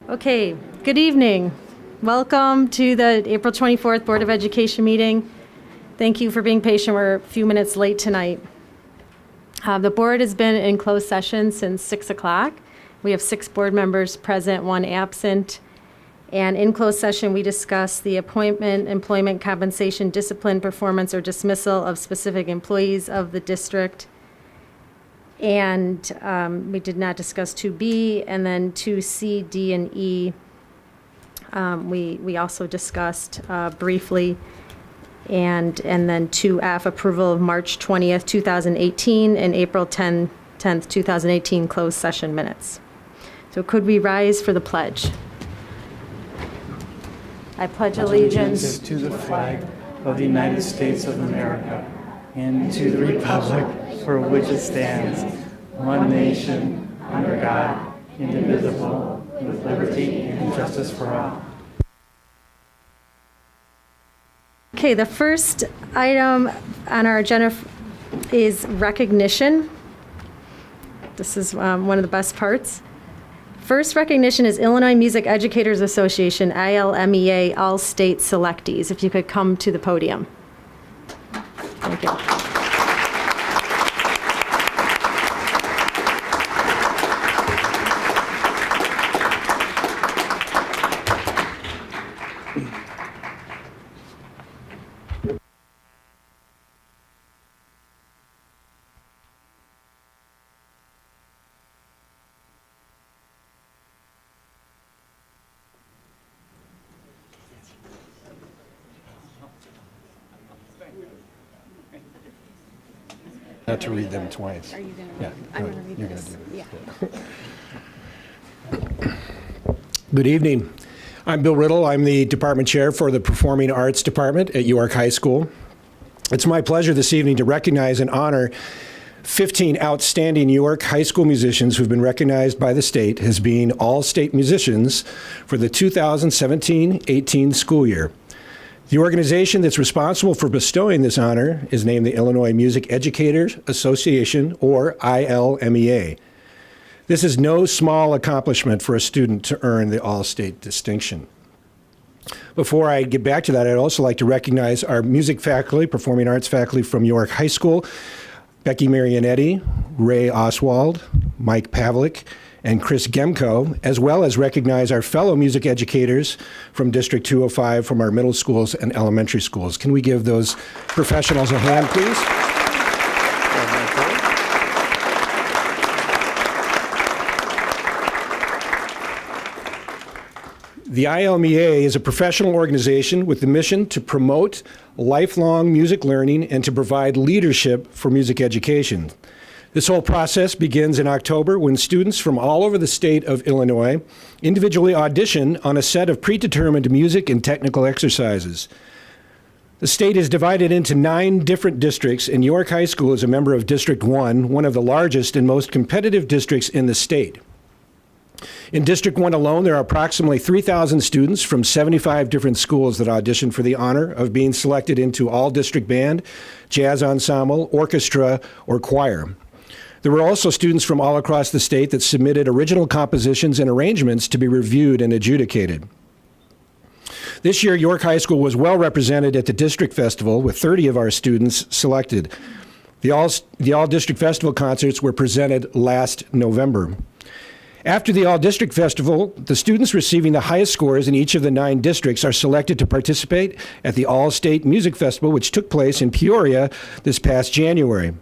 Okay, good evening. Welcome to the April 24th Board of Education meeting. Thank you for being patient. We're a few minutes late tonight. The board has been in closed session since 6 o'clock. We have 6 board members present, 1 absent. And in closed session, we discussed the appointment, employment, compensation, discipline, performance, or dismissal of specific employees of the district. And we did not discuss 2B, and then 2C, D, and E. We also discussed briefly, and then 2F, approval of March 20th, 2018, and April 10th, 2018 closed session minutes. So could we rise for the pledge? I pledge allegiance to the flag of the United States of America and to the republic for which it stands, one nation, under God, indivisible, with liberty and justice for all. Okay, the first item on our agenda is recognition. This is one of the best parts. First recognition is Illinois Music Educators Association, ILMEA, All-State Selectees. If you could come to the podium. Thank you. Not to read them twice. Are you going to? Yeah, I'm going to read you're this. going to do it. Yeah. Good evening. I'm Bill Riddle. I'm the department chair for the Performing Arts Department at York High School. It's my pleasure this evening to recognize and honor 15 outstanding York High School musicians who've been recognized by the state as being all-state musicians for the 2017-18 school year. The organization that's responsible for bestowing this honor is named the Illinois Music Educators Association, or ILMEA. This is no small accomplishment for a student to earn the all-state distinction. Before I get back to that, I'd also like to recognize our music faculty, performing arts faculty from York High School, Becky Marionetti, Ray Oswald, Mike Pavlik, and Chris Gemko, as well as recognize our fellow music educators from District 205 from our middle schools and elementary schools. Can we give those professionals a hand, please? The ILMEA is a professional organization with the mission to promote lifelong music learning and to provide leadership for music education. This whole process begins in October when students from all over the state of Illinois individually audition on a set of predetermined music and technical exercises. The state is divided into 9 different districts, and York High School is a member of District 1, one of the largest and most competitive districts in the state. In District 1 alone, there are approximately 3,000 students from 75 different schools that audition for the honor of being selected into all-district band, jazz ensemble, orchestra, or choir. There were also students from all across the state that submitted original compositions and arrangements to be reviewed and adjudicated. This year, York High School was well represented at the District Festival with 30 of our students selected. The All-District Festival concerts were presented last November. After the All-District Festival, the students receiving the highest scores in each of the 9 districts are selected to participate at the All-State Music Festival, which took place in Peoria this past January.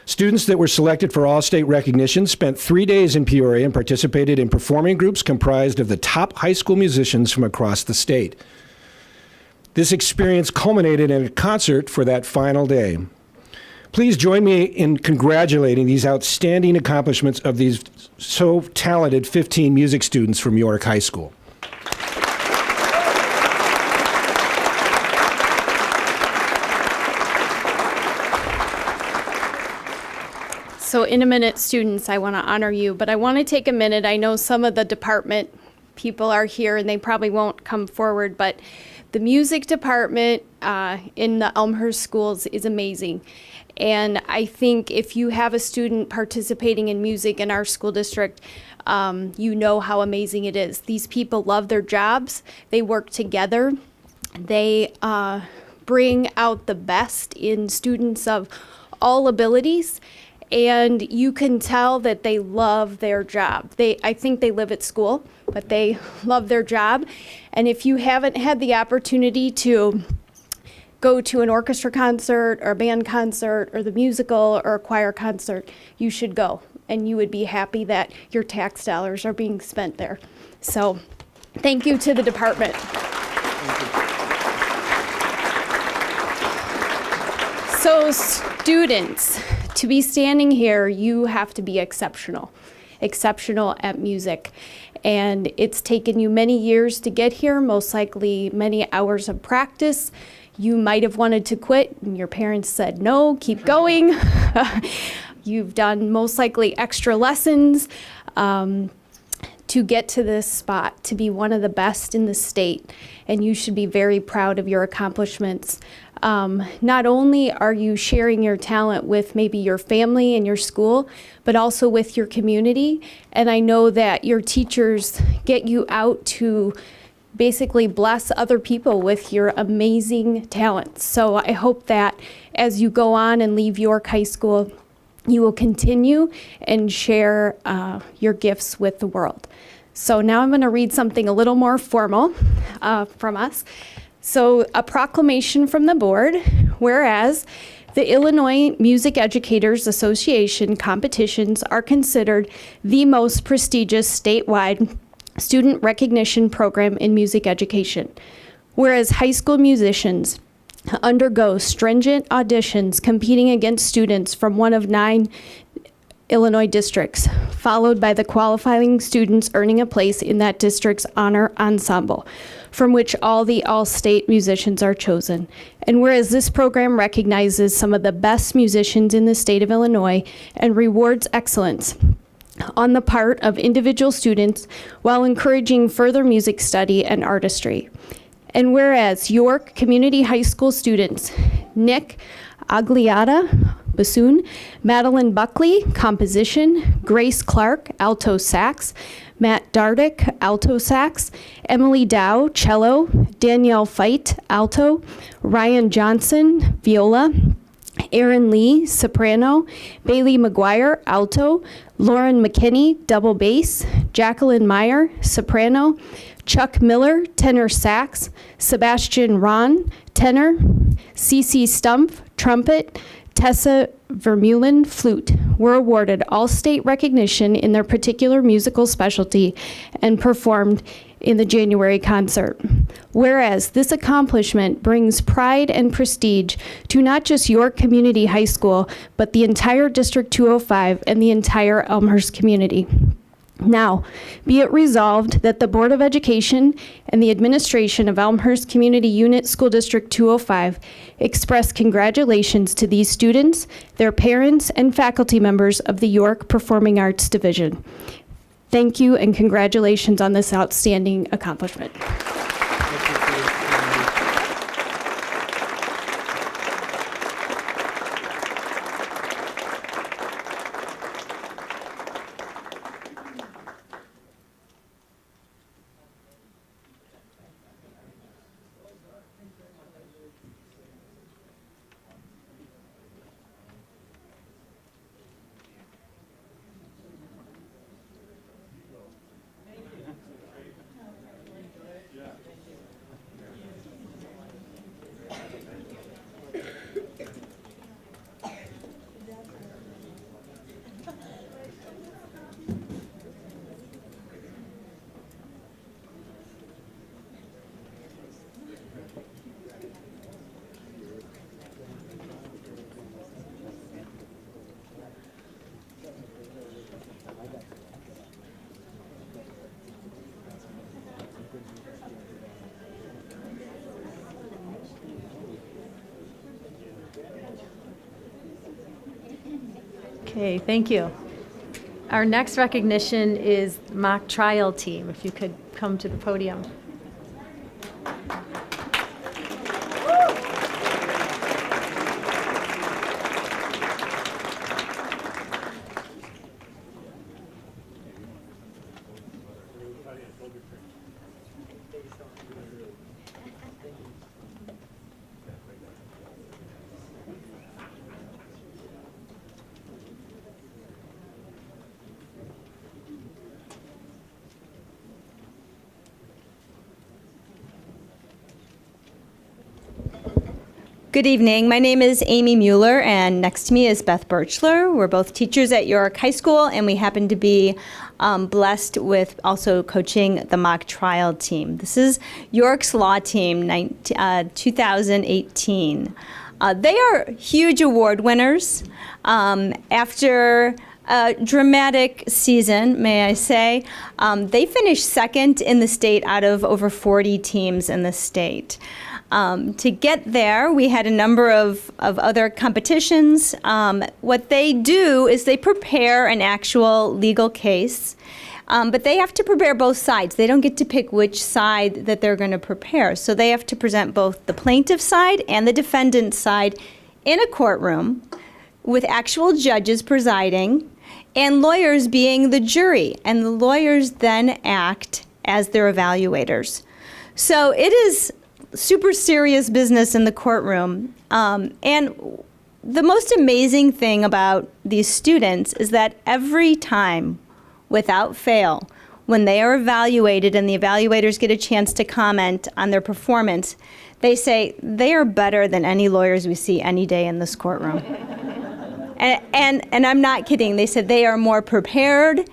Students that were selected for all-state recognition spent 3 days in Peoria and participated in performing groups comprised of the top high school musicians from across the state. This experience culminated in a concert for that final day. Please join me in congratulating these outstanding accomplishments of these so talented 15 music students from York High School. So in a minute, students, I want to honor you, but I want to take a minute. I know some of the department people are here and they probably won't come forward, but the music department in the Elmhurst schools is amazing. And I think if you have a student participating in music in our school district, you know how amazing it is. These people love their jobs. They work together. They bring out the best in students of all abilities. And you can tell that they love their job. I think they live at school, but they love their job. And if you haven't had the opportunity to go to an orchestra concert or a band concert or the musical or a choir concert, you should go. And you would be happy that your tax dollars are being spent there. So thank you to the department. So students, to be standing here, you have to be exceptional at music. And it's taken you many years to get here, most likely many hours of practice. You might have wanted to quit, and your parents said, no, keep going. You've done most likely extra lessons to get to this spot, to be one of the best in the state. And you should be very proud of your accomplishments. Not only are you sharing your talent with maybe your family and your school, but also with your community. And I know that your teachers get you out to basically bless other people with your amazing talents. So I hope that as you go on and leave York High School, you will continue and share your gifts with the world. So now I'm going to read something a little more formal from us. So a proclamation from the board, whereas the Illinois Music Educators Association competitions are considered the most prestigious statewide student recognition program in music education. Whereas high school musicians undergo stringent auditions competing against students from one of 9 Illinois districts, followed by the qualifying students earning a place in that district's honor ensemble, from which all the all-state musicians are chosen. And whereas this program recognizes some of the best musicians in the state of Illinois and rewards excellence on the part of individual students while encouraging further music study and artistry. And whereas York Community High School students Nick Agliata, bassoon, Madeline Buckley, composition, Grace Clark, alto sax, Matt Dardick, alto sax, Emily Dow, cello, Danielle Feit, alto, Ryan Johnson, viola, Aaron Lee, soprano, Bailey McGuire, alto, Lauren McKinney, double bass, Jacqueline Meyer, soprano, Chuck Miller, tenor sax, Sebastian Ron, tenor, Cece Stumpf, trumpet, Tessa Vermeulen, flute, were awarded all-state recognition in their particular musical specialty and performed in the January concert. Whereas this accomplishment brings pride and prestige to not just York Community High School, but the entire District 205 and the entire Elmhurst community. Now, be it resolved that the Board of Education and the administration of Elmhurst Community Unit School District 205 express congratulations to these students, their parents, and faculty members of the York Performing Arts Division. Thank you and congratulations on this outstanding accomplishment. Okay, thank you. Our next recognition is mock trial team. If you could come to the podium. Good evening. My name is Amy Mueller, and next to me is Beth Birchler. We're both teachers at York High School, and we happen to be blessed with also coaching the mock trial team. This is York's law team, 2018. They are huge award winners. After a dramatic season, may I say, they finished second in the state out of over 40 teams in the state. To get there, we had a number of other competitions. What they do is they prepare an actual legal case, but they have to prepare both sides. They don't get to pick which side that they're going to prepare. So they have to present both the plaintiff side and the defendant side in a courtroom with actual judges presiding and lawyers being the jury. And the lawyers then act as their evaluators. So it is super serious business in the courtroom. And the most amazing thing about these students is that every time, without fail, when they are evaluated and the evaluators get a chance to comment on their performance, they say they are better than any lawyers we see any day in this courtroom. And I'm not kidding. They said they are more prepared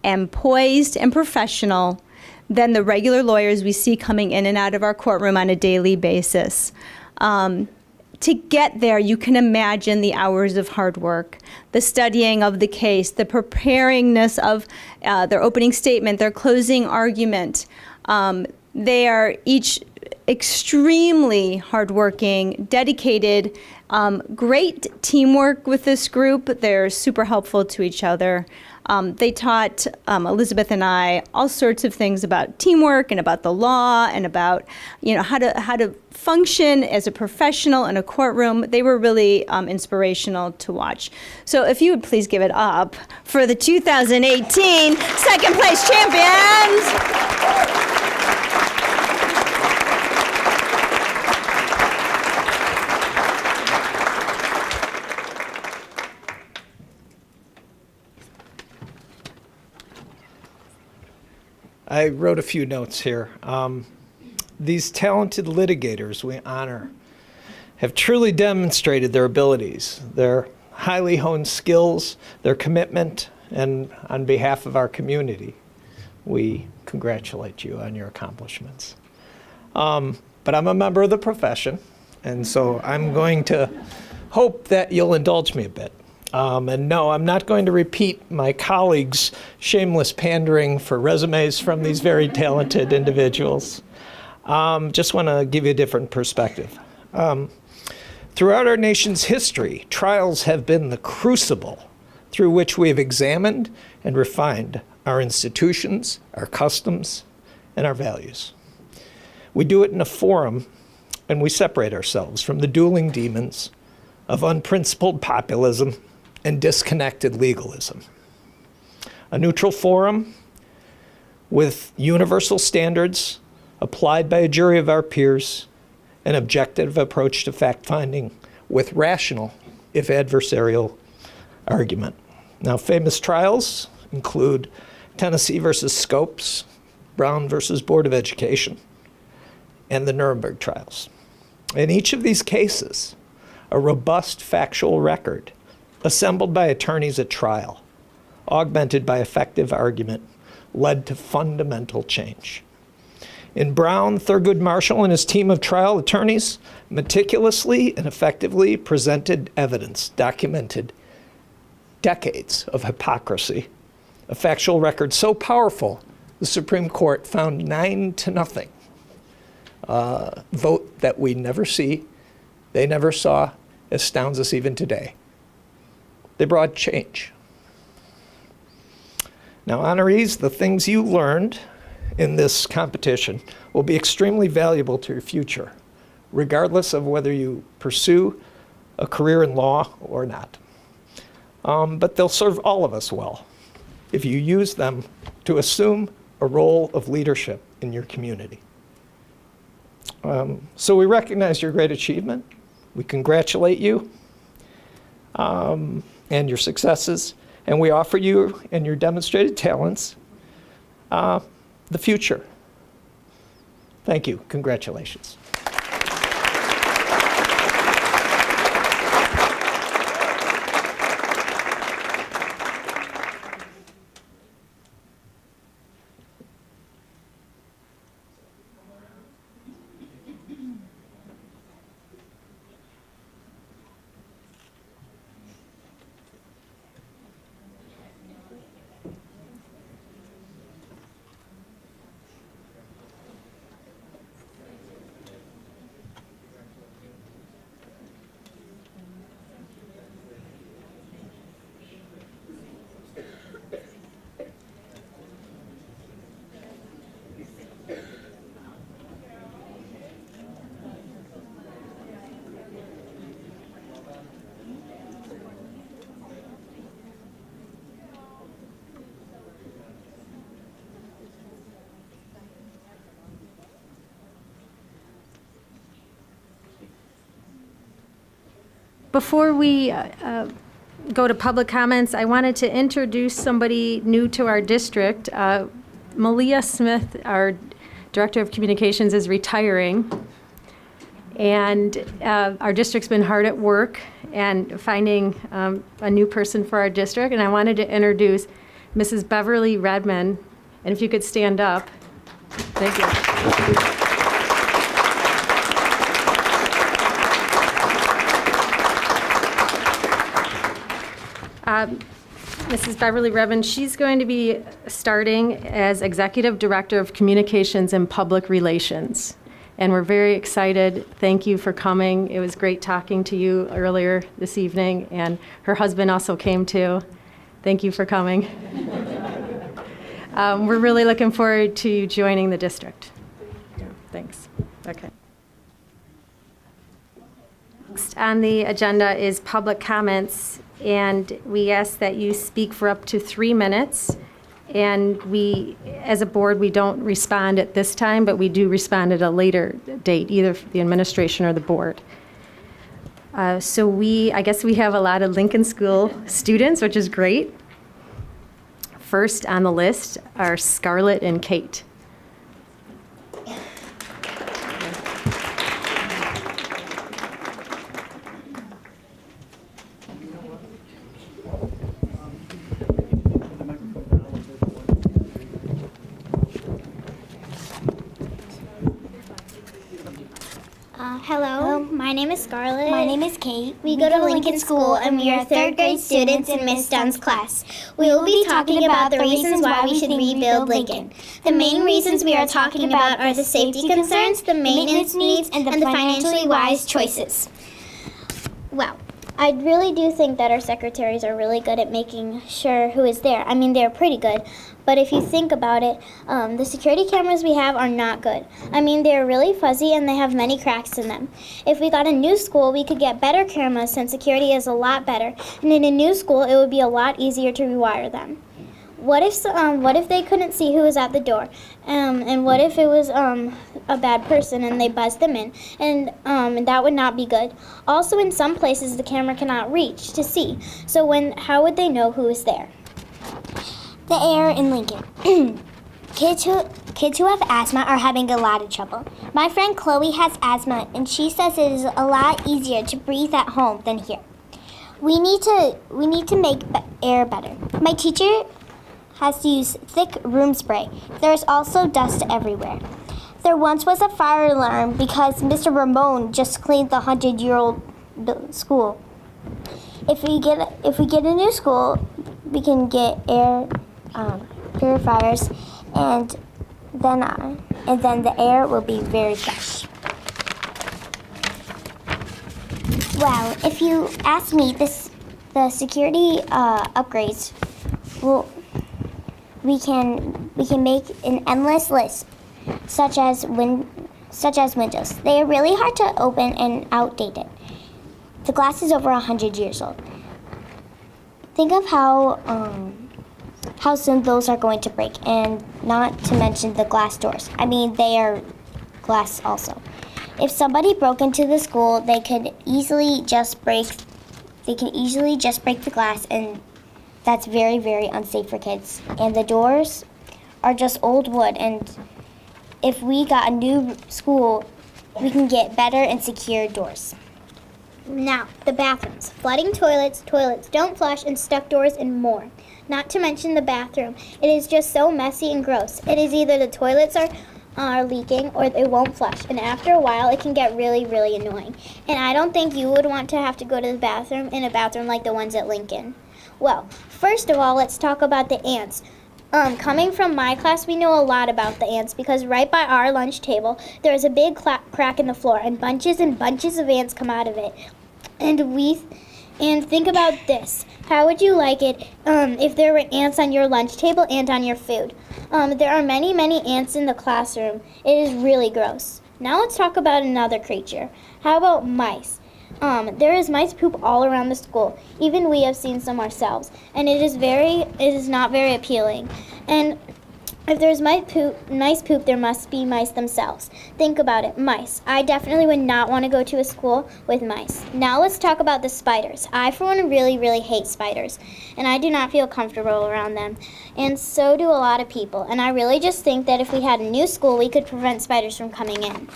and poised and professional than the regular lawyers we see coming in and out of our courtroom on a daily basis. To get there, you can imagine the hours of hard work, the studying of the case, the preparingness of their opening statement, their closing argument. They are each extremely hardworking, dedicated, great teamwork with this group. They're super helpful to each other. They taught Elizabeth and I all sorts of things about teamwork and about the law and about, how to function as a professional in a courtroom. They were really inspirational to watch. So if you would please give it up for the 2018 second place champions. I wrote a few notes here. These talented litigators we honor have truly demonstrated their abilities, their highly honed skills, their commitment, and on behalf of our community, we congratulate you on your accomplishments. But I'm a member of the profession, and so I'm going to hope that you'll indulge me a bit. And no, I'm not going to repeat my colleagues' shameless pandering for resumes from these very talented individuals. Just want to give you a different perspective. Throughout our nation's history, trials have been the crucible through which we have examined and refined our institutions, our customs, and our values. We do it in a forum, and we separate ourselves from the dueling demons of unprincipled populism and disconnected legalism. A neutral forum with universal standards applied by a jury of our peers, an objective approach to fact-finding with rational, if adversarial, argument. Now, famous trials include Tennessee versus Scopes, Brown versus Board of Education, and the Nuremberg trials. In each of these cases, a robust factual record assembled by attorneys at trial, augmented by effective argument, led to fundamental change. In Brown, Thurgood Marshall and his team of trial attorneys meticulously and effectively presented evidence, documented decades of hypocrisy, a factual record so powerful the Supreme Court found 9-0, vote that we never see, they never saw, astounds us even today. They brought change. Now, honorees, the things you learned in this competition will be extremely valuable to your future, regardless of whether you pursue a career in law or not. But they'll serve all of us well if you use them to assume a role of leadership in your community. So we recognize your great achievement. We congratulate you and your successes, and we offer you and your demonstrated talents the future. Thank you. Congratulations. Before we go to public comments, I wanted to introduce somebody new to our district. Malia Smith, our Director of Communications, is retiring. And our district's been hard at work and finding a new person for our district. And I wanted to introduce Mrs. Beverly Redmond. And if you could stand up. Thank you. Mrs. Beverly Redmond, she's going to be starting as Executive Director of Communications and Public Relations. And we're very excited. Thank you for coming. It was great talking to you earlier this evening, and her husband also came too. Thank you for coming. We're really looking forward to you joining the district. Thanks. Okay. Next on the agenda is public comments, and we ask that you speak for up to 3 minutes. And we, as a board, we don't respond at this time, but we do respond at a later date, either the administration or the board. So I guess we have a lot of Lincoln School students, which is great. First on the list are Scarlett and Kate. Hello, my name is Scarlett. My name is Kate. We go to Lincoln School and we are third grade students in Miss Dunn's class. We will be talking about the reasons why we should rebuild Lincoln. The main reasons we are talking about are the safety concerns, the maintenance needs, and the financially wise choices. Well, I really do think that our secretaries are really good at making sure who is there. I mean, they're pretty good. But if you think about it, the security cameras we have are not good. I mean, they're really fuzzy and they have many cracks in them. If we got a new school, we could get better cameras since security is a lot better. And in a new school, it would be a lot easier to rewire them. What if they couldn't see who was at the door? And what if it was a bad person and they buzzed them in? And that would not be good. Also, in some places, the camera cannot reach to see. So how would they know who is there? The air in Lincoln. Kids who have asthma are having a lot of trouble. My friend Chloe has asthma, and she says it is a lot easier to breathe at home than here. We need to make air better. My teacher has to use thick room spray. There's also dust everywhere. There once was a fire alarm because Mr. Ramon just cleaned the 100-year-old school. If we get a new school, we can get air purifiers, and then the air will be very fresh. Well, if you ask me, the security upgrades we can make an endless list, such as windows. They are really hard to open and outdated. The glass is over 100 years old. Think of how soon those are going to break, and not to mention the glass doors. I mean, they are glass also. If somebody broke into the school, they could easily just break the glass, and that's very, very unsafe for kids. And the doors are just old wood, and if we got a new school, we can get better and secure doors. Now, the bathrooms. Flooding toilets don't flush, and stuck doors, and more. Not to mention the bathroom. It is just so messy and gross. It is either the toilets are leaking or they won't flush, and after a while it can get really, really annoying. And I don't think you would want to have to go to the bathroom in a bathroom like the ones at Lincoln. Well, first of all, let's talk about the ants. Coming from my class, we know a lot about the ants because right by our lunch table, there is a big crack in the floor, and bunches of ants come out of it. And think about this. How would you like it if there were ants on your lunch table and on your food? There are many, many ants in the classroom. It is really gross. Now let's talk about another creature. How about mice? There is mice poop all around the school. Even we have seen some ourselves, and it is not very appealing. And If there's mice poop, there must be mice themselves. Think about it, mice. I definitely would not want to go to a school with mice. Now let's talk about the spiders. I, for one, really, really hate spiders, and I do not feel comfortable around them, and so do a lot of people. And I really just think that if we had a new school, we could prevent spiders from coming in.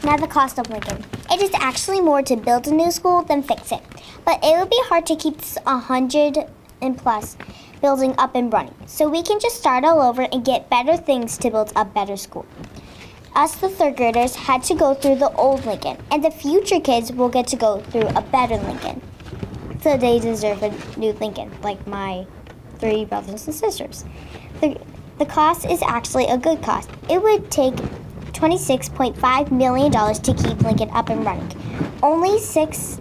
Now the cost of Lincoln. It is actually more to build a new school than fix it, but it would be hard to keep 100 and plus building up and running. So we can just start all over and get better things to build a better school. Us, the third graders, had to go through the old Lincoln, and the future kids will get to go through a better Lincoln. So they deserve a new Lincoln, like my 3 brothers and sisters. The cost is actually a good cost. It would take $26.5 million to keep Lincoln up and running. Only $6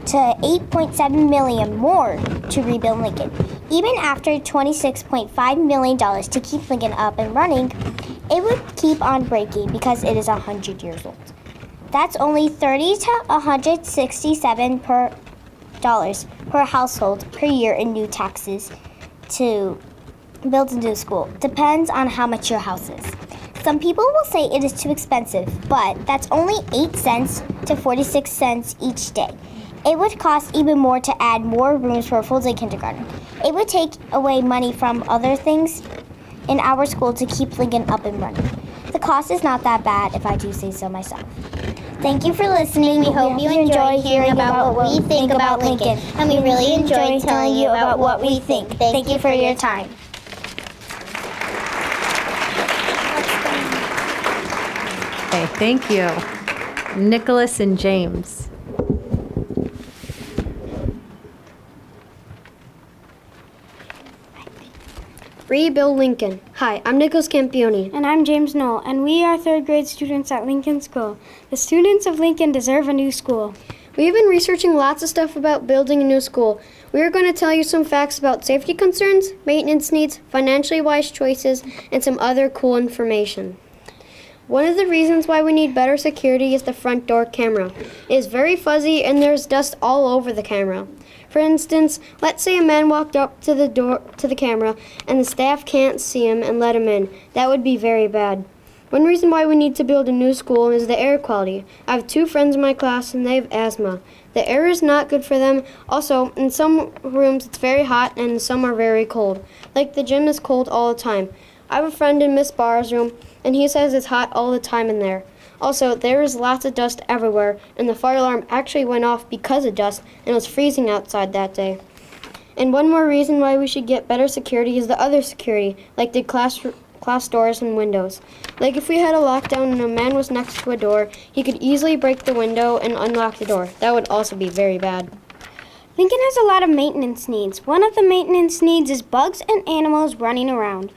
to $8.7 million more to rebuild Lincoln. Even after $26.5 million to keep Lincoln up and running, it would keep on breaking because it is 100 years old. That's only $30 to $167 per household per year in new taxes to build a new school. Depends on how much your house is. Some people will say it is too expensive, but that's only 8 cents to 46 cents each day. It would cost even more to add more rooms for a full-day kindergarten. It would take away money from other things in our school to keep Lincoln up and running. The cost is not that bad, if I do say so myself. Thank you for listening. We hope you enjoy hearing about what we think about Lincoln, and we really enjoy telling you about what we think. Thank you for your time. Okay, thank you. Nicholas and James. Rebuild Lincoln. Hi, I'm Nicholas Campione. And I'm James Knoll, and we are third grade students at Lincoln School. The students of Lincoln deserve a new school. We've been researching lots of stuff about building a new school. We are going to tell you some facts about safety concerns, maintenance needs, financially wise choices, and some other cool information. One of the reasons why we need better security is the front door camera. It is very fuzzy and there's dust all over the camera. For instance, let's say a man walked up to the camera and the staff can't see him and let him in. That would be very bad. One reason why we need to build a new school is the air quality. I have 2 friends in my class and they have asthma. The air is not good for them. Also, in some rooms it's very hot and some are very cold. Like the gym is cold all the time. I have a friend in Miss Barr's room and he says it's hot all the time in there. Also, there is lots of dust everywhere, and the fire alarm actually went off because of dust, and it was freezing outside that day. And one more reason why we should get better security is the other security, like the class doors and windows. Like if we had a lockdown and a man was next to a door, he could easily break the window and unlock the door. That would also be very bad. Lincoln has a lot of maintenance needs. One of the maintenance needs is bugs and animals running around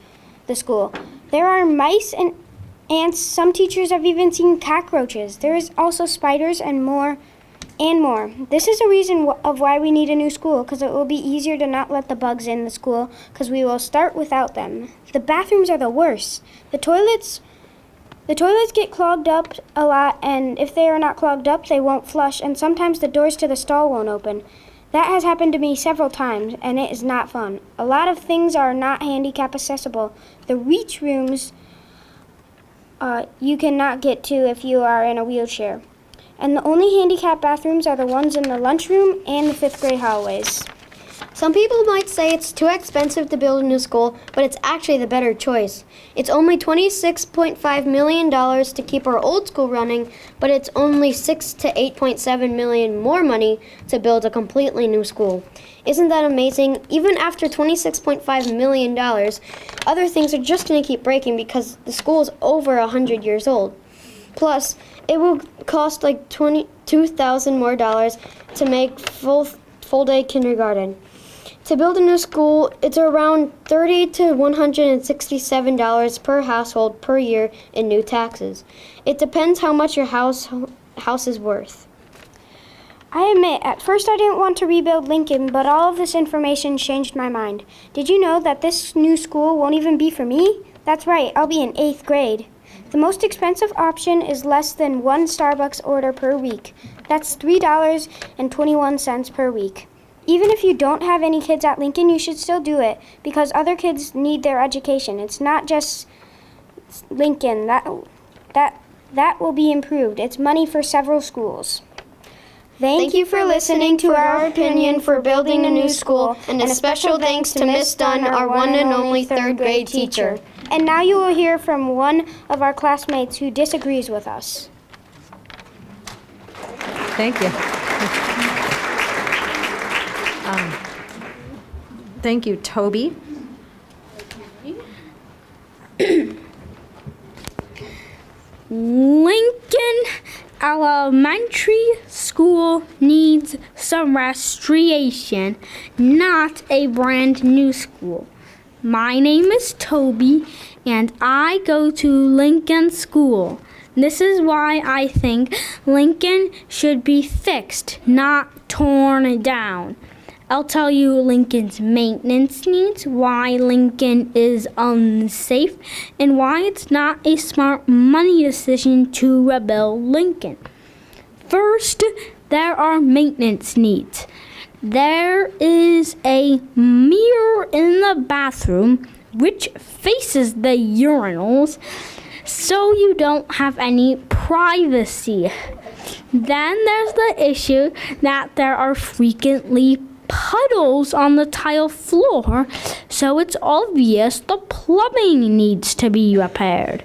the school. There are mice and ants. Some teachers have even seen cockroaches. There is also spiders and more. This is a reason of why we need a new school, because it will be easier to not let the bugs in the school, because we will start without them. The bathrooms are the worst. The toilets get clogged up a lot, and if they are not clogged up, they won't flush, and sometimes the doors to the stall won't open. That has happened to me several times, and it is not fun. A lot of things are not handicap accessible. The reach rooms you cannot get to if you are in a wheelchair. And the only handicap bathrooms are the ones in the lunchroom and the 5th grade hallways. Some people might say it's too expensive to build a new school, but it's actually the better choice. It's only $26.5 million to keep our old school running, but it's only $6 to $8.7 million more money to build a completely new school. Isn't that amazing? Even after $26.5 million, other things are just going to keep breaking because the school is over 100 years old. Plus, it will cost like $22,000 more to make full-day kindergarten. To build a new school, it's around $30 to $167 per household per year in new taxes. It depends how much your house is worth. I admit, at first I didn't want to rebuild Lincoln, but all of this information changed my mind. Did you know that this new school won't even be for me? That's right, I'll be in 8th grade. The most expensive option is less than 1 Starbucks order per week. That's $3.21 per week. Even if you don't have any kids at Lincoln, you should still do it because other kids need their education. It's not just Lincoln. That will be improved. It's money for several schools. Thank you for listening to our opinion for building a new school, and a special thanks to Miss Dunn, our one and only third grade teacher. And now you will hear from one of our classmates who disagrees with us. Thank you. Thank you, Toby. Lincoln Elementary School needs some restoration, not a brand new school. My name is Toby, and I go to Lincoln School. This is why I think Lincoln should be fixed, not torn down. I'll tell you Lincoln's maintenance needs, why Lincoln is unsafe, and why it's not a smart money decision to rebuild Lincoln. First, there are maintenance needs. There is a mirror in the bathroom which faces the urinals, so you don't have any privacy. Then there's the issue that there are frequently puddles on the tile floor, so it's obvious the plumbing needs to be repaired.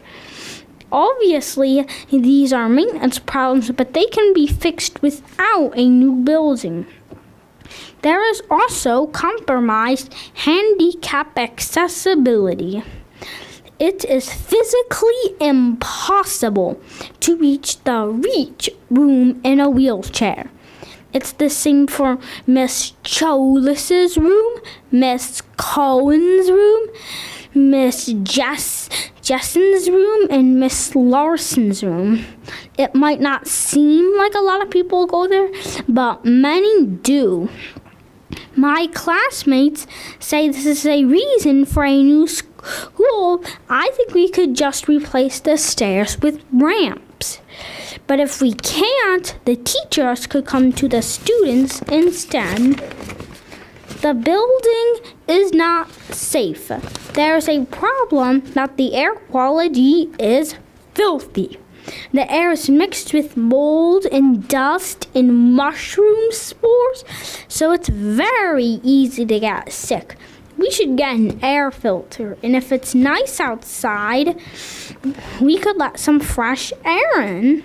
Obviously, these are maintenance problems, but they can be fixed without a new building. There is also compromised handicap accessibility. It is physically impossible to reach the reach room in a wheelchair. It's the same for Miss Cholis's room, Miss Cohen's room, Miss Jesson's room, and Miss Larson's room. It might not seem like a lot of people go there, but many do. My classmates say this is a reason for a new school. I think we could just replace the stairs with ramps. But if we can't, the teachers could come to the students instead. The building is not safe. There's a problem that the air quality is filthy. The air is mixed with mold and dust and mushroom spores, so it's very easy to get sick. We should get an air filter, and if it's nice outside, we could let some fresh air in.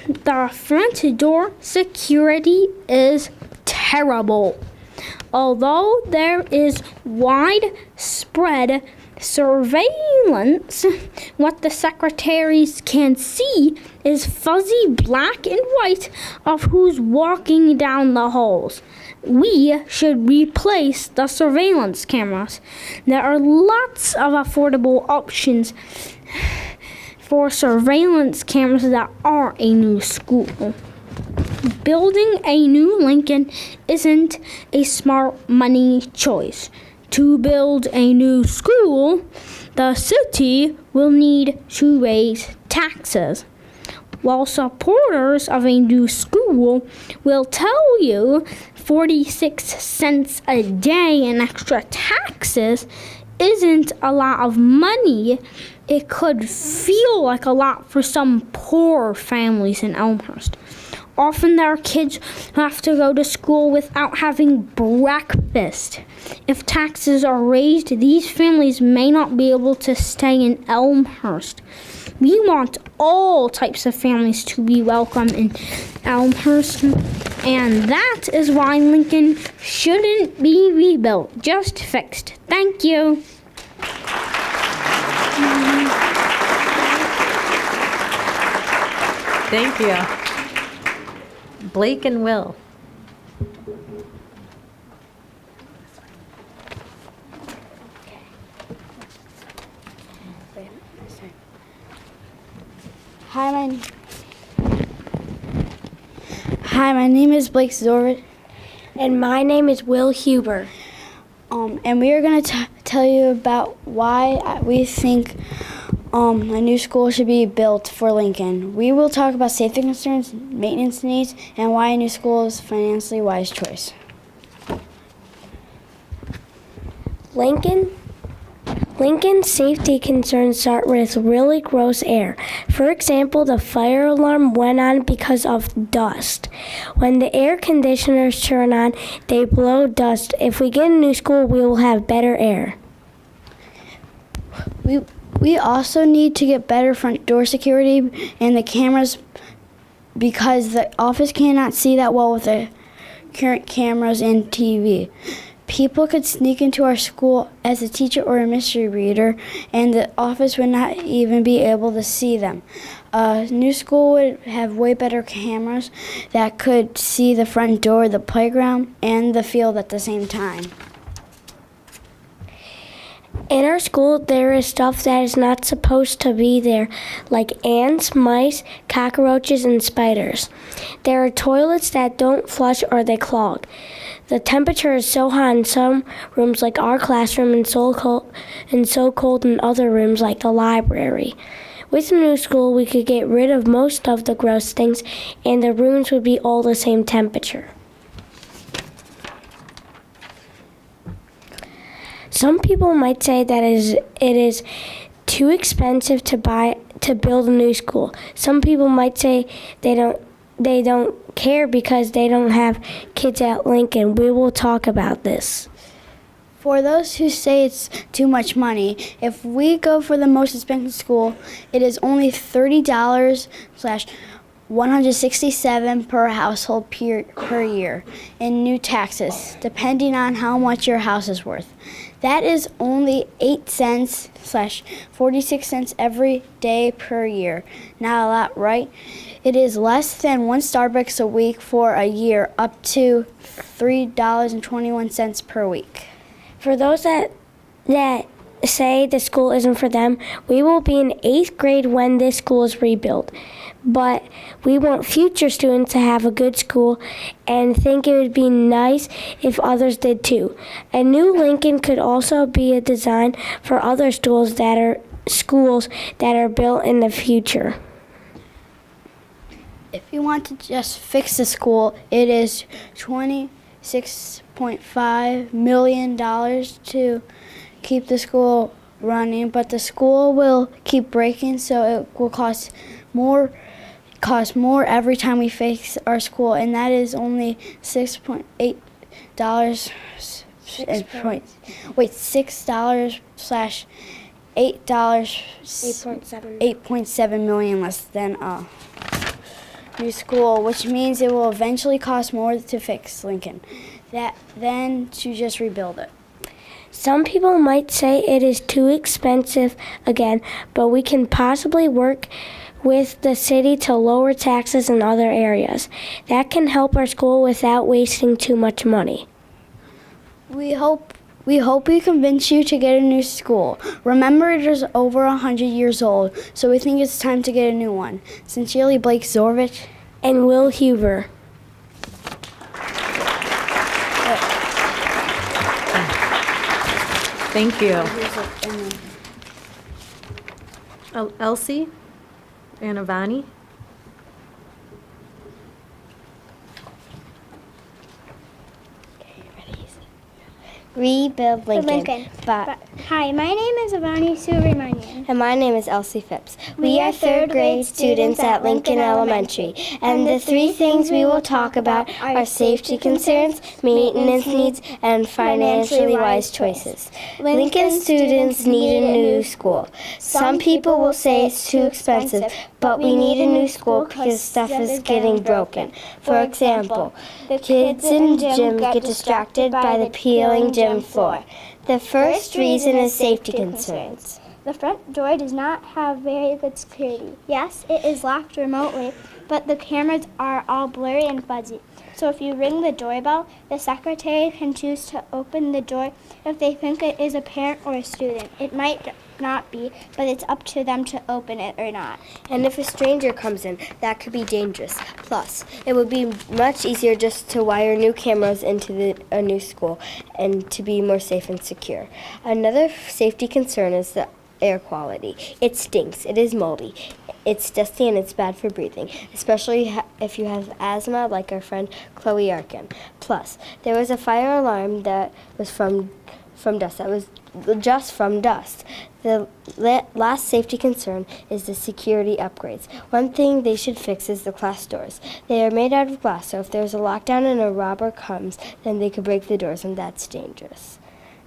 The front door security is terrible. Although there is widespread surveillance, what the secretaries can see is fuzzy black and white of who's walking down the halls. We should replace the surveillance cameras. There are lots of affordable options for surveillance cameras that aren't a new school. Building a new Lincoln isn't a smart money choice. To build a new school, the city will need to raise taxes. While supporters of a new school will tell you 46 cents a day in extra taxes isn't a lot of money, it could feel like a lot for some poor families in Elmhurst. Often their kids have to go to school without having breakfast. If taxes are raised, these families may not be able to stay in Elmhurst. We want all types of families to be welcome in Elmhurst, and that is why Lincoln shouldn't be rebuilt, just fixed. Thank you. Thank you. Blake and Will. Hi, my name is Blake Zorvit. And my name is Will Huber. And we are going to tell you about why we think a new school should be built for Lincoln. We will talk about safety concerns, maintenance needs, and why a new school is a financially wise choice. Lincoln's safety concerns start with really gross air. For example, the fire alarm went on because of dust. When the air conditioners turn on, they blow dust. If we get a new school, we will have better air. We also need to get better front door security and the cameras because the office cannot see that well with the current cameras and TV. People could sneak into our school as a teacher or a mystery reader, and the office would not even be able to see them. A new school would have way better cameras that could see the front door, the playground, and the field at the same time. In our school, there is stuff that is not supposed to be there, like ants, mice, cockroaches, and spiders. There are toilets that don't flush or they clog. The temperature is so hot in some rooms like our classroom and so cold in other rooms like the library. With a new school, we could get rid of most of the gross things and the rooms would be all the same temperature. Some people might say that it is too expensive to build a new school. Some people might say they don't care because they don't have kids at Lincoln. We will talk about this. For those who say it's too much money, if we go for the most expensive school, it is only $30/167 per household per year in new taxes, depending on how much your house is worth. That is only 8 cents/46 cents every day per year. Not a lot, right? It is less than one Starbucks a week for a year, up to $3.21 per week. For those that say the school isn't for them, we will be in 8th grade when this school is rebuilt. But we want future students to have a good school and think it would be nice if others did too. A new Lincoln could also be a design for other schools that are built in the future. If you want to just fix the school, it is $26.5 million to keep the school running, but the school will keep breaking, so it will cost more every time we fix our school, and that is only $6.8 $8.7 million less than a new school, which means it will eventually cost more to fix Lincoln than to just rebuild it. Some people might say it is too expensive again, but we can possibly work with the city to lower taxes in other areas. That can help our school without wasting too much money. We hope we convince you to get a new school. Remember, it is over 100 years old, so we think it's time to get a new one. Sincerely, Blake Zorvich and Will Huber. Thank you. Elsie and Avani. Rebuild Lincoln. Hi, my name is Avani Subramanian. And my name is Elsie Phipps. We are third grade students at Lincoln Elementary, and the three things we will talk about are safety concerns, maintenance needs, and financially wise choices. Lincoln students need a new school. Some people will say it's too expensive, but we need a new school because stuff is getting broken. For example, the kids in gym get distracted by the peeling gym floor. The first reason is safety concerns. The front door does not have very good security. Yes, it is locked remotely, but the cameras are all blurry and fuzzy. So if you ring the doorbell, the secretary can choose to open the door if they think it is a parent or a student. It might not be, but it's up to them to open it or not. And if a stranger comes in, that could be dangerous. Plus, it would be much easier just to wire new cameras into a new school and to be more safe and secure. Another safety concern is the air quality. It stinks. It is moldy. It's dusty and it's bad for breathing, especially if you have asthma like our friend Chloe Arkin. Plus, there was a fire alarm that was from dust. That was just from dust. The last safety concern is the security upgrades. One thing they should fix is the class doors. They are made out of glass, so if there's a lockdown and a robber comes, then they could break the doors, and that's dangerous.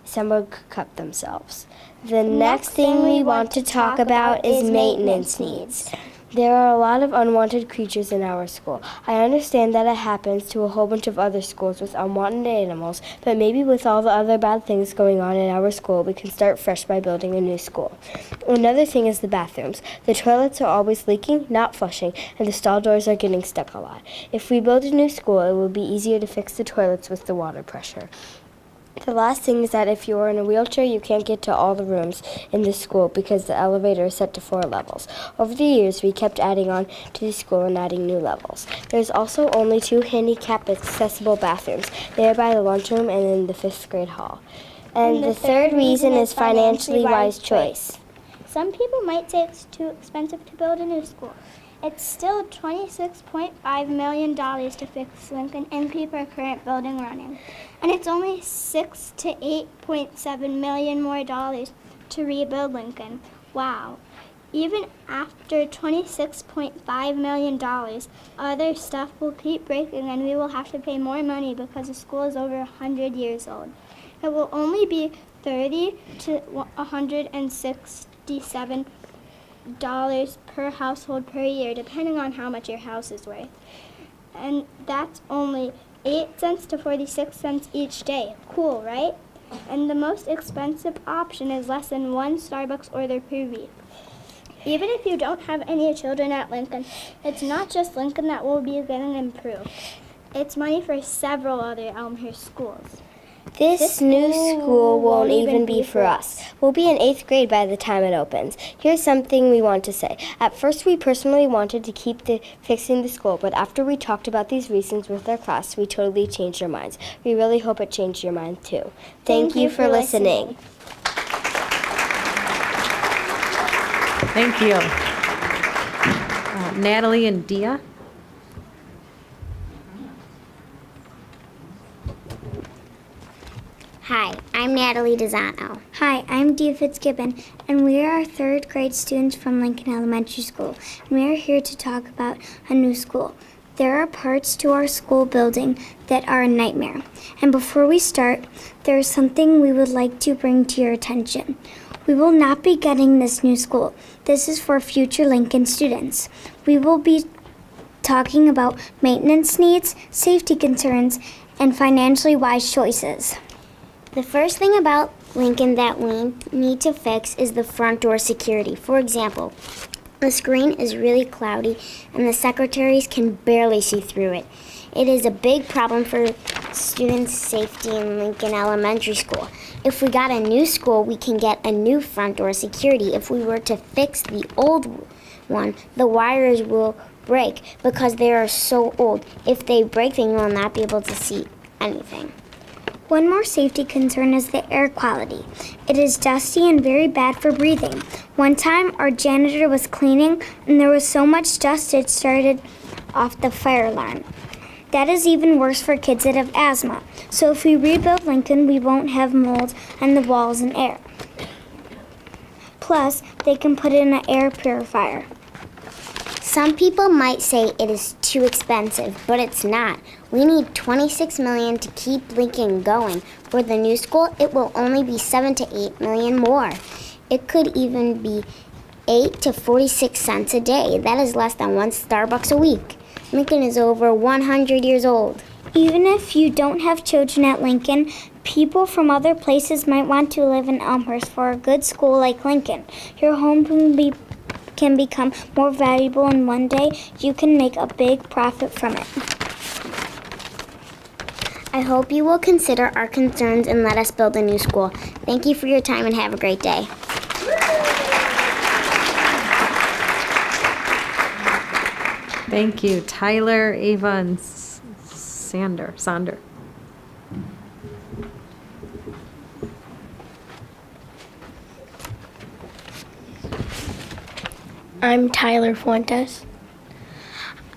Someone could cut themselves. The next thing we want to talk about is maintenance needs. There are a lot of unwanted creatures in our school. I understand that it happens to a whole bunch of other schools with unwanted animals, but maybe with all the other bad things going on in our school, we can start fresh by building a new school. Another thing is the bathrooms. The toilets are always leaking, not flushing, and the stall doors are getting stuck a lot. If we build a new school, it will be easier to fix the toilets with the water pressure. The last thing is that if you are in a wheelchair, you can't get to all the rooms in the school because the elevator is set to 4 levels. Over the years, we kept adding on to the school and adding new levels. There's also only 2 handicap accessible bathrooms. They are by the lunchroom and in the 5th grade hall. And the third reason is financially wise choice. Some people might say it's too expensive to build a new school. It's still $26.5 million to fix Lincoln and keep our current building running. And it's only $6 to $8.7 million more dollars to rebuild Lincoln. Wow. Even after $26.5 million, other stuff will keep breaking and we will have to pay more money because the school is over 100 years old. It will only be $30 to $167 per household per year, depending on how much your house is worth. And that's only 8 cents to 46 cents each day. Cool, right? And the most expensive option is less than 1 Starbucks order per week. Even if you don't have any children at Lincoln, it's not just Lincoln that will be getting improved. It's money for several other Elmhurst schools. This new school won't even be for us. We'll be in 8th grade by the time it opens. Here's something we want to say. At first, we personally wanted to keep fixing the school, but after we talked about these reasons with our class, we totally changed our minds. We really hope it changed your mind, too. Thank you for listening. Thank you. Natalie and Dia. Hi, I'm Natalie DeZano. Hi, I'm Dia Fitzgibbon, and we are 3rd grade students from Lincoln Elementary School, and we are here to talk about a new school. There are parts to our school building that are a nightmare. And before we start, there is something we would like to bring to your attention. We will not be getting this new school. This is for future Lincoln students. We will be talking about maintenance needs, safety concerns, and financially wise choices. The first thing about Lincoln that we need to fix is the front door security. For example, the screen is really cloudy and the secretaries can barely see through it. It is a big problem for students' safety in Lincoln Elementary School. If we got a new school, we can get a new front door security. If we were to fix the old one, the wires will break because they are so old. If they break, then you will not be able to see anything. One more safety concern is the air quality. It is dusty and very bad for breathing. One time, our janitor was cleaning, and there was so much dust it started off the fire alarm. That is even worse for kids that have asthma. So if we rebuild Lincoln, we won't have mold on the walls and air. Plus, they can put in an air purifier. Some people might say it is too expensive, but it's not. We need $26 million to keep Lincoln going. For the new school, it will only be $7 to $8 million more. It could even be 8 to 46 cents a day. That is less than 1 Starbucks a week. Lincoln is over 100 years old. Even if you don't have children at Lincoln, people from other places might want to live in Elmhurst for a good school like Lincoln. Your home can become more valuable, and one day you can make a big profit from it. I hope you will consider our concerns and let us build a new school. Thank you for your time and have a great day. Thank you. Tyler, Ava, and Sonder. I'm Tyler Fuentes.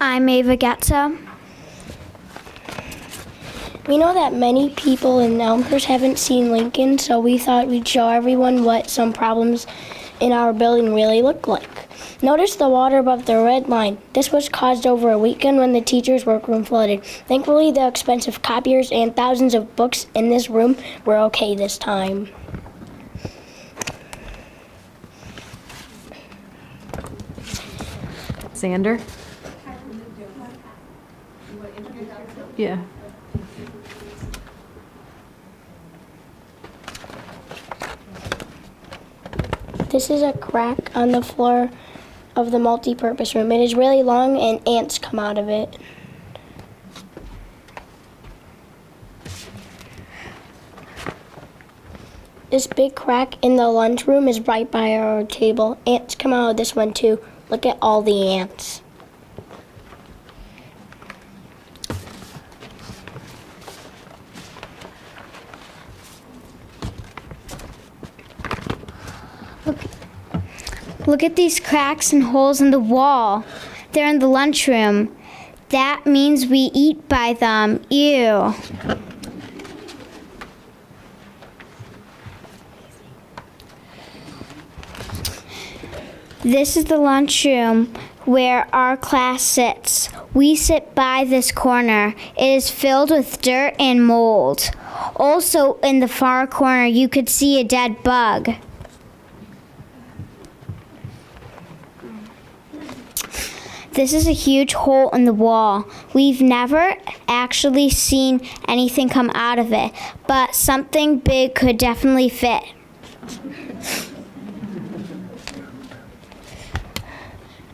I'm Ava Getza. We know that many people in Elmhurst haven't seen Lincoln, so we thought we'd show everyone what some problems in our building really look like. Notice the water above the red line. This was caused over a weekend when the teacher's workroom flooded. Thankfully, the expensive copiers and thousands of books in this room were okay this time. Xander? Yeah. This is a crack on the floor of the multi-purpose room. It is really long and ants come out of it. This big crack in the lunchroom is right by our table. Ants come out of this one too. Look at all the ants. Look at these cracks and holes in the wall. They're in the lunchroom. That means we eat by them. Ew. This is the lunchroom where our class sits. We sit by this corner. It is filled with dirt and mold. Also, in the far corner, you could see a dead bug. This is a huge hole in the wall. We've never actually seen anything come out of it, but something big could definitely fit.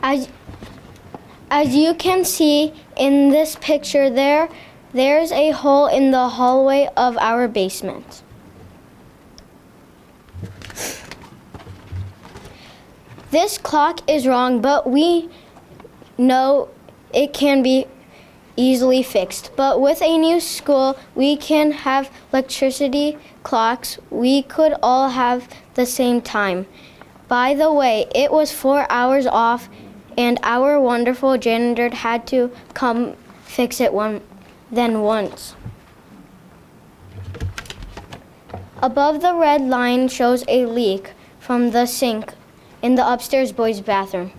As you can see in this picture there's a hole in the hallway of our basement. This clock is wrong, but we know it can be easily fixed. But with a new school, we can have electricity clocks. We could all have the same time. By the way, it was 4 hours off, and our wonderful janitor had to come fix it once. Above the red line shows a leak from the sink in the upstairs boys' bathroom.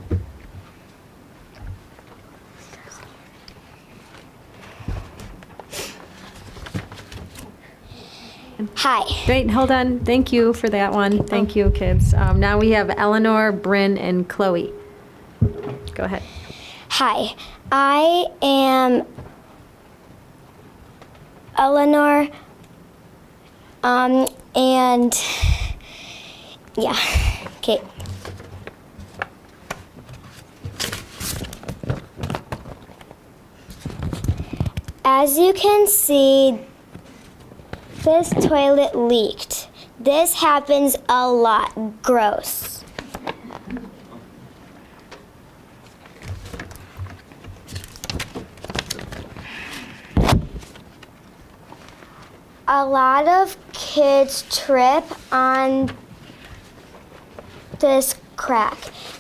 Hi. Great, hold on. Thank you for that one. Thank you, kids. Now we have Eleanor, Bryn, and Chloe. Go ahead. Hi. I am Eleanor. And yeah. Okay. As you can see, this toilet leaked. This happens a lot. Gross. A lot of kids trip on this crack.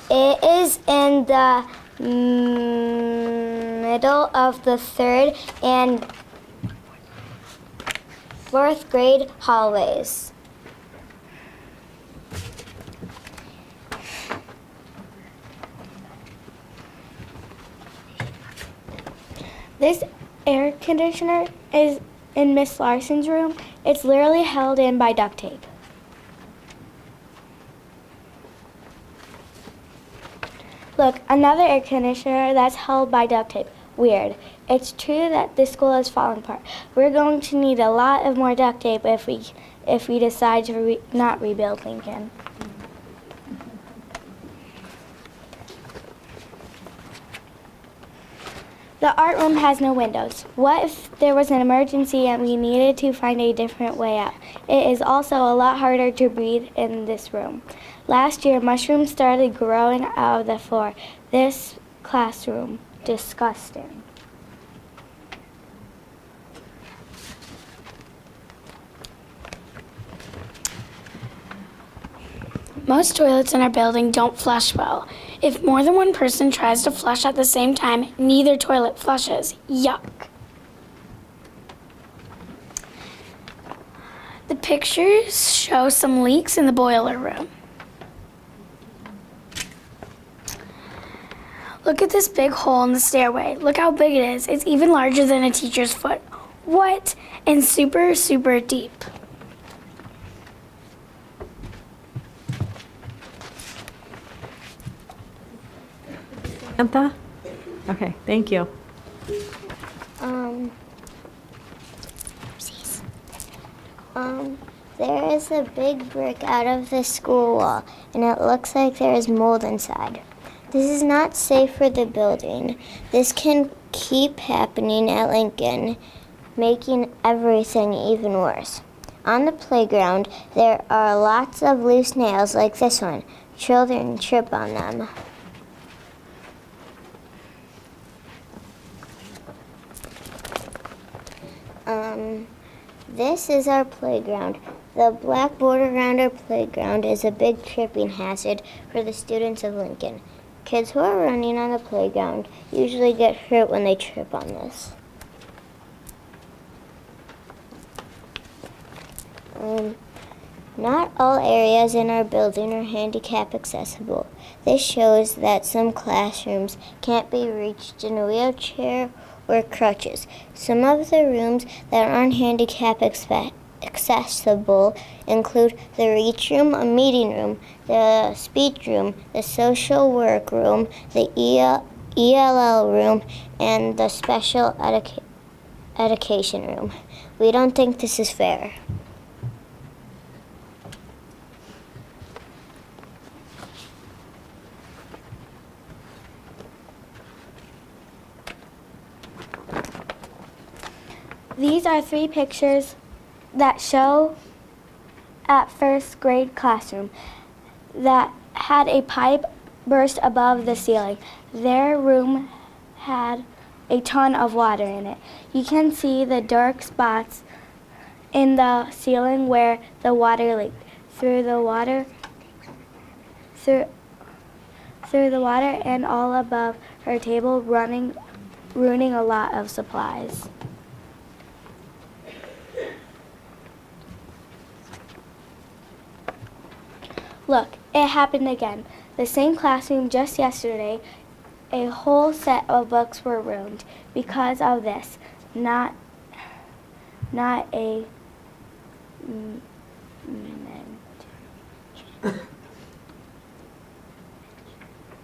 It is in the middle of the 3rd and 4th grade hallways. This air conditioner is in Miss Larson's room. It's literally held in by duct tape. Look, another air conditioner that's held by duct tape. Weird. It's true that this school has fallen apart. We're going to need a lot of more duct tape if we decide to not rebuild Lincoln. The art room has no windows. What if there was an emergency and we needed to find a different way out? It is also a lot harder to breathe in this room. Last year, mushrooms started growing out of the floor. This classroom, disgusting. Most toilets in our building don't flush well. If more than one person tries to flush at the same time, neither toilet flushes. Yuck. The pictures show some leaks in the boiler room. Look at this big hole in the stairway. Look how big it is. It's even larger than a teacher's foot. What? And super, super deep. Samantha? Okay, thank you. There is a big brick out of the school wall, and it looks like there is mold inside. This is not safe for the building. This can keep happening at Lincoln, making everything even worse. On the playground, there are lots of loose nails like this one. Children trip on them. This is our playground. The blackboard around our playground is a big tripping hazard for the students of Lincoln. Kids who are running on the playground usually get hurt when they trip on this. Not all areas in our building are handicap accessible. This shows that some classrooms can't be reached in a wheelchair or crutches. Some of the rooms that aren't handicap accessible include the reach room, a meeting room, the speech room, the social work room, the ELL room, and the special education room. We don't think this is fair. These are 3 pictures that show at first grade classroom that had a pipe burst above the ceiling. Their room had a ton of water in it. You can see the dark spots in the ceiling where the water leaked. Through the water and all above her table, ruining a lot of supplies. Look, it happened again. The same classroom just yesterday, a whole set of books were ruined because of this. Not a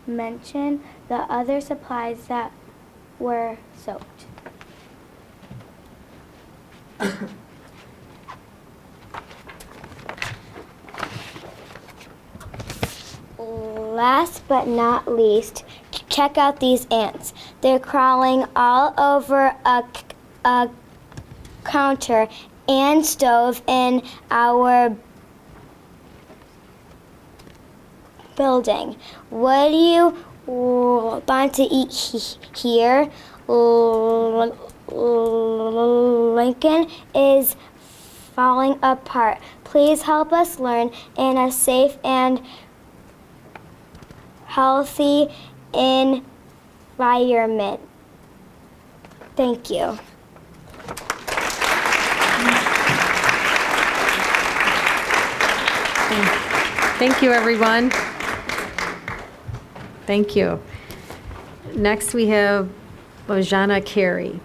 mention the other supplies that were soaked. Last but not least, check out these ants. They're crawling all over a counter and stove in our building. What do you want to eat here? Lincoln is falling apart. Please help us learn in a safe and healthy environment. Thank you. Thank you, everyone. Thank you. Next, we have Bojana Carey.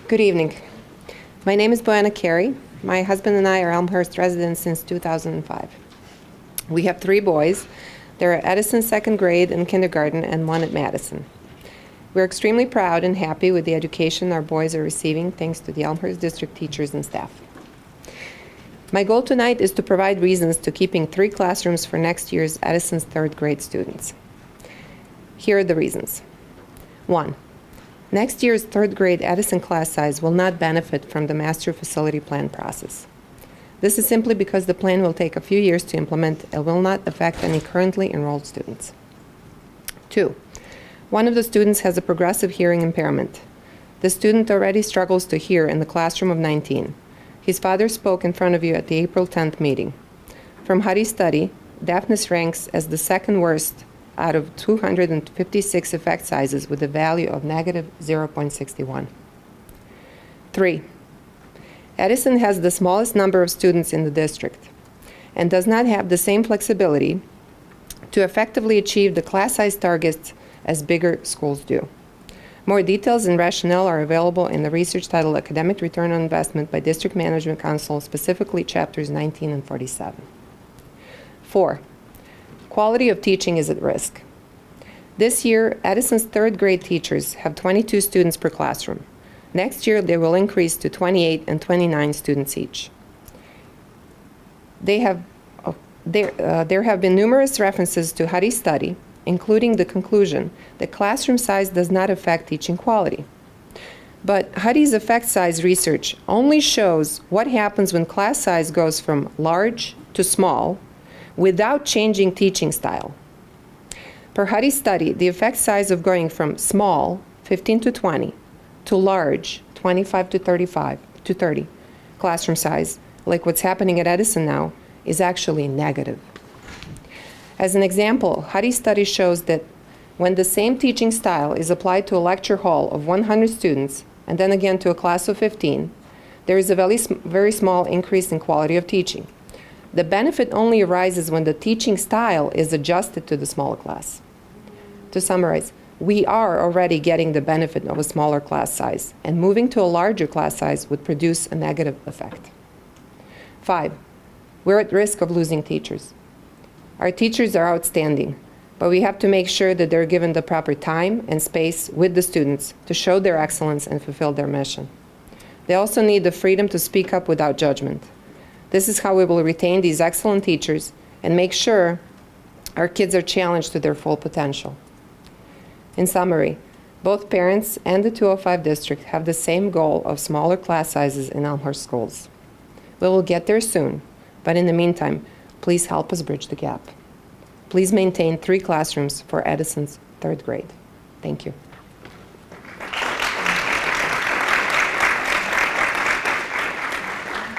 Good evening. My name is Boanna Carey. My husband and I are Elmhurst residents since 2005. We have 3 boys. They're at Edison second grade and kindergarten and 1 at Madison. We're extremely proud and happy with the education our boys are receiving thanks to the Elmhurst district teachers and staff. My goal tonight is to provide reasons to keeping 3 classrooms for next year's Edison's 3rd grade students. Here are the reasons. 1. Next year's 3rd grade Edison class size will not benefit from the master facility plan process. This is simply because the plan will take a few years to implement and will not affect any currently enrolled students. 2. One of the students has a progressive hearing impairment. The student already struggles to hear in the classroom of 19. His father spoke in front of you at the April 10th meeting. From Hari's study, deafness ranks as the second worst out of 256 effect sizes with a value of negative 0.61. 3. Edison has the smallest number of students in the district and does not have the same flexibility to effectively achieve the class size targets as bigger schools do. More details and rationale are available in the research titled Academic Return on Investment by District Management Council, specifically chapters 19 and 47. 4. Quality of teaching is at risk. This year, Edison's third grade teachers have 22 students per classroom. Next year, they will increase to 28 and 29 students each. There have been numerous references to Hari's study, including the conclusion that classroom size does not affect teaching quality. But Hari's effect size research only shows what happens when class size goes from large to small without changing teaching style. Per Hari's study, the effect size of going from small, 15 to 20, to large, 25 to 30 classroom size, like what's happening at Edison now, is actually negative. As an example, Hari's study shows that when the same teaching style is applied to a lecture hall of 100 students and then again to a class of 15, there is a very small increase in quality of teaching. The benefit only arises when the teaching style is adjusted to the smaller class. To summarize, we are already getting the benefit of a smaller class size, and moving to a larger class size would produce a negative effect. 5. We're at risk of losing teachers. Our teachers are outstanding, but we have to make sure that they're given the proper time and space with the students to show their excellence and fulfill their mission. They also need the freedom to speak up without judgment. This is how we will retain these excellent teachers and make sure our kids are challenged to their full potential. In summary, both parents and the 205 district have the same goal of smaller class sizes in Elmhurst schools. We will get there soon, but in the meantime, please help us bridge the gap. Please maintain 3 classrooms for Edison's third grade. Thank you.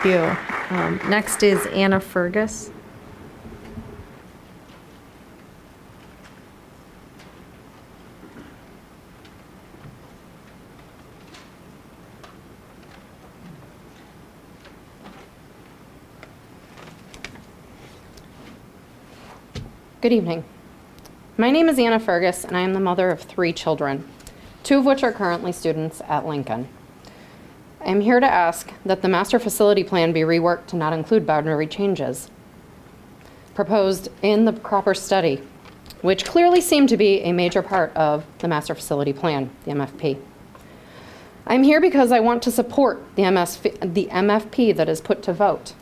Thank you. Next is Anna Fergus. Good evening. My name is Anna Fergus, and I am the mother of 3 children, 2 of which are currently students at Lincoln. I am here to ask that the master facility plan be reworked to not include boundary changes proposed in the Cropper study, which clearly seem to be a major part of the master facility plan, the MFP. I'm here because I want to support the MFP that is put to vote.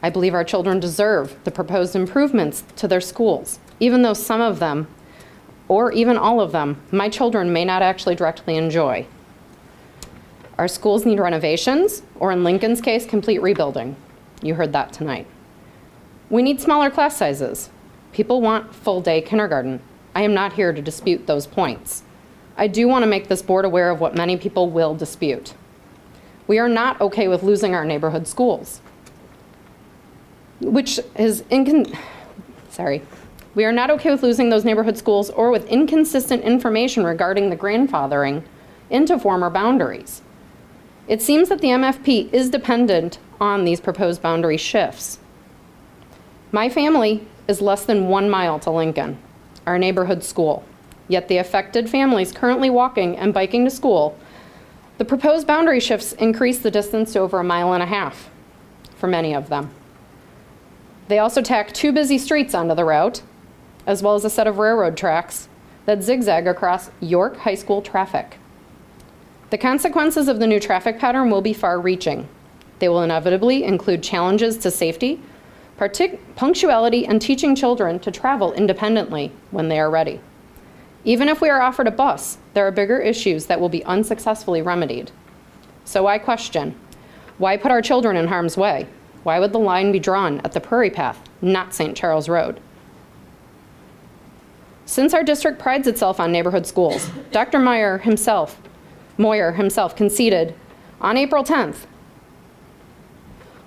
I believe our children deserve the proposed improvements to their schools, even though some of them, or even all of them, my children may not actually directly enjoy. Our schools need renovations, or in Lincoln's case, complete rebuilding. You heard that tonight. We need smaller class sizes. People want full-day kindergarten. I am not here to dispute those points. I do want to make this board aware of what many people will dispute. We are not okay with losing our neighborhood schools, which is We are not okay with losing those neighborhood schools or with inconsistent information regarding the grandfathering into former boundaries. It seems that the MFP is dependent on these proposed boundary shifts. My family is less than 1 mile to Lincoln, our neighborhood school, yet the affected families currently walking and biking to school, the proposed boundary shifts increase the distance to over 1.5 miles for many of them. They also tack 2 busy streets onto the route, as well as a set of railroad tracks that zigzag across York High School traffic. The consequences of the new traffic pattern will be far-reaching. They will inevitably include challenges to safety, punctuality, and teaching children to travel independently when they are ready. Even if we are offered a bus, there are bigger issues that will be unsuccessfully remedied. So I question, why put our children in harm's way? Why would the line be drawn at the Prairie Path, not St. Charles Road? Since our district prides itself on neighborhood schools, Dr. Moyer himself conceded on April 10th.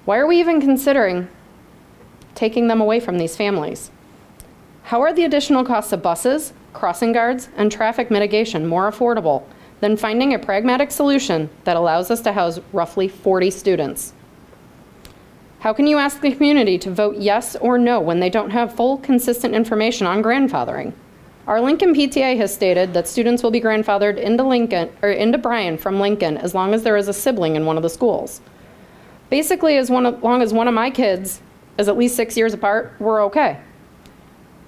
Why are we even considering taking them away from these families? How are the additional costs of buses, crossing guards, and traffic mitigation more affordable than finding a pragmatic solution that allows us to house roughly 40 students? How can you ask the community to vote yes or no when they don't have full, consistent information on grandfathering? Our Lincoln PTA has stated that students will be grandfathered into Bryan from Lincoln as long as there is a sibling in one of the schools. Basically, as long as one of my kids is at least 6 years apart, we're okay.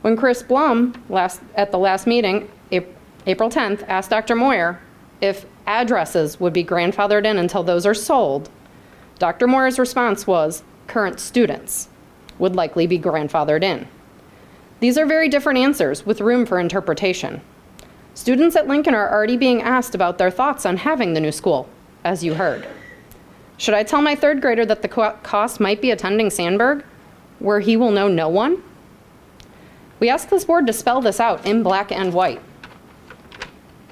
When Chris Blum, at the last meeting, April 10th, asked Dr. Moyer if addresses would be grandfathered in until those are sold, Dr. Moyer's response was current students would likely be grandfathered in. These are very different answers with room for interpretation. Students at Lincoln are already being asked about their thoughts on having the new school, as you heard. Should I tell my third grader that the cost might be attending Sandburg, where he will know no one? We ask this board to spell this out in black and white.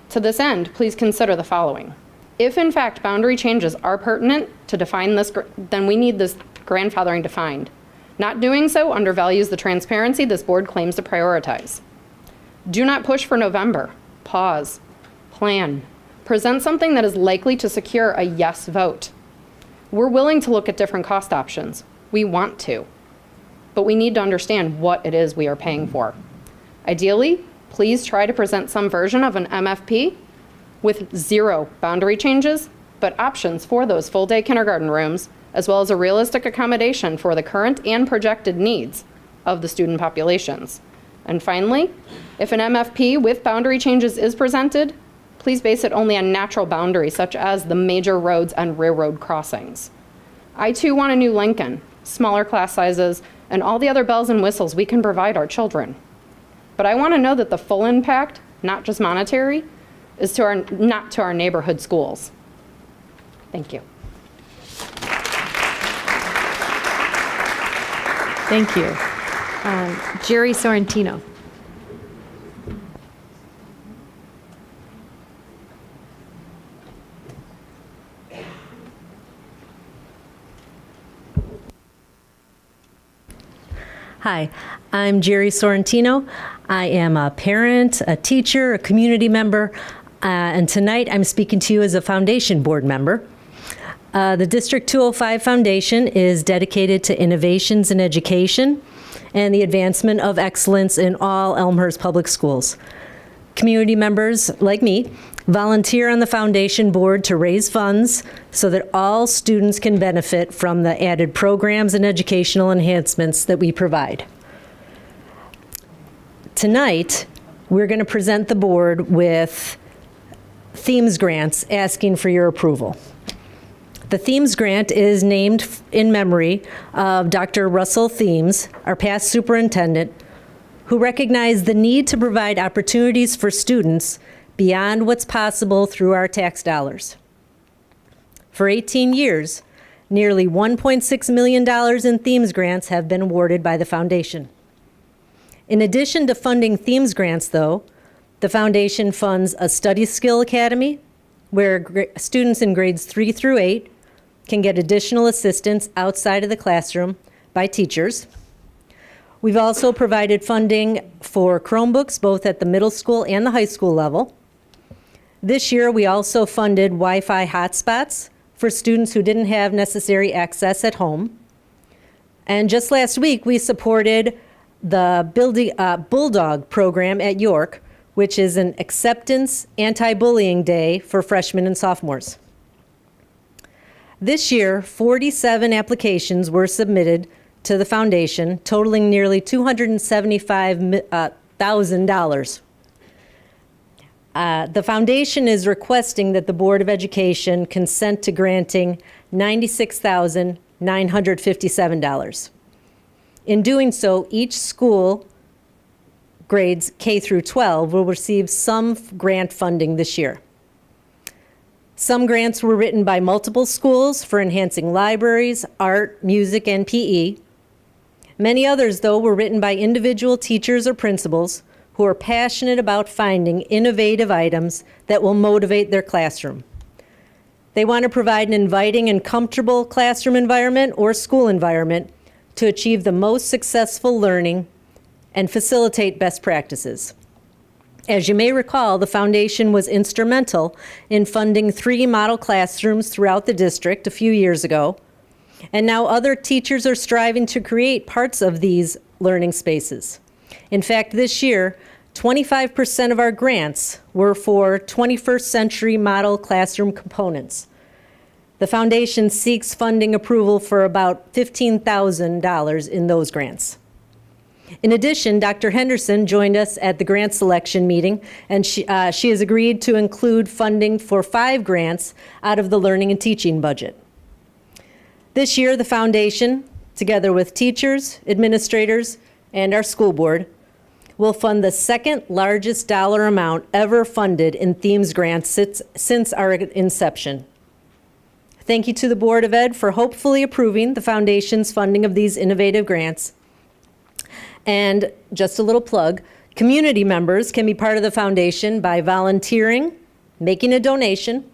To this end, please consider the following. If in fact boundary changes are pertinent to define this, then we need this grandfathering defined. Not doing so undervalues the transparency this board claims to prioritize. Do not push for November. Pause. Plan. Present something that is likely to secure a yes vote. We're willing to look at different cost options. We want to. But we need to understand what it is we are paying for. Ideally, please try to present some version of an MFP with 0 boundary changes, but options for those full-day kindergarten rooms, as well as a realistic accommodation for the current and projected needs of the student populations. And finally, if an MFP with boundary changes is presented, please base it only on natural boundaries such as the major roads and railroad crossings. I too want a new Lincoln, smaller class sizes, and all the other bells and whistles we can provide our children. But I want to know that the full impact, not just monetary, is not to our neighborhood schools. Thank you. Thank you. Jerry Sorrentino. Hi, I'm Jerry Sorrentino. I am a parent, a teacher, a community member, and tonight I'm speaking to you as a foundation board member. The District 205 Foundation is dedicated to innovations in education and the advancement of excellence in all Elmhurst public schools. Community members, like me, volunteer on the foundation board to raise funds so that all students can benefit from the added programs and educational enhancements that we provide. Tonight, we're going to present the board with themes grants asking for your approval. The Themes Grant is named in memory of Dr. Russell Themes, our past superintendent, who recognized the need to provide opportunities for students beyond what's possible through our tax dollars. For 18 years, nearly $1.6 million in Themes Grants have been awarded by the foundation. In addition to funding Themes Grants, though, the foundation funds a Study Skill Academy, where students in grades 3 through 8 can get additional assistance outside of the classroom by teachers. We've also provided funding for Chromebooks, both at the middle school and the high school level. This year, we also funded Wi-Fi hotspots for students who didn't have necessary access at home. And just last week, we supported the Bulldog program at York, which is an acceptance anti-bullying day for freshmen and sophomores. This year, 47 applications were submitted to the foundation, totaling nearly $275,000. The foundation is requesting that the Board of Education consent to granting $96,957. In doing so, each school, grades K through 12, will receive some grant funding this year. Some grants were written by multiple schools for enhancing libraries, art, music, and PE. Many others, though, were written by individual teachers or principals who are passionate about finding innovative items that will motivate their classroom. They want to provide an inviting and comfortable classroom environment or school environment to achieve the most successful learning and facilitate best practices. As you may recall, the foundation was instrumental in funding 3 model classrooms throughout the district a few years ago, and now other teachers are striving to create parts of these learning spaces. In fact, this year, 25% of our grants were for 21st century model classroom components. The foundation seeks funding approval for about $15,000 in those grants. In addition, Dr. Henderson joined us at the grant selection meeting, and she has agreed to include funding for 5 grants out of the learning and teaching budget. This year, the foundation, together with teachers, administrators, and our school board, will fund the second largest dollar amount ever funded in themes grants since our inception. Thank you to the Board of Ed for hopefully approving the foundation's funding of these innovative grants. And just a little plug, community members can be part of the foundation by volunteering, making a donation,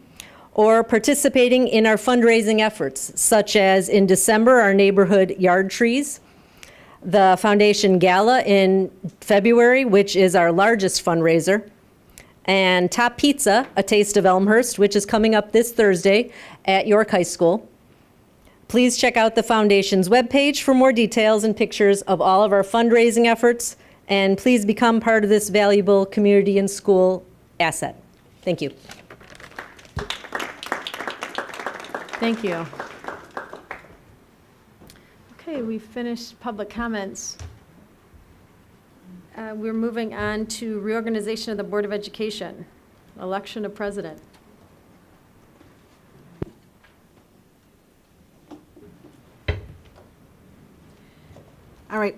or participating in our fundraising efforts, such as in December, our neighborhood yard trees, the foundation gala in February, which is our largest fundraiser, and Top Pizza, A Taste of Elmhurst, which is coming up this Thursday at York High School. Please check out the foundation's webpage for more details and pictures of all of our fundraising efforts, and please become part of this valuable community and school asset. Thank you. Thank you. Okay, we've finished public comments. We're moving on to reorganization of the Board of Education, election of president. All right,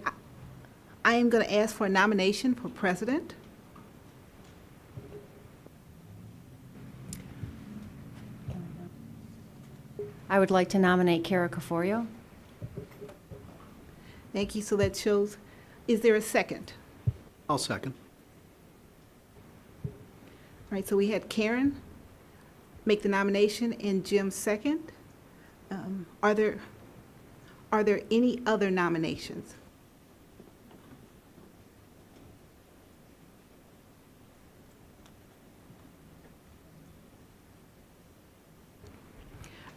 I am going to ask for a nomination for president. I would like to nominate Kara Caforio. Thank you. So that shows, is there a second? I'll second. All right, so we had Karen make the nomination and Jim second. Are there any other nominations?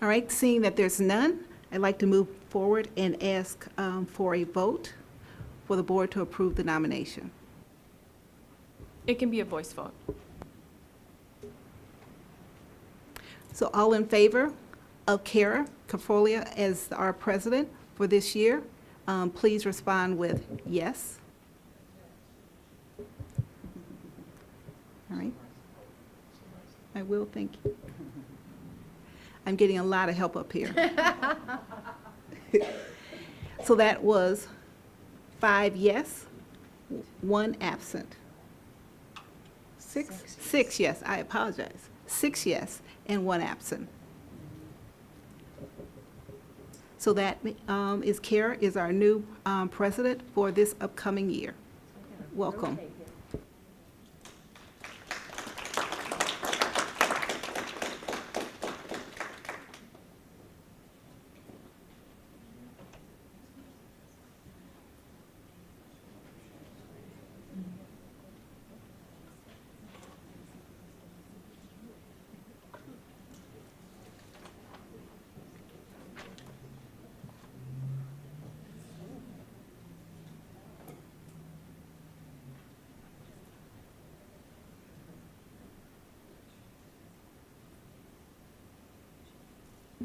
All right, seeing that there's none, I'd like to move forward and ask for a vote for the board to approve the nomination. It can be a voice vote. So all in favor of Kara Caforio as our president for this year, please respond with yes. All right. I will, thank you. I'm getting a lot of help up here. So that was 5 yes, 1 absent. 6 yes, I apologize. 6 yes and 1 absent. So that is Kara is our new president for this upcoming year. Welcome.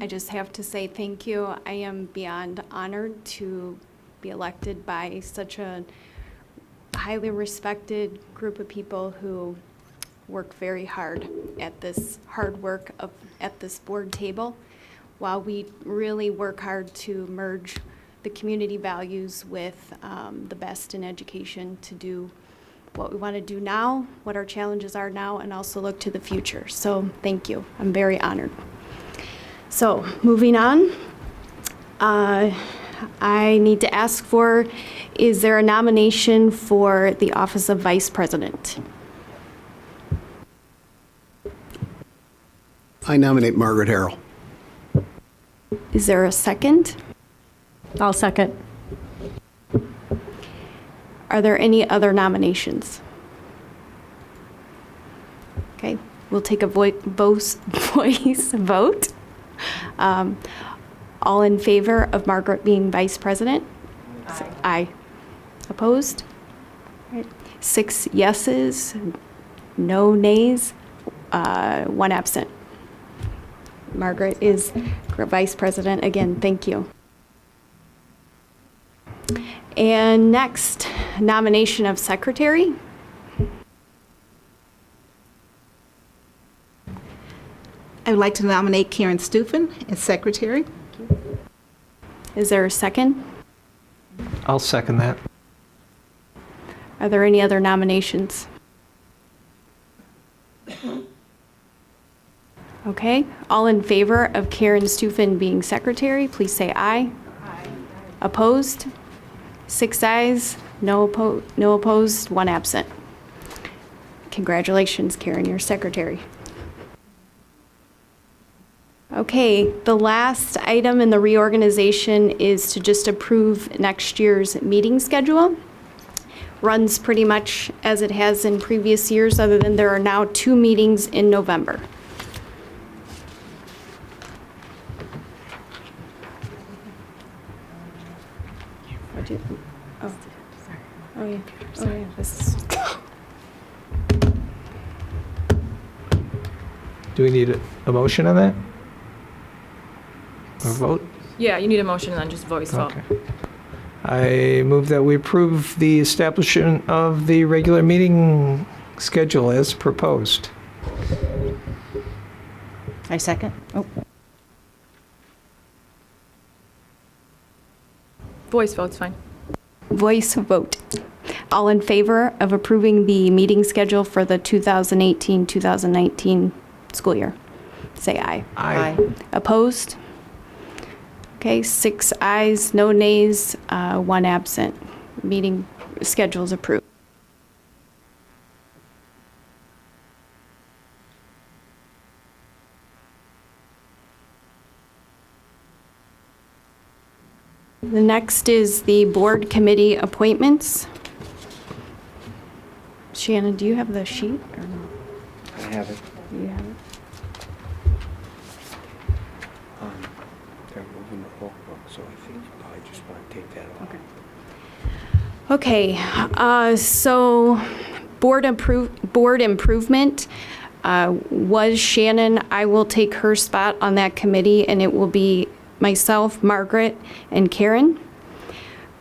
I just have to say thank you. I am beyond honored to be elected by such a highly respected group of people who work very hard at this hard work at this board table, while we really work hard to merge the community values with the best in education to do what we want to do now, what our challenges are now, and also look to the future. So thank you. I'm very honored. So moving on, I need to ask for, is there a nomination for the office of Vice President? I nominate Margaret Harrell. Is there a second? I'll second. Are there any other nominations? Okay, we'll take a voice vote. All in favor of Margaret being Vice President? Aye. Aye. Opposed? All right. 6 yeses, no nays, 1 absent. Margaret is Vice President again. Thank you. And next, nomination of Secretary. I would like to nominate Karen Stufen as Secretary. Is there a second? I'll second that. Are there any other nominations? Okay, all in favor of Karen Stufen being Secretary, please say aye. Aye. Opposed? 6 ayes, no opposed, 1 absent. Congratulations, Karen, you're Secretary. Okay, the last item in the reorganization is to just approve next year's meeting schedule. Runs pretty much as it has in previous years, other than there are now 2 meetings in November. Oh yeah, this is. Do we need a motion on that? Or vote? Yeah, you need a motion and then just voice vote. Okay. I move that we approve the establishment of the regular meeting schedule as proposed. I second. Oh. Voice vote's fine. Voice vote. All in favor of approving the meeting schedule for the 2018-2019 school year? Say aye. Aye. Opposed? Okay, 6 ayes, no nays, 1 absent. Meeting schedules approved. The next is the board committee appointments. Shannon, do you have the sheet or no? I have it. You have it? They're moving the whole book, so I think I just want to take that off. Okay. Okay, so board improvement was Shannon. I will take her spot on that committee, and it will be myself, Margaret, and Karen.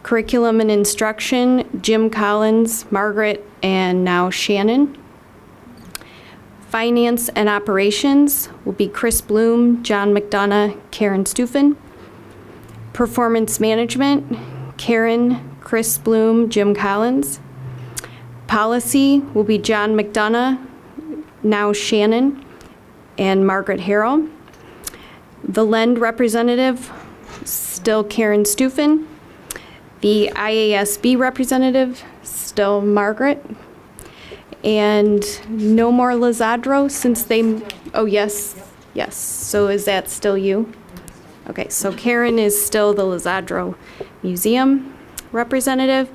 Curriculum and instruction, Jim Collins, Margaret, and now Shannon. Finance and operations will be Chris Bloom, John McDonough, Karen Stufen. Performance management, Karen, Chris Bloom, Jim Collins. Policy will be John McDonough, now Shannon, and Margaret Harrell. The LEND representative, still Karen Stufen. The IASB representative, still Margaret. And no more Lizadro since they, oh yes, yes. So is that still you? Okay, so Karen is still the Lizadro Museum representative.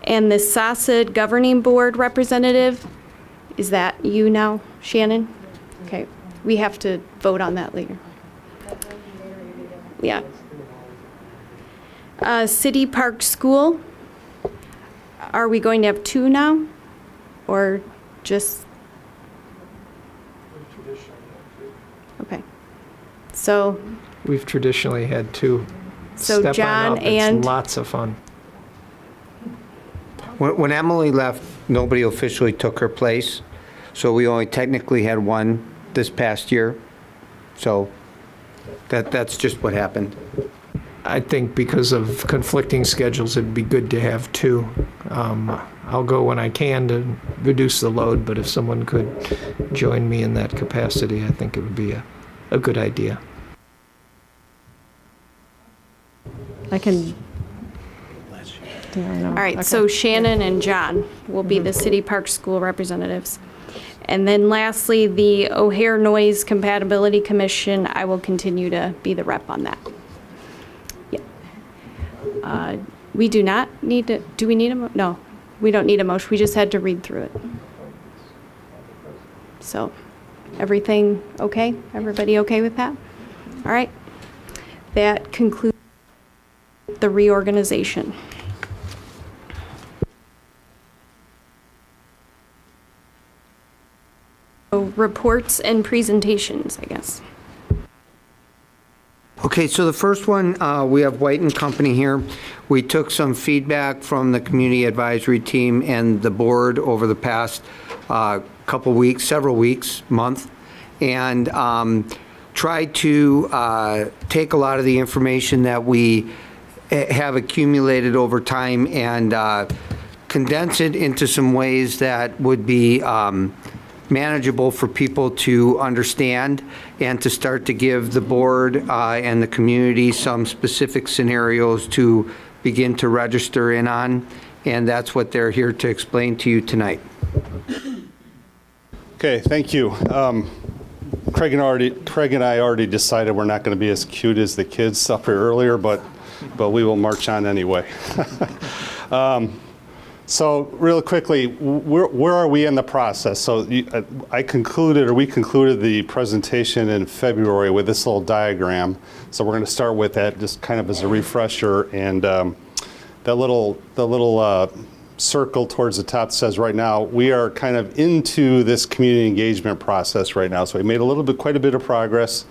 And the SASAD governing board representative, is that you now, Shannon? Okay, we have to vote on that later. Yeah. City Park School, are we going to have 2 now? Or just? Okay. So. We've traditionally had 2. So Step John on up. and. It's lots of fun. When Emily left, nobody officially took her place, so we only technically had 1 this past year. So that's just what happened. I think because of conflicting schedules, it'd be good to have 2. I'll go when I can to reduce the load, but if someone could join me in that capacity, I think it would be a good idea. I can. All right, so Shannon and John will be the City Park School representatives. And then lastly, the O'Hare Noise Compatibility Commission, I will continue to be the rep on that. Yeah. We do not need to, do we need no, we don't need a motion. We just had to read through it. So, everything okay? Everybody okay with that? All right. That concludes the reorganization. So, reports and presentations, I guess. Okay, so the first one, we have White & Company here. We took some feedback from the community advisory team and the board over the past couple weeks, several weeks, month, and tried to take a lot of the information that we have accumulated over time and condense it into some ways that would be manageable for people to understand and to start to give the board and the community some specific scenarios to begin to register in on. And that's what they're here to explain to you tonight. Okay, thank you. Craig and I already decided we're not going to be as cute as the kids up here earlier, but we will march on anyway. So real quickly, where are we in the process? So we concluded the presentation in February with this little diagram. So we're going to start with that just kind of as a refresher. And the little circle towards the top says right now, we are kind of into this community engagement process right now. So we made quite a bit of progress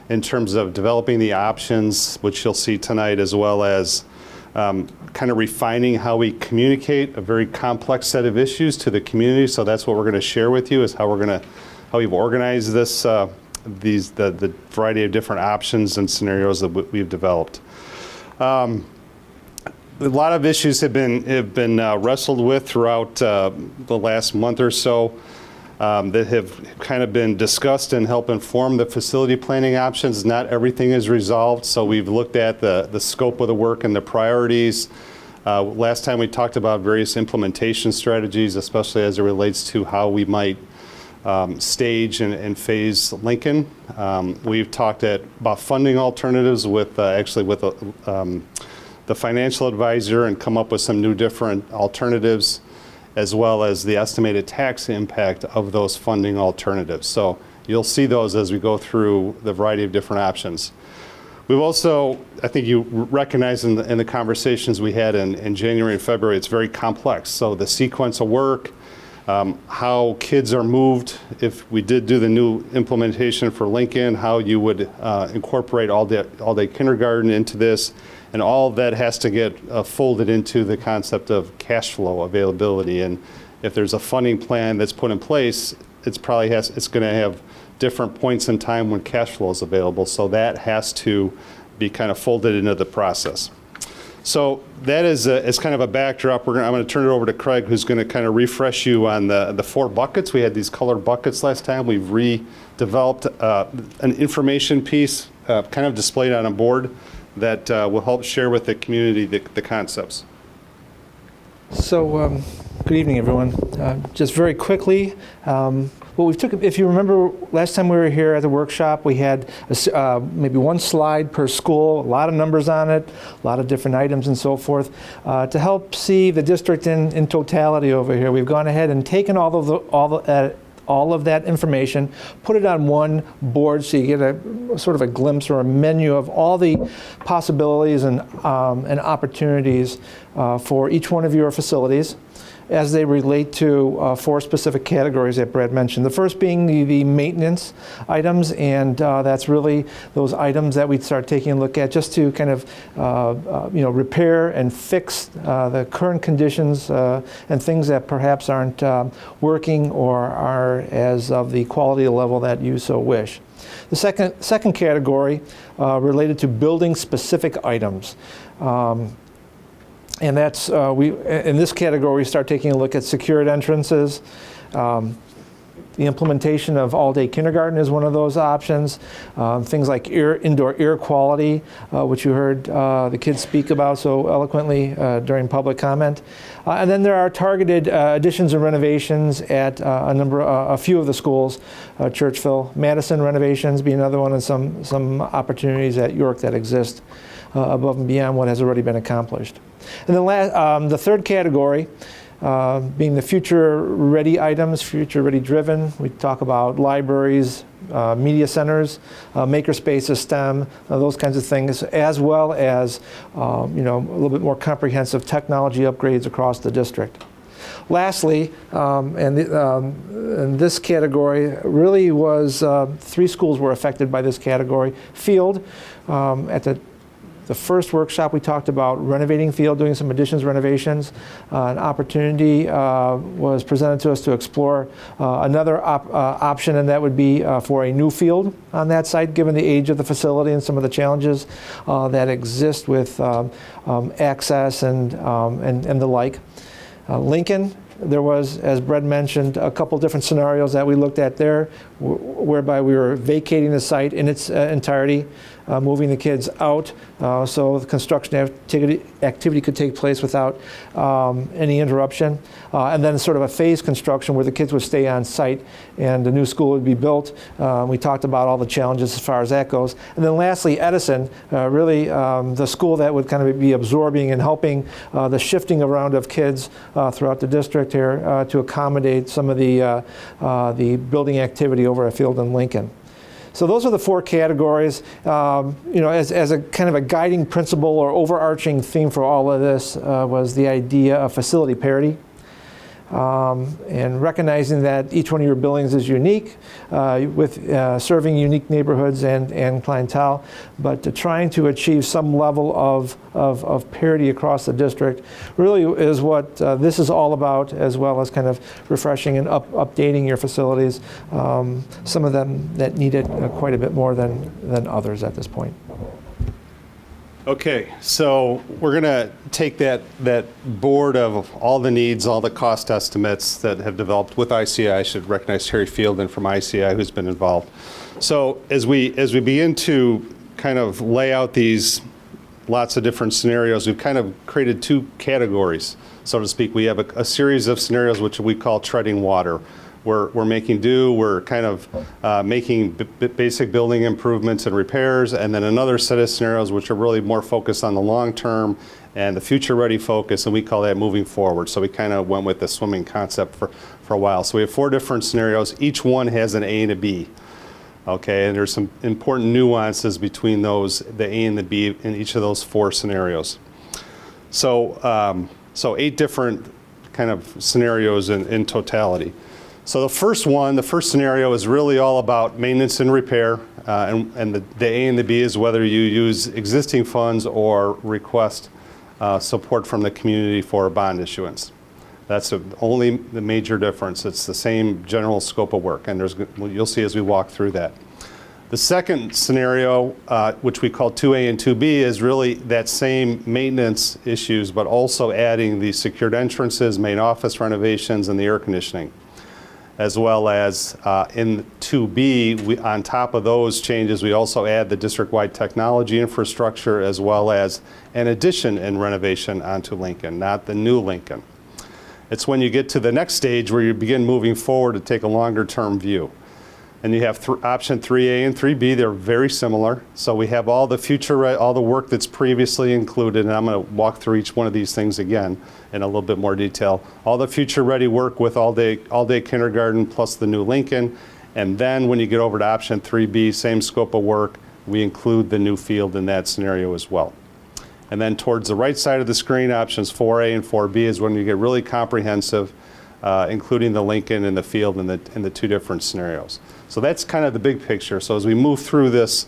in terms of developing the options, which you'll see tonight, as well as kind of refining how we communicate a very complex set of issues to the community. So that's what we're going to share with you, is how we've organized this, the variety of different options and scenarios that we've developed. A lot of issues have been wrestled with throughout the last month or so that have kind of been discussed and help inform the facility planning options. Not everything is resolved, so we've looked at the scope of the work and the priorities. Last time we talked about various implementation strategies, especially as it relates to how we might stage and phase Lincoln. We've talked about funding alternatives with the financial advisor and come up with some new different alternatives, as well as the estimated tax impact of those funding alternatives. So you'll see those as we go through the variety of different options. We've also, I think you recognize in the conversations we had in January and February, it's very complex. So the sequence of work, how kids are moved, if we did do the new implementation for Lincoln, how you would incorporate all-day kindergarten into this, and all of that has to get folded into the concept of cash flow availability. And if there's a funding plan that's put in place, it's going to have different points in time when cash flow is available. So that has to be kind of folded into the process. So that is kind of a backdrop. I'm going to turn it over to Craig, who's going to kind of refresh you on the 4 buckets. We had these colored buckets last time. We've redeveloped an information piece kind of displayed on a board that will help share with the community the concepts. So, good evening, everyone. Just very quickly, what we took, if you remember last time we were here at the workshop, we had maybe 1 slide per school, a lot of numbers on it, a lot of different items and so forth. To help see the district in totality over here, we've gone ahead and taken all of that information, put it on one board so you get a sort of a glimpse or a menu of all the possibilities and opportunities for each one of your facilities as they relate to 4 specific categories that Brad mentioned. The first being the maintenance items, and that's really those items that we'd start taking a look at just to kind of repair and fix the current conditions and things that perhaps aren't working or are as of the quality level that you so wish. The second category related to building specific items. And that's, in this category, we start taking a look at secured entrances. The implementation of all-day kindergarten is one of those options. Things like indoor air quality, which you heard the kids speak about so eloquently during public comment. And then there are targeted additions and renovations at a few of the schools, Churchville, Madison renovations being another one, and some opportunities at York that exist above and beyond what has already been accomplished. And then the third category, being the future-ready items, future-ready driven. We talk about libraries, media centers, makerspaces, STEM, those kinds of things, as well as a little bit more comprehensive technology upgrades across the district. Lastly, and this category really was, 3 schools were affected by this category. Field, at the first workshop, we talked about renovating field, doing some additions, renovations. An opportunity was presented to us to explore another option, and that would be for a new field on that site, given the age of the facility and some of the challenges that exist with access and the like. Lincoln, there was, as Brett mentioned, a couple different scenarios that we looked at there, whereby we were vacating the site in its entirety, moving the kids out, so the construction activity could take place without any interruption, and then sort of a phased construction where the kids would stay on site and the new school would be built. We talked about all the challenges as far as that goes. And then lastly, Edison, really the school that would kind of be absorbing and helping the shifting around of kids throughout the district here to accommodate some of the building activity over a field in Lincoln. So those are the 4 categories. As a kind of a guiding principle or overarching theme for all of this was the idea of facility parity. And recognizing that each one of your buildings is unique with serving unique neighborhoods and clientele, but trying to achieve some level of parity across the district really is what this is all about, as well as kind of refreshing and updating your facilities, some of them that need it quite a bit more than others at this point. Okay, so we're going to take that board of all the needs, all the cost estimates that have developed with ICI. I should recognize Terry Fielden from ICI who's been involved. So as we begin to kind of lay out these lots of different scenarios, we've kind of created 2 categories, so to speak. We have a series of scenarios which we call treading water. We're making do, we're kind of making basic building improvements and repairs, and then another set of scenarios which are really more focused on the long term and the future ready focus, and we call that moving forward. So we kind of went with the swimming concept for a while. So we have 4 different scenarios. Each one has an A and a B. Okay, and there's some important nuances between those, the A and the B, in each of those 4 scenarios. So, 8 different kind of scenarios in totality. So the first scenario is really all about maintenance and repair, and the A and the B is whether you use existing funds or request support from the community for a bond issuance. That's only the major difference. It's the same general scope of work, and you'll see as we walk through that. The second scenario, which we call 2A and 2B, is really that same maintenance issues, but also adding the secured entrances, main office renovations, and the air conditioning. As well as in 2B, on top of those changes, we also add the district-wide technology infrastructure as well as an addition and renovation onto Lincoln, not the new Lincoln. It's when you get to the next stage where you begin moving forward to take a longer-term view. And you have option 3A and 3B. They're very similar. So we have all the work that's previously included, and I'm going to walk through each one of these things again in a little bit more detail. All the future-ready work with all-day kindergarten plus the new Lincoln. And then when you get over to option 3B, same scope of work, we include the new field in that scenario as well. And then towards the right side of the screen, options 4A and 4B is when you get really comprehensive, including the Lincoln and the field in the 2 different scenarios. So that's kind of the big picture. So as we move through this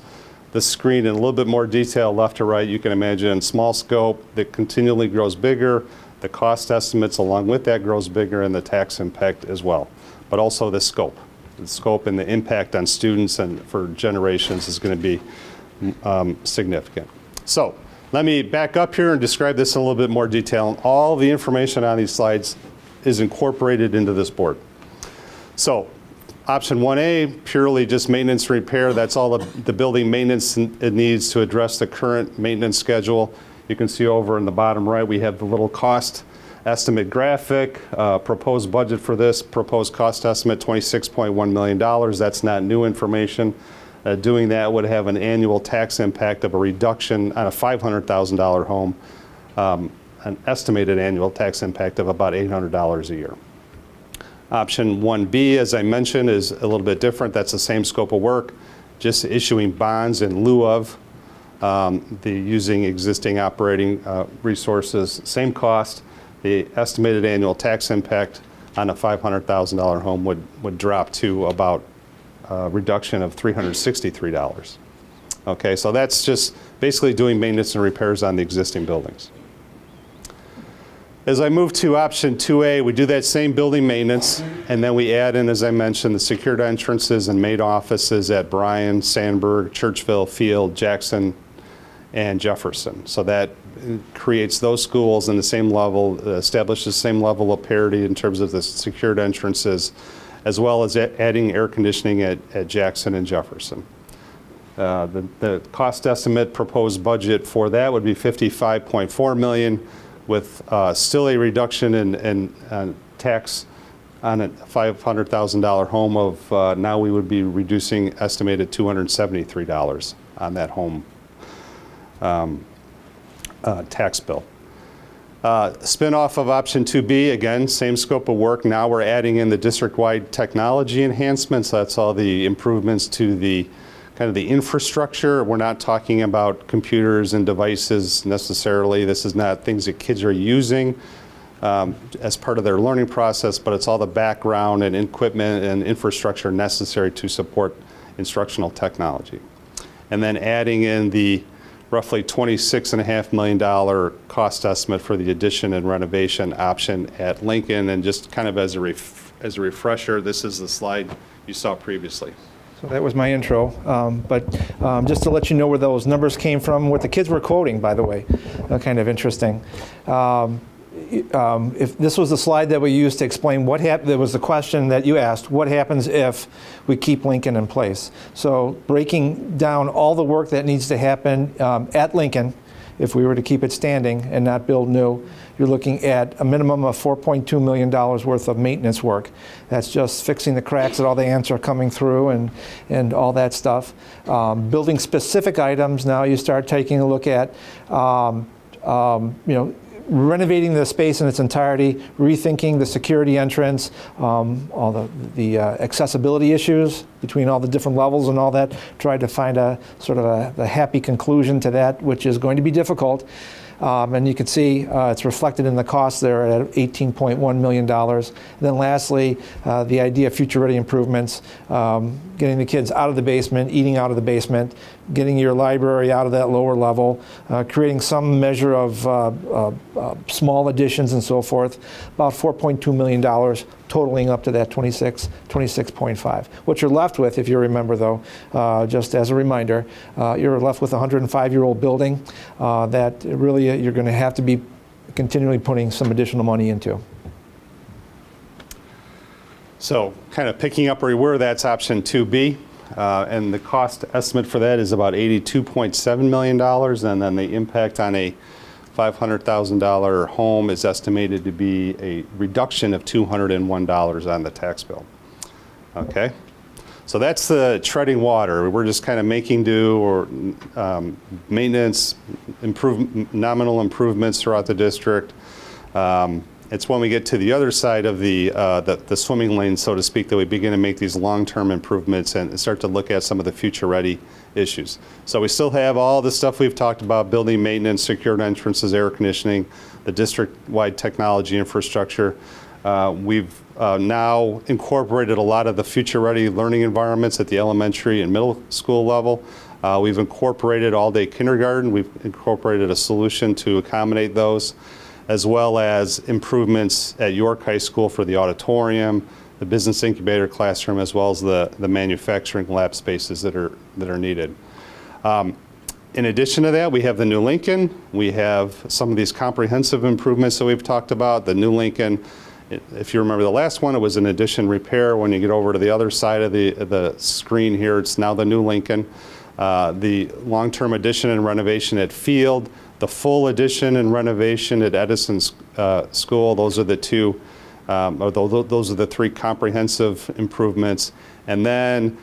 screen in a little bit more detail, left to right, you can imagine small scope that continually grows bigger, the cost estimates along with that grows bigger, and the tax impact as well. But also the scope and the impact on students and for generations is going to be significant. So Let me back up here and describe this in a little bit more detail. All the information on these slides is incorporated into this board. So option 1A, purely just maintenance and repair. That's all the building maintenance it needs to address the current maintenance schedule. You can see over in the bottom right, we have the little cost estimate graphic, proposed budget for this, proposed cost estimate, $26.1 million. That's not new information. Doing that would have an annual tax impact of a reduction on a $500,000 home, an estimated annual tax impact of about $800 a year. Option 1B, as I mentioned, is a little bit different. That's the same scope of work, just issuing bonds in lieu of using existing operating resources. Same cost. The estimated annual tax impact on a $500,000 home would drop to about a reduction of $363. Okay, so that's just basically doing maintenance and repairs on the existing buildings. As I move to option 2A, we do that same building maintenance, and then we add in, as I mentioned, the secured entrances and maid offices at Bryan, Sandburg, Churchville, Field, Jackson, and Jefferson. So that creates those schools in the same level, establishes the same level of parity in terms of the secured entrances, as well as adding air conditioning at Jackson and Jefferson. The cost estimate proposed budget for that would be $55.4 million, with still a reduction in tax on a $500,000 home of now we would be reducing estimated $273 on that home tax bill. Spin-off of option 2B, again, same scope of work. Now we're adding in the district-wide technology enhancements. That's all the improvements to the kind of the infrastructure. We're not talking about computers and devices necessarily. This is not things that kids are using as part of their learning process, but it's all the background and equipment and infrastructure necessary to support instructional technology. And then adding in the roughly $26.5 million cost estimate for the addition and renovation option at Lincoln. And just kind of as a refresher, this is the slide you saw previously. So that was my intro, but just to let you know where those numbers came from, what the kids were quoting, by the way, kind of interesting. If this was the slide that we used to explain what happened, there was the question that you asked, what happens if we keep Lincoln in place? So breaking down all the work that needs to happen at Lincoln, if we were to keep it standing and not build new, you're looking at a minimum of $4.2 million worth of maintenance work. That's just fixing the cracks that all the ants are coming through and all that stuff. Building specific items, now you start taking a look at, renovating the space in its entirety, rethinking the security entrance, all the accessibility issues between all the different levels and all that, try to find a sort of a happy conclusion to that, which is going to be difficult. And you can see it's reflected in the cost there at $18.1 million. And then lastly, the idea of future-ready improvements, getting the kids out of the basement, eating out of the basement, getting your library out of that lower level, creating some measure of small additions and so forth, about $4.2 million, totaling up to that 26.5. What you're left with, if you remember though, just as a reminder, you're left with a 105-year-old building that really you're going to have to be continually putting some additional money into. So kind of picking up where we were, that's option 2B. And the cost estimate for that is about $82.7 million. And then the impact on a $500,000 home is estimated to be a reduction of $201 on the tax bill. Okay, so that's the treading water. We're just kind of making do, or maintenance, nominal improvements throughout the district. It's when we get to the other side of the swimming lane, so to speak, that we begin to make these long-term improvements and start to look at some of the future-ready issues. So we still have all the stuff we've talked about: building maintenance, secured entrances, air conditioning, the district-wide technology infrastructure. We've now incorporated a lot of the future-ready learning environments at the elementary and middle school level. We've incorporated all-day kindergarten. We've incorporated a solution to accommodate those, as well as improvements at York High School for the auditorium, the business incubator classroom, as well as the manufacturing lab spaces that are needed. In addition to that, we have the new Lincoln. We have some of these comprehensive improvements that we've talked about. The new Lincoln, if you remember the last one, it was an addition repair. When you get over to the other side of the screen here, it's now the new Lincoln. The long-term addition and renovation at Field, the full addition and renovation at Edison School. Those are the two, or those are the three comprehensive improvements. And then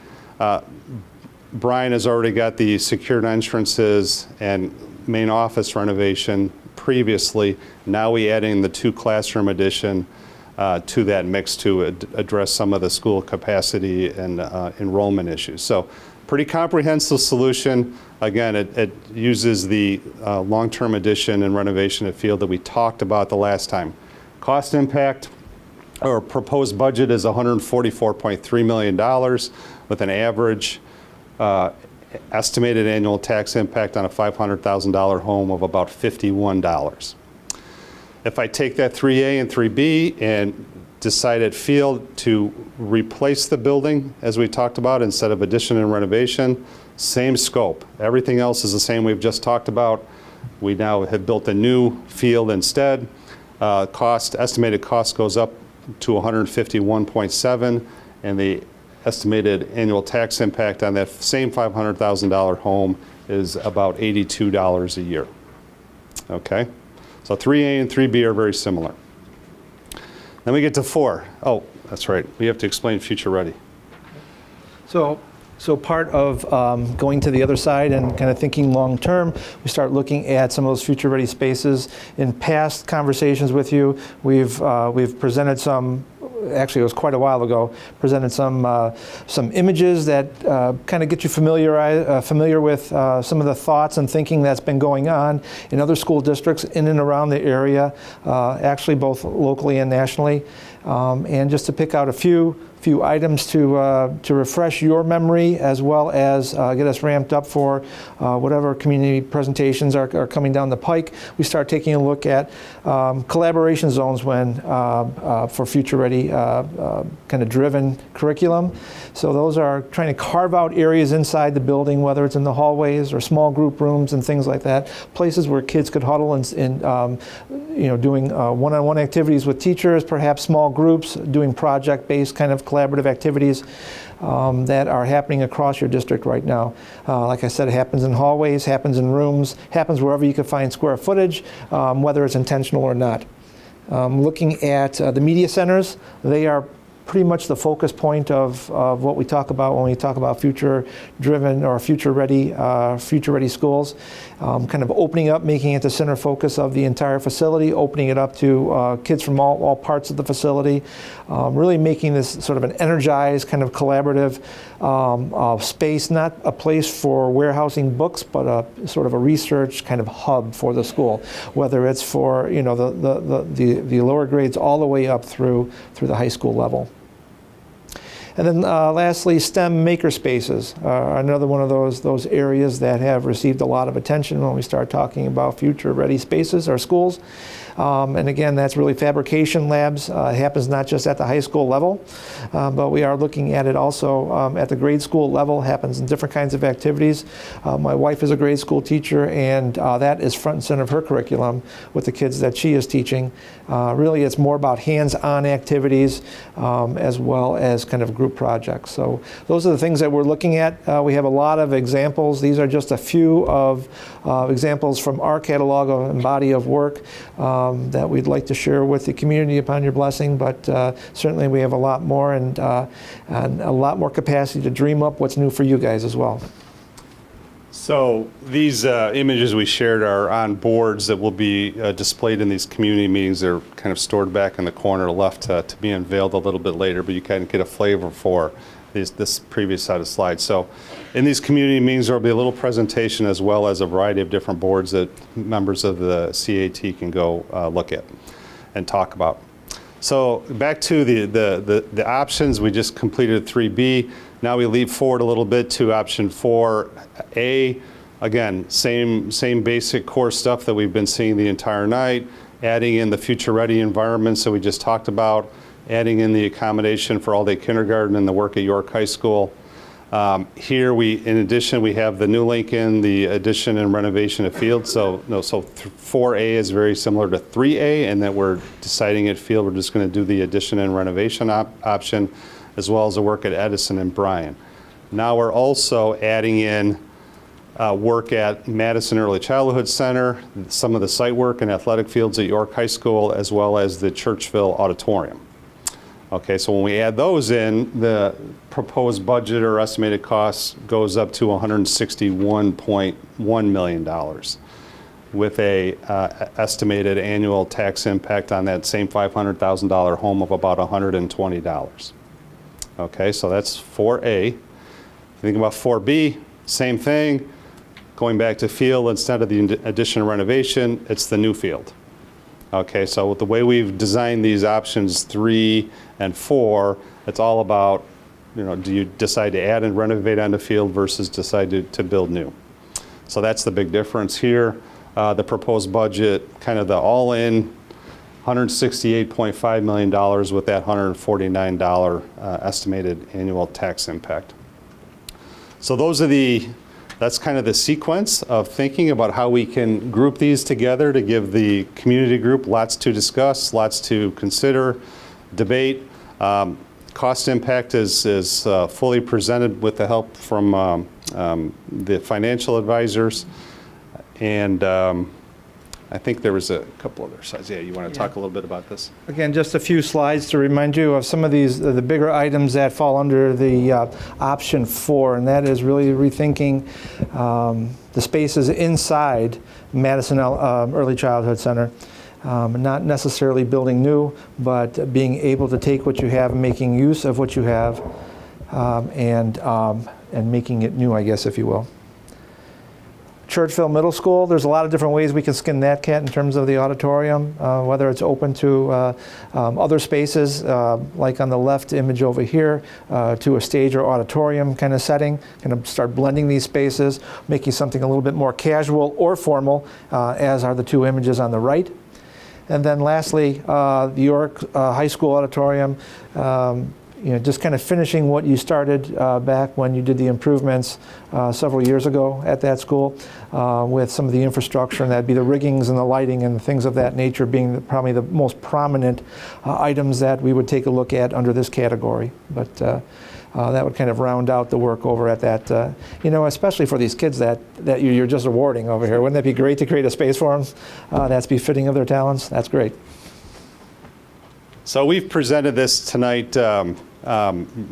Brian has already got the secured entrances and main office renovation previously. Now we adding the 2 classroom addition to that mix to address some of the school capacity and enrollment issues. So pretty comprehensive solution. Again, it uses the long-term addition and renovation at Field that we talked about the last time. Cost impact, or proposed budget, is $144.3 million with an average estimated annual tax impact on a $500,000 home of about $51. If I take that 3A and 3B and decide at Field to replace the building, as we talked about, instead of addition and renovation, same scope. Everything else is the same we've just talked about. We now have built a new field instead. Estimated cost goes up to $151.7, and the estimated annual tax impact on that same $500,000 home is about $82 a year. Okay, so 3A and 3B are very similar. Then we get to 4. Oh, that's right. We have to explain Future Ready. So part of going to the other side and kind of thinking long term, we start looking at some of those future ready spaces. In past conversations with you, we've presented some. Actually, it was quite a while ago. Presented some images that kind of get you familiar with some of the thoughts and thinking that's been going on in other school districts in and around the area, actually both locally and nationally. And just to pick out a few items to refresh your memory, as well as get us ramped up for whatever community presentations are coming down the pike. We start taking a look at collaboration zones for future ready kind of driven curriculum. So those are trying to carve out areas inside the building, whether it's in the hallways or small group rooms and things like that, places where kids could huddle and doing one-on-one activities with teachers, perhaps small groups, doing project-based kind of collaborative activities that are happening across your district right now. Like I said, it happens in hallways, happens in rooms, happens wherever you can find square footage, whether it's intentional or not. Looking at the media centers, they are pretty much the focus point of what we talk about when we talk about future-driven or future-ready schools. Kind of opening up, making it the center focus of the entire facility, opening it up to kids from all parts of the facility, really making this sort of an energized, kind of collaborative space, not a place for warehousing books, but a sort of a research kind of hub for the school, whether it's for the lower grades all the way up through the high school level. And then lastly, STEM makerspaces are another one of those areas that have received a lot of attention when we start talking about future-ready spaces or schools. And again, that's really fabrication labs. It happens not just at the high school level, but we are looking at it also at the grade school level. Happens in different kinds of activities. My wife is a grade school teacher, and that is front and center of her curriculum with the kids that she is teaching. Really, it's more about hands-on activities as well as kind of group projects. So those are the things that we're looking at. We have a lot of examples. These are just a few of examples from our catalog and body of work that we'd like to share with the community upon your blessing, but certainly we have a lot more and a lot more capacity to dream up what's new for you guys as well. So these images we shared are on boards that will be displayed in these community meetings. They're kind of stored back in the corner left to be unveiled a little bit later, but you kind of get a flavor for this previous set of slides. So in these community meetings, there will be a little presentation as well as a variety of different boards that members of the CAT can go look at and talk about. So back to the options, we just completed 3B. Now we leap forward a little bit to option 4A. Again, same basic core stuff that we've been seeing the entire night, adding in the future-ready environments that we just talked about, adding in the accommodation for all-day kindergarten and the work at York High School. Here, in addition, we have the new Lincoln, the addition and renovation of field. So 4A is very similar to 3A, and that we're deciding at field, we're just going to do the addition and renovation option, as well as the work at Edison and Bryan. Now we're also adding in work at Madison Early Childhood Center, some of the site work and athletic fields at York High School, as well as the Churchville Auditorium. Okay, so when we add those in, the proposed budget or estimated cost goes up to $161.1 million with a estimated annual tax impact on that same $500,000 home of about $120. Okay, so that's 4A. Think about 4B, same thing. Going back to field, instead of the addition and renovation, it's the new field. Okay, so with the way we've designed these options 3 and 4, it's all about, do you decide to add and renovate on the field versus decide to build new? So that's the big difference here. The proposed budget, kind of the all-in, $168.5 million with that $149 estimated annual tax impact. So that's kind of the sequence of thinking about how we can group these together to give the community group lots to discuss, lots to consider, debate. Cost impact is fully presented with the help from the financial advisors. And I think there was a couple other slides. Yeah, you want to talk a little bit about this? Again, just a few slides to remind you of some of these, the bigger items that fall under the option 4, and that is really rethinking the spaces inside Madison Early Childhood Center. Not necessarily building new, but being able to take what you have and making use of what you have and making it new, I guess, if you will. Churchville Middle School, there's a lot of different ways we can skin that cat in terms of the auditorium, whether it's open to other spaces, like on the left image over here, to a stage or auditorium kind of setting, kind of start blending these spaces, making something a little bit more casual or formal, as are the two images on the right. And then lastly, the York High School auditorium, just kind of finishing what you started back when you did the improvements several years ago at that school with some of the infrastructure, and that'd be the riggings and the lighting and things of that nature being probably the most prominent items that we would take a look at under this category. But that would kind of round out the work over at that, especially for these kids that you're just awarding over here. Wouldn't that be great to create a space for them that's befitting of their talents? That's great. So we've presented this tonight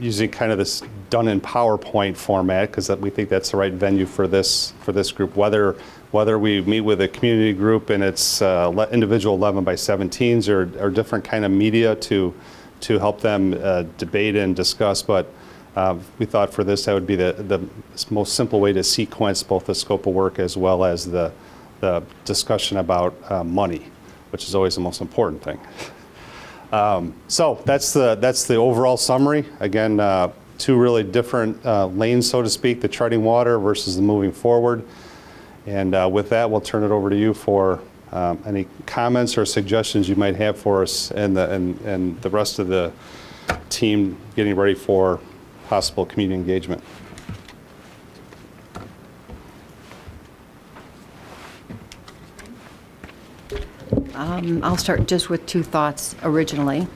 using kind of this done in PowerPoint format, because we think that's the right venue for this group. Whether we meet with a community group and it's individual 11 by 17s or different kind of media to help them debate and discuss, but we thought for this that would be the most simple way to sequence both the scope of work as well as the discussion about money, which is always the most important thing. So that's the overall summary. Again, two really different lanes, so to speak, the treading water versus the moving forward. And with that, we'll turn it over to you for any comments or suggestions you might have for us and the rest of the team getting ready for possible community engagement. I'll start just with two thoughts originally.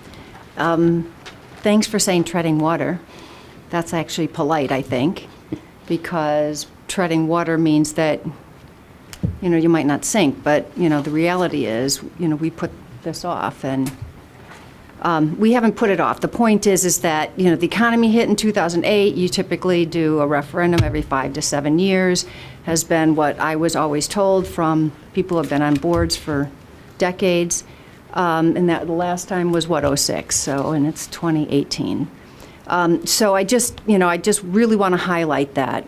Thanks for saying treading water. That's actually polite, I think, because treading water means that, you might not sink, but, the reality is, we put this off, and we haven't put it off. The point is that, the economy hit in 2008. You typically do a referendum every 5 to 7 years, has been what I was always told from people who have been on boards for decades, and that the last time was 06, and it's 2018. So I just really want to highlight that.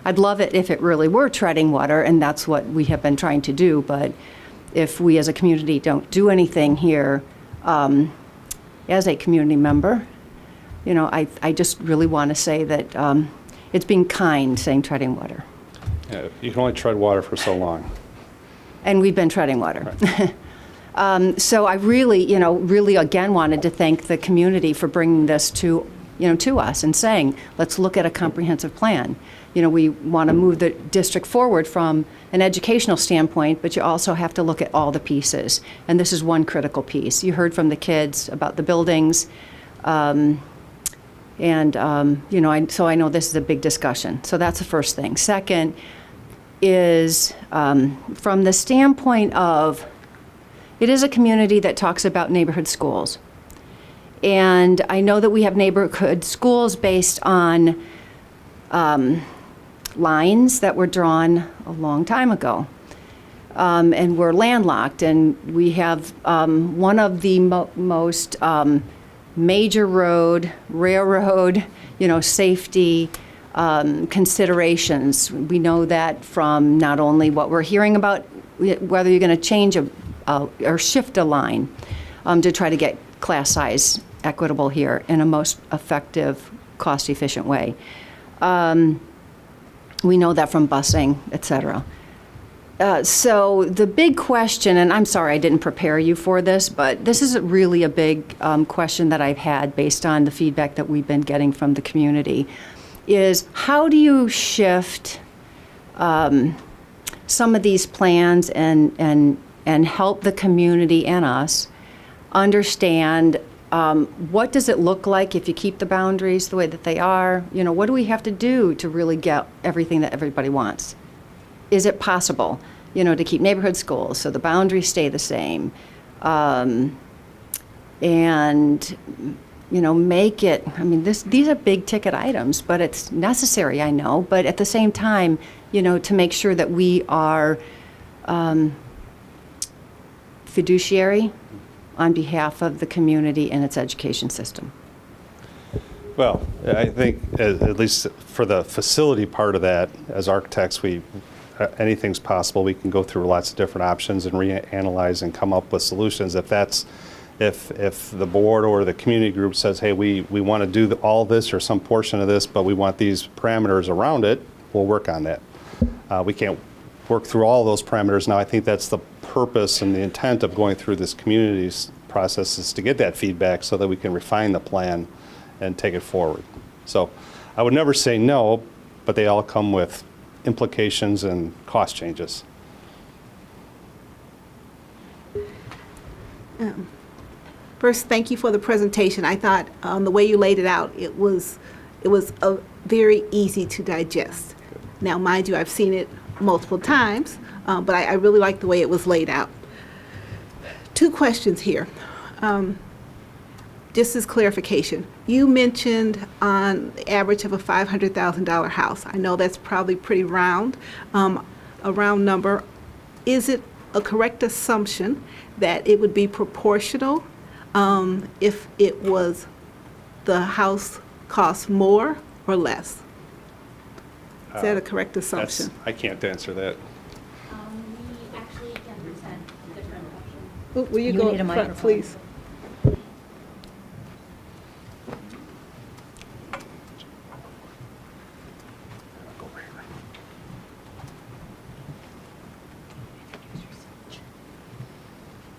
I'd love it if it really were treading water, and that's what we have been trying to do, but if we as a community don't do anything here, as a community member, I just really want to say that it's being kind saying treading water. Yeah, you can only tread water for so long. And we've been treading water. Right. So I really, really again wanted to thank the community for bringing this to to us and saying, let's look at a comprehensive plan. We want to move the district forward from an educational standpoint, but you also have to look at all the pieces. And this is one critical piece. You heard from the kids about the buildings. So I know this is a big discussion. So that's the first thing. Second is from the standpoint of, it is a community that talks about neighborhood schools. And I know that we have neighborhood schools based on lines that were drawn a long time ago. And we're landlocked, and we have one of the most major railroad, safety considerations. We know that from not only what we're hearing about whether you're going to change or shift a line to try to get class size equitable here in a most effective, cost-efficient way. We know that from busing, et cetera. So the big question, and I'm sorry I didn't prepare you for this, but this is really a big question that I've had based on the feedback that we've been getting from the community, is how do you shift some of these plans and help the community and us understand what does it look like if you keep the boundaries the way that they are? What do we have to do to really get everything that everybody wants? Is it possible, to keep neighborhood schools so the boundaries stay the same? Make it, these are big ticket items, but it's necessary, I know. But at the same time, to make sure that we are fiduciary on behalf of the community and its education system. Well, I think at least for the facility part of that, as architects, anything's possible. We can go through lots of different options and reanalyze and come up with solutions. If the board or the community group says, hey, we want to do all this or some portion of this, but we want these parameters around it, we'll work on that. We can't work through all those parameters now. I think that's the purpose and the intent of going through this community's process, is to get that feedback so that we can refine the plan and take it forward. So I would never say no, but they all come with implications and cost changes. First, thank you for the presentation. I thought the way you laid it out, it was very easy to digest. Now, mind you, I've seen it multiple times, but I really like the way it was laid out. Two questions here. Just as clarification, you mentioned on the average of a $500,000 house. I know that's probably pretty round, a round number. Is it a correct assumption that it would be proportional if it was the house costs more or less? Is that a correct assumption? I can't answer that. We actually can present different options. Will you go in front, please?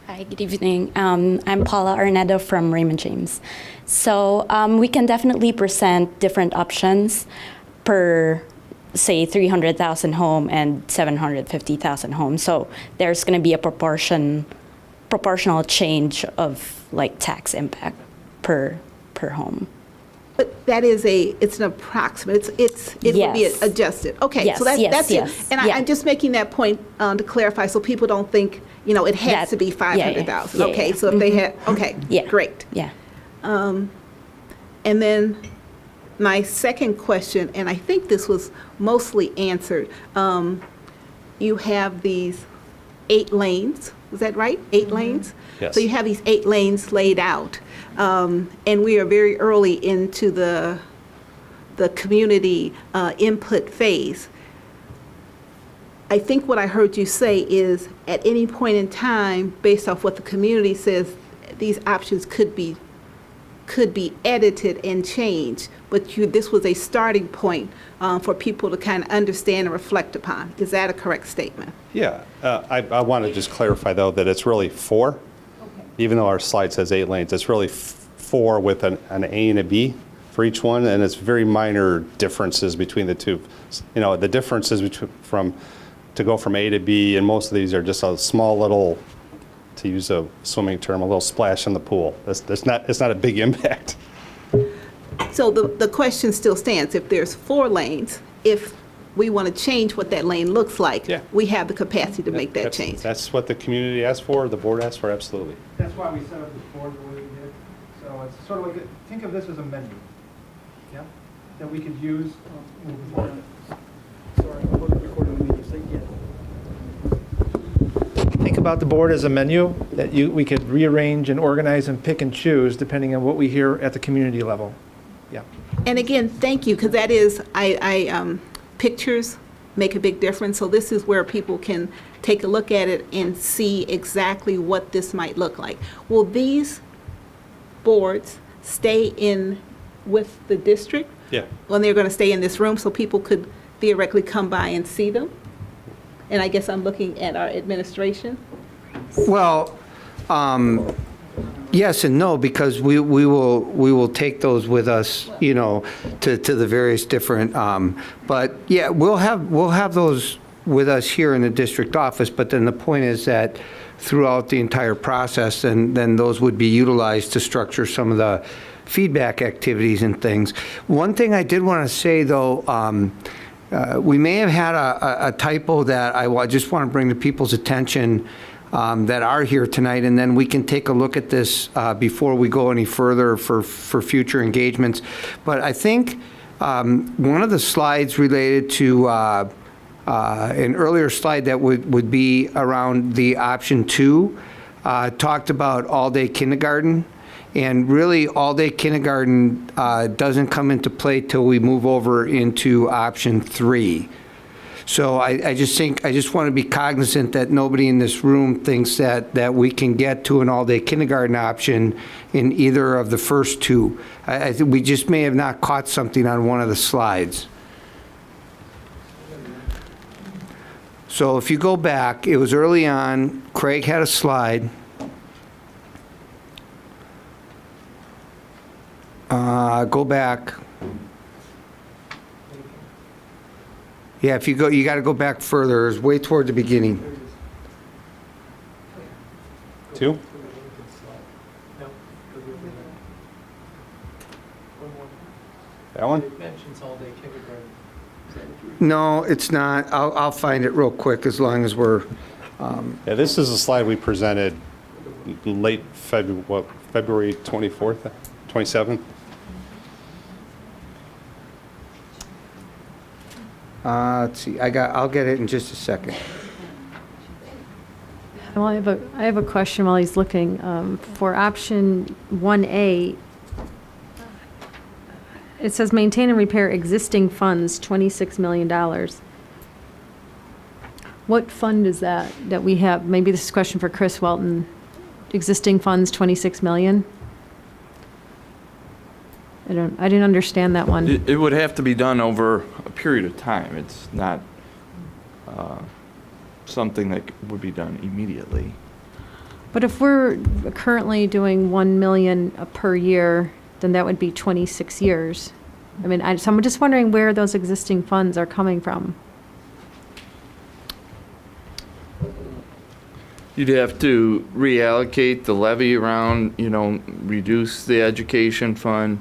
Hi, good evening. I'm Paula Arnedo from Raymond James. So we can definitely present different options per, say, 300,000 home and 750,000 home. So there's going to be a proportional change of like tax impact per home. But that is it's an approximate. It will be adjusted. Okay, yes, so that's yes. it. And I'm just making that point to clarify, so people don't think it has to be 500,000. Okay, so if they had great. Yeah. And then my second question, and I think this was mostly answered. You have these 8 lanes. Is that right? 8 lanes? Yes. So you have these 8 lanes laid out. And we are very early into the community input phase. I think what I heard you say is at any point in time, based off what the community says, these options could be edited and changed, but this was a starting point for people to kind of understand and reflect upon. Is that a correct statement? Yeah, I want to just clarify though that it's really 4. Okay. Even though our slide says 8 lanes, it's really 4 with an A and a B for each one, and it's very minor differences between the two. You know, the differences to go from A to B, and most of these are just a small little, to use a swimming term, a little splash in the pool. It's not a big impact. So the question still stands. If there's 4 lanes, if we want to change what that lane looks like, we have the capacity to make that change. That's what the community asked for, the board asked for, absolutely. That's why we set up this board the way we did. So it's sort of like, think of this as a menu, yeah, that we could use moving forward. Sorry, I'm recording the meeting, so yeah. Think about the board as a menu that we could rearrange and organize and pick and choose depending on what we hear at the community level. Yeah. And again, thank you, because that is, pictures make a big difference. So this is where people can take a look at it and see exactly what this might look like. Will these boards stay in with the district? Yeah. When they're going to stay in this room so people could theoretically come by and see them? And I guess I'm looking at our administration. Well, yes and no, because we will take those with us, you know, to the various different. But yeah, we'll have those with us here in the district office. But then the point is that throughout the entire process, and then those would be utilized to structure some of the feedback activities and things. One thing I did want to say though. We may have had a typo that I just want to bring to people's attention that are here tonight, and then we can take a look at this before we go any further for future engagements. But I think one of the slides related to an earlier slide that would be around the option 2 talked about all-day kindergarten. And really, all-day kindergarten doesn't come into play till we move over into option 3. So I just want to be cognizant that nobody in this room thinks that we can get to an all-day kindergarten option in either of the first 2. I think we just may have not caught something on one of the slides. So if you go back, it was early on. Craig had a slide. Go back. Yeah, if you go, you got to go back further. It's way toward the beginning. 2? That one? No, it's not. I'll find it real quick as long as we're. Yeah, this is a slide we presented late February 24th, 27th. Let's see. I'll get it in just a second. Well, I have a question while he's looking. For option 1A, it says maintain and repair existing funds, $26 million. What fund is that we have? Maybe this is a question for Chris Welton. Existing funds, $26 million? I didn't understand that one. It would have to be done over a period of time. It's not something that would be done immediately. But if we're currently doing 1 million per year, then that would be 26 years. I mean, so I'm just wondering where those existing funds are coming from. You'd have to reallocate the levy around, reduce the education fund,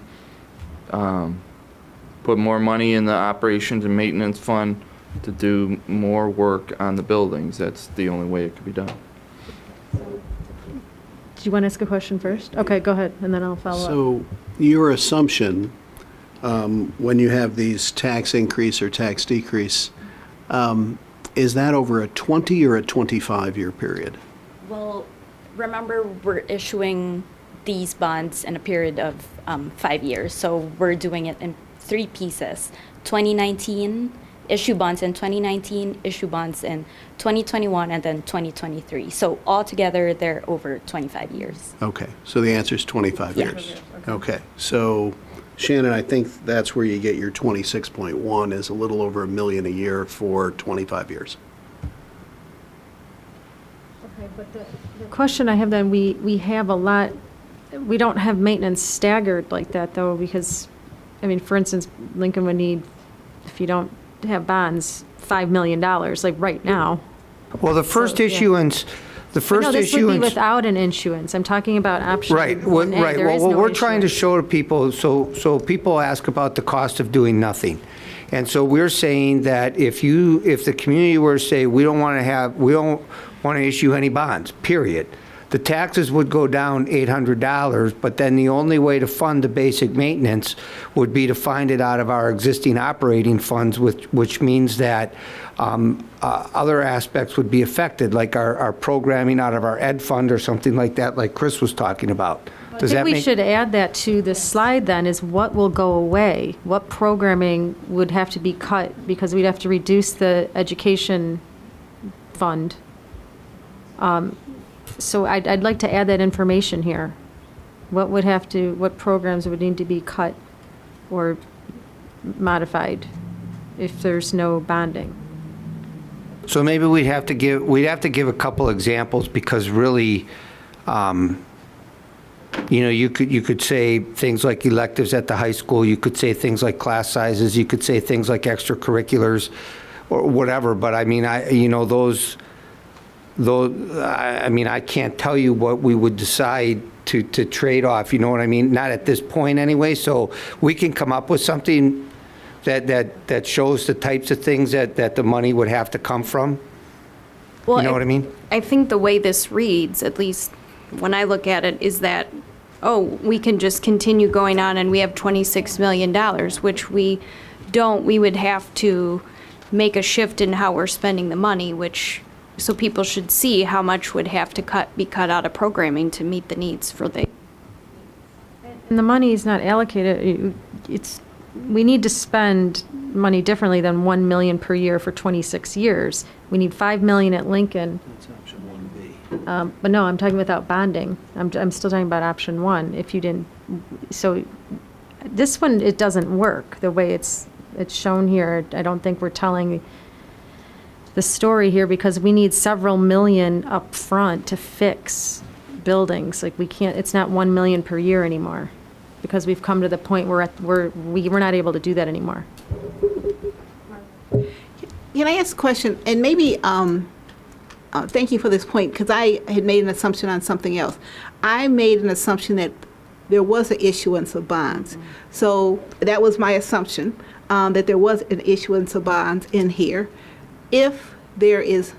put more money in the operations and maintenance fund to do more work on the buildings. That's the only way it could be done. Do you want to ask a question first? Okay, go ahead, and then I'll follow up. So your assumption, when you have these tax increase or tax decrease, is that over a 20 or a 25-year period? Well, remember, we're issuing these bonds in a period of 5 years. So we're doing it in 3 pieces. 2019, issue bonds in 2019, issue bonds in 2021, and then 2023. So altogether, they're over 25 years. Okay, so the answer is 25 years. Okay, so Shannon, I think that's where you get your 26.1 is a little over $1 million a year for 25 years. Okay, but the question I have then, we have a lot, we don't have maintenance staggered like that though, because I mean, for instance, Lincoln would need, if you don't have bonds, $5 million, like right now. Well, the first issuance, No, this would be without an issuance. I'm talking about option Right, 1A. right. There is Well, no we're trying to issuance. show to people, so people ask about the cost of doing nothing. And so we're saying that if the community were to say, we don't want to issue any bonds, period, the taxes would go down $800, but then the only way to fund the basic maintenance would be to find it out of our existing operating funds, which means that other aspects would be affected, like our programming out of our ed fund or something like that, like Chris was talking about. I think we should add that to the slide then, is what will go away? What programming would have to be cut because we'd have to reduce the education fund? So I'd like to add that information here. What programs would need to be cut or modified if there's no bonding? So maybe we'd have to give a couple examples, because really, you could say things like electives at the high school, you could say things like class sizes, you could say things like extracurriculars or whatever, but I mean, I can't tell you what we would decide to trade off, you know what I mean? Not at this point anyway, so we can come up with something that shows the types of things that the money would have to come from. Well, You know what I mean? I think the way this reads, at least when I look at it, is that, we can just continue going on and we have $26 million, which we don't. We would have to make a shift in how we're spending the money, so people should see how much would have to be cut out of programming to meet the needs for the. And the money is not allocated. We need to spend money differently than $1 million per year for 26 years. We need $5 million at Lincoln. That's option 1B. But no, I'm talking without bonding. I'm still talking about option 1. If you didn't, so this one, it doesn't work the way it's shown here. I don't think we're telling the story here, because we need several million up front to fix buildings. Like, we can't, it's not 1 million per year anymore, because we've come to the point where we're not able to do that anymore. Can I ask a question? And maybe, thank you for this point, because I had made an assumption on something else. I made an assumption that there was an issuance of bonds. So that was my assumption, that there was an issuance of bonds in here. If there is,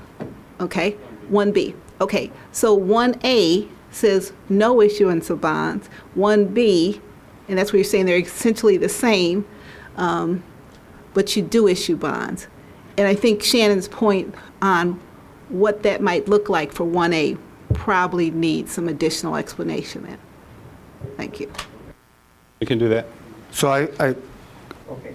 1B. Okay, so 1A says no issuance of bonds. 1B, and that's where you're saying they're essentially the same, but you do issue bonds. And I think Shannon's point on what that might look like for 1A probably needs some additional explanation then. Thank you. We can do that. So okay.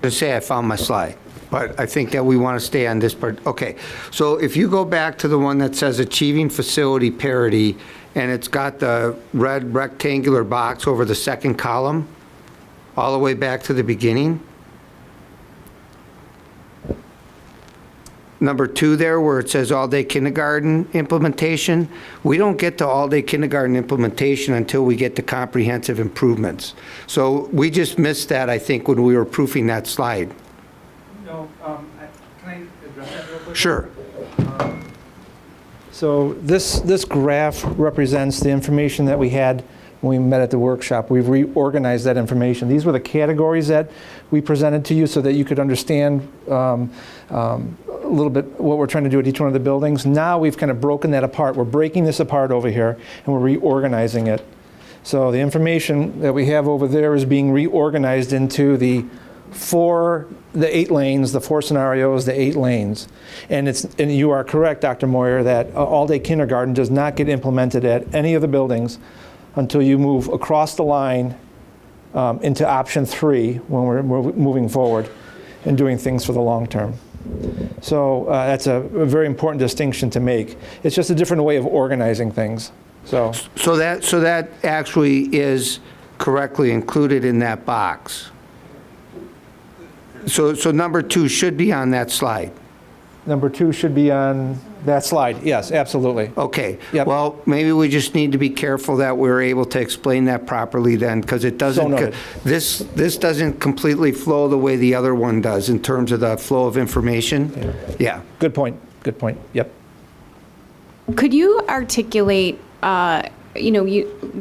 To say I found my slide, but I think that we want to stay on this part. Okay, so if you go back to the one that says achieving facility parity, and it's got the red rectangular box over the second column, all the way back to the beginning. Number 2 there, where it says all-day kindergarten implementation, we don't get to all-day kindergarten implementation until we get to comprehensive improvements. So we just missed that, I think, when we were proofing that slide. No, can I address that real quick? Sure. So this graph represents the information that we had when we met at the workshop. We've reorganized that information. These were the categories that we presented to you so that you could understand a little bit what we're trying to do at each one of the buildings. Now we've kind of broken that apart. We're breaking this apart over here, and we're reorganizing it. So the information that we have over there is being reorganized into the 8 lanes, the 4 scenarios, the 8 lanes. And you are correct, Dr. Moyer, that all-day kindergarten does not get implemented at any of the buildings until you move across the line into option 3 when we're moving forward and doing things for the long term. So that's a very important distinction to make. It's just a different way of organizing things. So that actually is correctly included in that box. So number 2 should be on that slide. Number 2 should be on that slide. Yes, absolutely. Okay. Yep. Well, maybe we just need to be careful that we're able to explain that properly then, because it doesn't, noted. this doesn't completely flow the way the other one does in terms of the flow of information. Yeah. Good point. Good point. Yep. Could you articulate, the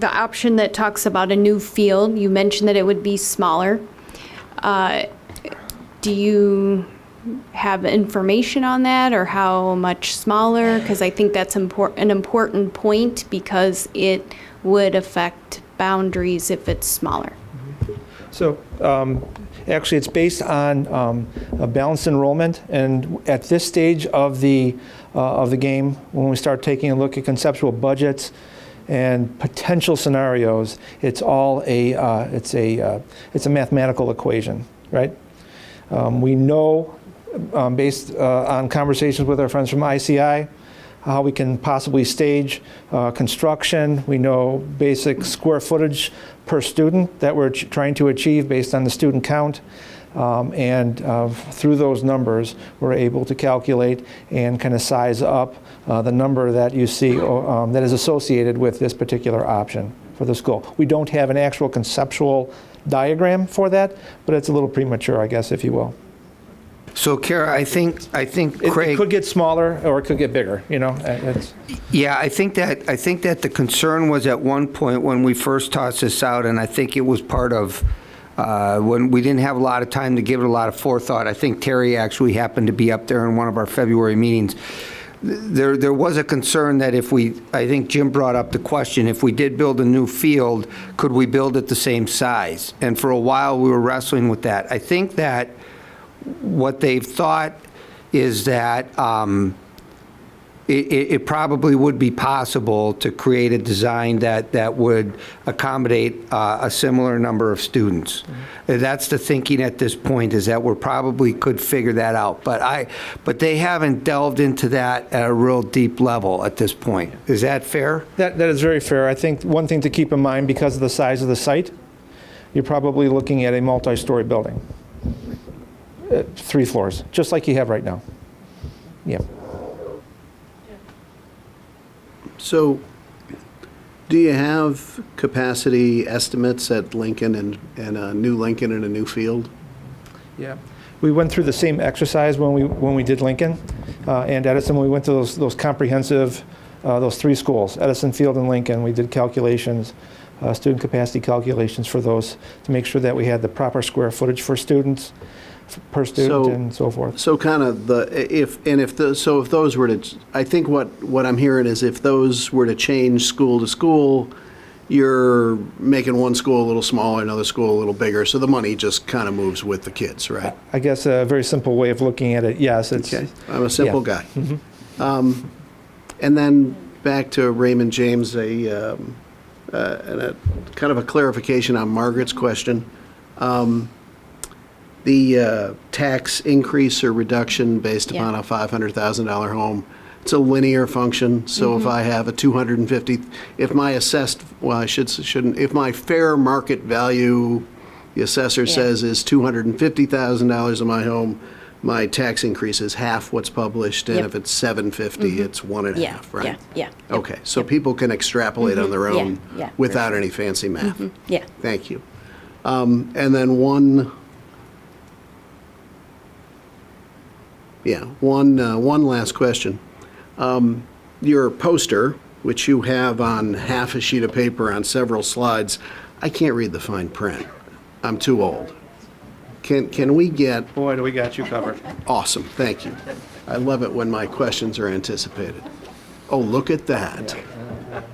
option that talks about a new field? You mentioned that it would be smaller. Do you have information on that, or how much smaller? Because I think that's an important point, because it would affect boundaries if it's smaller. So actually, it's based on a balanced enrollment, and at this stage of the game, when we start taking a look at conceptual budgets and potential scenarios, it's all it's a mathematical equation, right? We know, based on conversations with our friends from ICI, how we can possibly stage construction. We know basic square footage per student that we're trying to achieve based on the student count. And through those numbers, we're able to calculate and kind of size up the number that you see that is associated with this particular option for the school. We don't have an actual conceptual diagram for that, but it's a little premature, I guess, if you will. So, Kara, I think Craig, it could get smaller or it could get bigger. Yeah, I think that the concern was at one point when we first tossed this out, and I think it was part of when we didn't have a lot of time to give it a lot of forethought. I think Terry actually happened to be up there in one of our February meetings. There was a concern that I think Jim brought up the question, if we did build a new field, could we build it the same size? And for a while we were wrestling with that. I think that what they've thought is that it probably would be possible to create a design that would accommodate a similar number of students. That's the thinking at this point, is that we probably could figure that out. But they haven't delved into that at a real deep level at this point. Is that fair? That is very fair. I think one thing to keep in mind, because of the size of the site, you're probably looking at a multi-story building. 3 floors, just like you have right now. Yeah. So, do you have capacity estimates at Lincoln and a new Lincoln and a new field? Yeah. We went through the same exercise when we did Lincoln and Edison. We went to those comprehensive, those 3 schools, Edison, Field, and Lincoln. We did calculations, student capacity calculations for those to make sure that we had the proper square footage for students, per student, and so forth. So kind of if those were to, I think what I'm hearing is if those were to change school to school, you're making one school a little smaller, another school a little bigger, so the money just kind of moves with the kids, right? I guess a very simple way of looking at it, yes. Okay, I'm a simple guy. Mm-hmm. And then back to Raymond James, a kind of a clarification on Margaret's question. The tax increase or reduction based upon a $500,000 home, it's a linear function. So if I have a 250, if my assessed, well, I shouldn't, if my fair market value, the assessor says is $250,000 in my home, my tax increase is half what's published, and if it's 750, it's 1.5, right? Yeah. Okay, so people can extrapolate on their own without any fancy math. Yeah. Thank you. And then one last question. Your poster, which you have on half a sheet of paper on several slides, I can't read the fine print. I'm too old. Can we get... Boy, do we got you covered. Awesome, thank you. I love it when my questions are anticipated. Oh, look at that.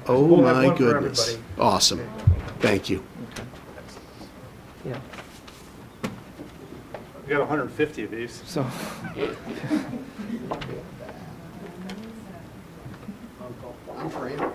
Oh, We'll have my one for goodness. everybody. Awesome. Thank you. Yeah. We got 150 of these. So. I'm for you.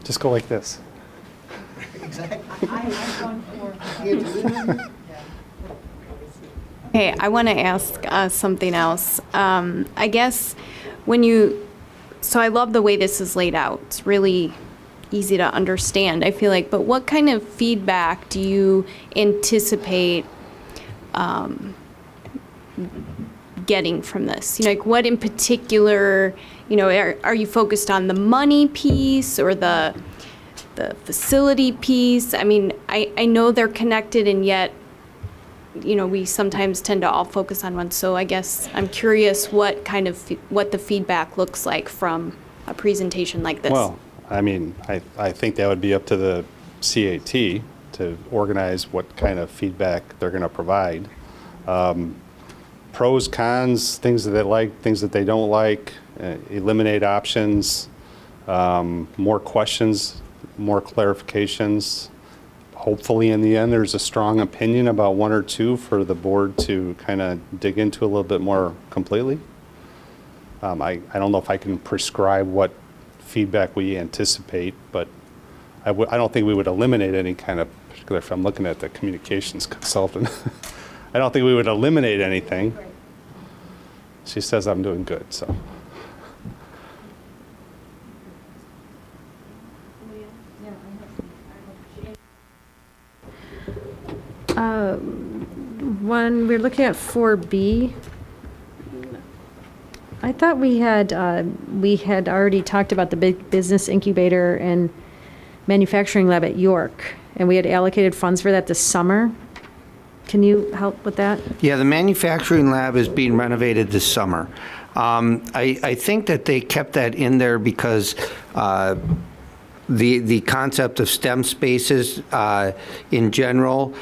Just go like this. Okay, I want to ask something else. I guess so I love the way this is laid out. It's really easy to understand, I feel like. But what kind of feedback do you anticipate getting from this? Like what in particular, are you focused on the money piece or the facility piece? I mean, I know they're connected, and yet we sometimes tend to all focus on one. So I guess I'm curious what the feedback looks like from a presentation like this. Well, I mean, I think that would be up to the CAT to organize what kind of feedback they're going to provide. Pros, cons, things that they like, things that they don't like, eliminate options, more questions, more clarifications. Hopefully in the end there's a strong opinion about one or two for the board to kind of dig into a little bit more completely. I don't know if I can prescribe what feedback we anticipate, but I don't think we would eliminate any kind of particular, if I'm looking at the communications consultant, I don't think we would eliminate anything. She says I'm doing good, so. When we're looking at 4B, I thought we had already talked about the big business incubator and manufacturing lab at York, and we had allocated funds for that this summer. Can you help with that? Yeah, the manufacturing lab is being renovated this summer. I think that they kept that in there because the concept of STEM spaces in general,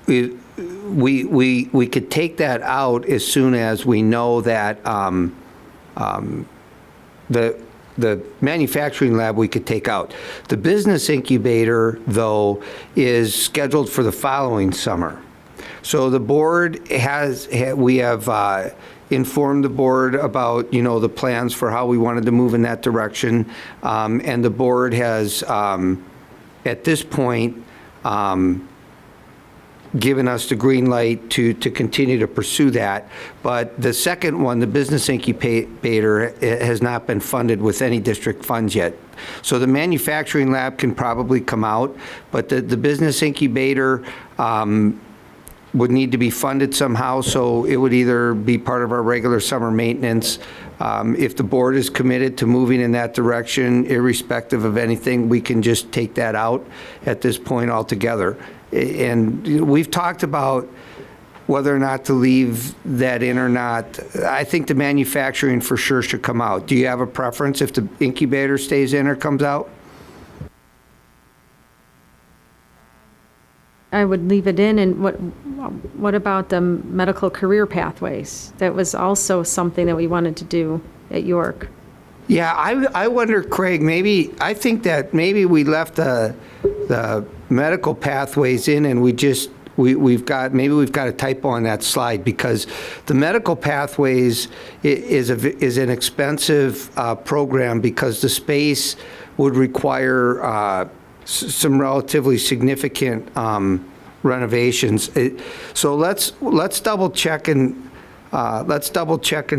we could take that out as soon as we know that the manufacturing lab we could take out. The business incubator, though, is scheduled for the following summer. So the board we have informed the board about, the plans for how we wanted to move in that direction. And the board has, at this point, given us the green light to continue to pursue that. But the second one, the business incubator, has not been funded with any district funds yet. So the manufacturing lab can probably come out, but the business incubator would need to be funded somehow, so it would either be part of our regular summer maintenance. If the board is committed to moving in that direction, irrespective of anything, we can just take that out at this point altogether. And we've talked about whether or not to leave that in or not. I think the manufacturing for sure should come out. Do you have a preference if the incubator stays in or comes out? I would leave it in. And what about the medical career pathways? That was also something that we wanted to do at York. Yeah, I wonder, Craig, I think that maybe we left the medical pathways in, and we've got a typo on that slide, because the medical pathways is an expensive program, because the space would require some relatively significant renovations. So let's double check and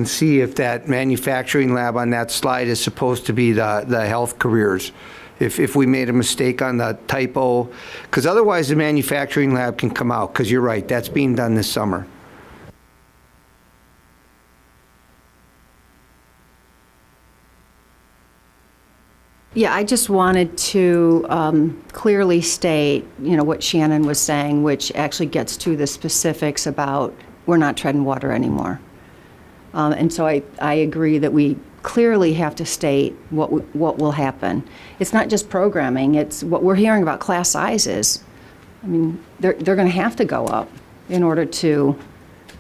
see if that manufacturing lab on that slide is supposed to be the health careers. If we made a mistake on the typo, because otherwise the manufacturing lab can come out, because you're right, that's being done this summer. Yeah, I just wanted to clearly state, what Shannon was saying, which actually gets to the specifics about we're not treading water anymore. And so I agree that we clearly have to state what will happen. It's not just programming, it's what we're hearing about class sizes. I mean, they're going to have to go up in order to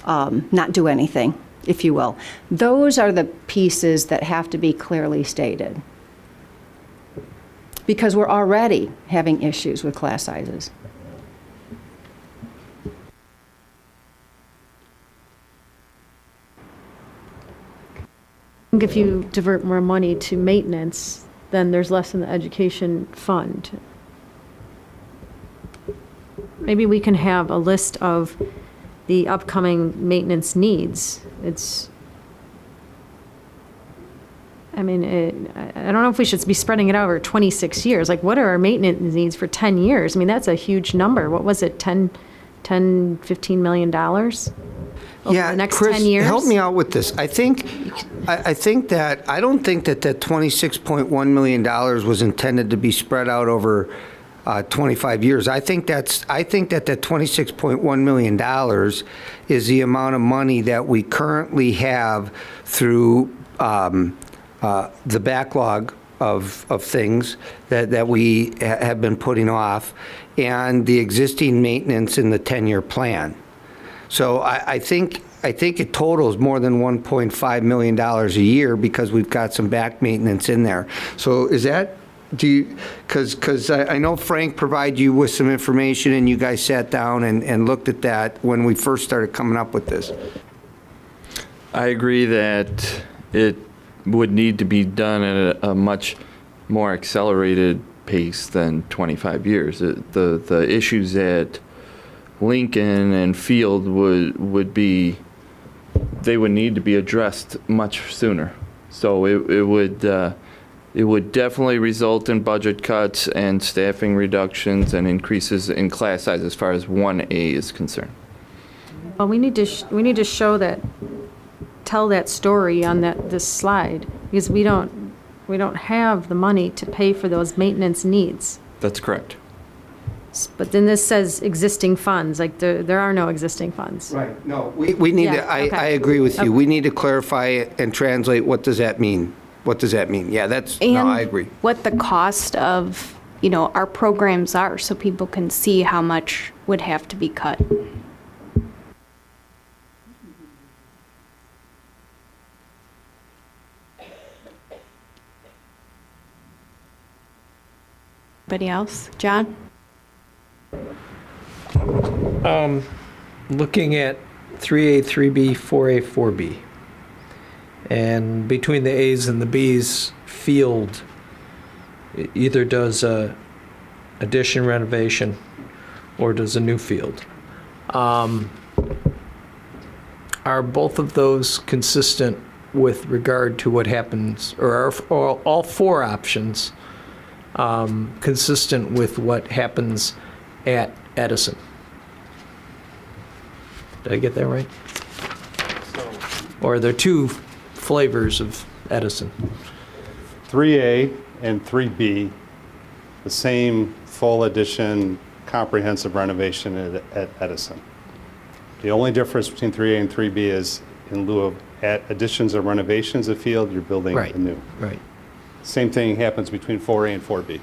not do anything, if you will. Those are the pieces that have to be clearly stated, because we're already having issues with class sizes. I think if you divert more money to maintenance, then there's less in the education fund. Maybe we can have a list of the upcoming maintenance needs. I don't know if we should be spreading it over 26 years. Like, what are our maintenance needs for 10 years? I mean, that's a huge number. What was it, $15 million over the next Chris, 10 years? help me out with this. I don't think that $26.1 million was intended to be spread out over 25 years. I think that $26.1 million is the amount of money that we currently have through the backlog of things that we have been putting off, and the existing maintenance in the 10-year plan. So I think it totals more than $1.5 million a year because we've got some back maintenance in there. So is that, because I know Frank provided you with some information and you guys sat down and looked at that when we first started coming up with this. I agree that it would need to be done at a much more accelerated pace than 25 years. The issues at Lincoln and Field would need to be addressed much sooner. So it would definitely result in budget cuts and staffing reductions and increases in class size as far as 1A is concerned. Well, we need to show that, tell that story on this slide, because we don't have the money to pay for those maintenance needs. That's correct. But then this says existing funds, like there are no existing funds. Right, no. We need to, I agree with you. We need to clarify it and translate, what does that mean? What does that mean? Yeah, no, I agree. What the cost of, our programs are, so people can see how much would have to be cut. Anybody else? John? Looking at 3A, 3B, 4A, 4B, and between the A's and the B's, Field either does a addition renovation or does a new field. Are both of those consistent with regard to what happens, or are all four options consistent with what happens at Edison? Did I get that right? Or are there two flavors of Edison? 3A and 3B, the same full addition comprehensive renovation at Edison. The only difference between 3A and 3B is in lieu of additions or renovations of Field, you're building anew. Right. Same thing happens between 4A and 4B.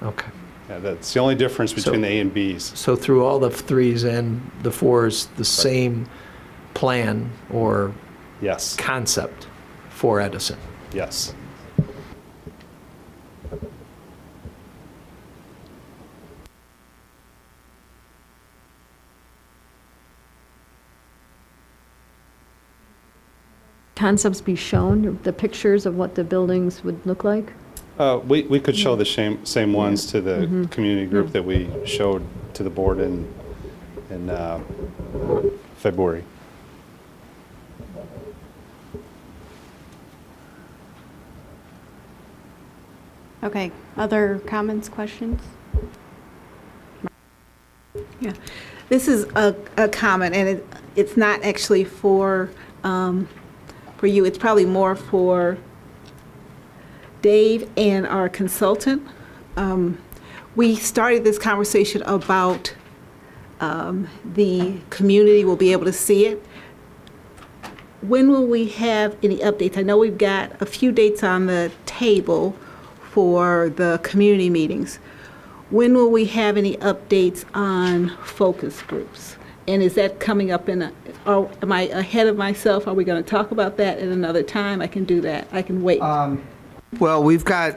Okay. Yeah, that's the only difference between the A and Bs. So through all the 3s and the 4s, the same plan or concept for Edison? Yes. Concepts be shown, the pictures of what the buildings would look like? We could show the same ones to the community group that we showed to the board in February. Okay, other comments, questions? Yeah, this is a comment, and it's not actually for you. It's probably more for Dave and our consultant. We started this conversation about the community will be able to see it. When will we have any updates? I know we've got a few dates on the table for the community meetings. When will we have any updates on focus groups? And is that coming up am I ahead of myself? Are we going to talk about that at another time? I can do that. I can wait. Well, we've got,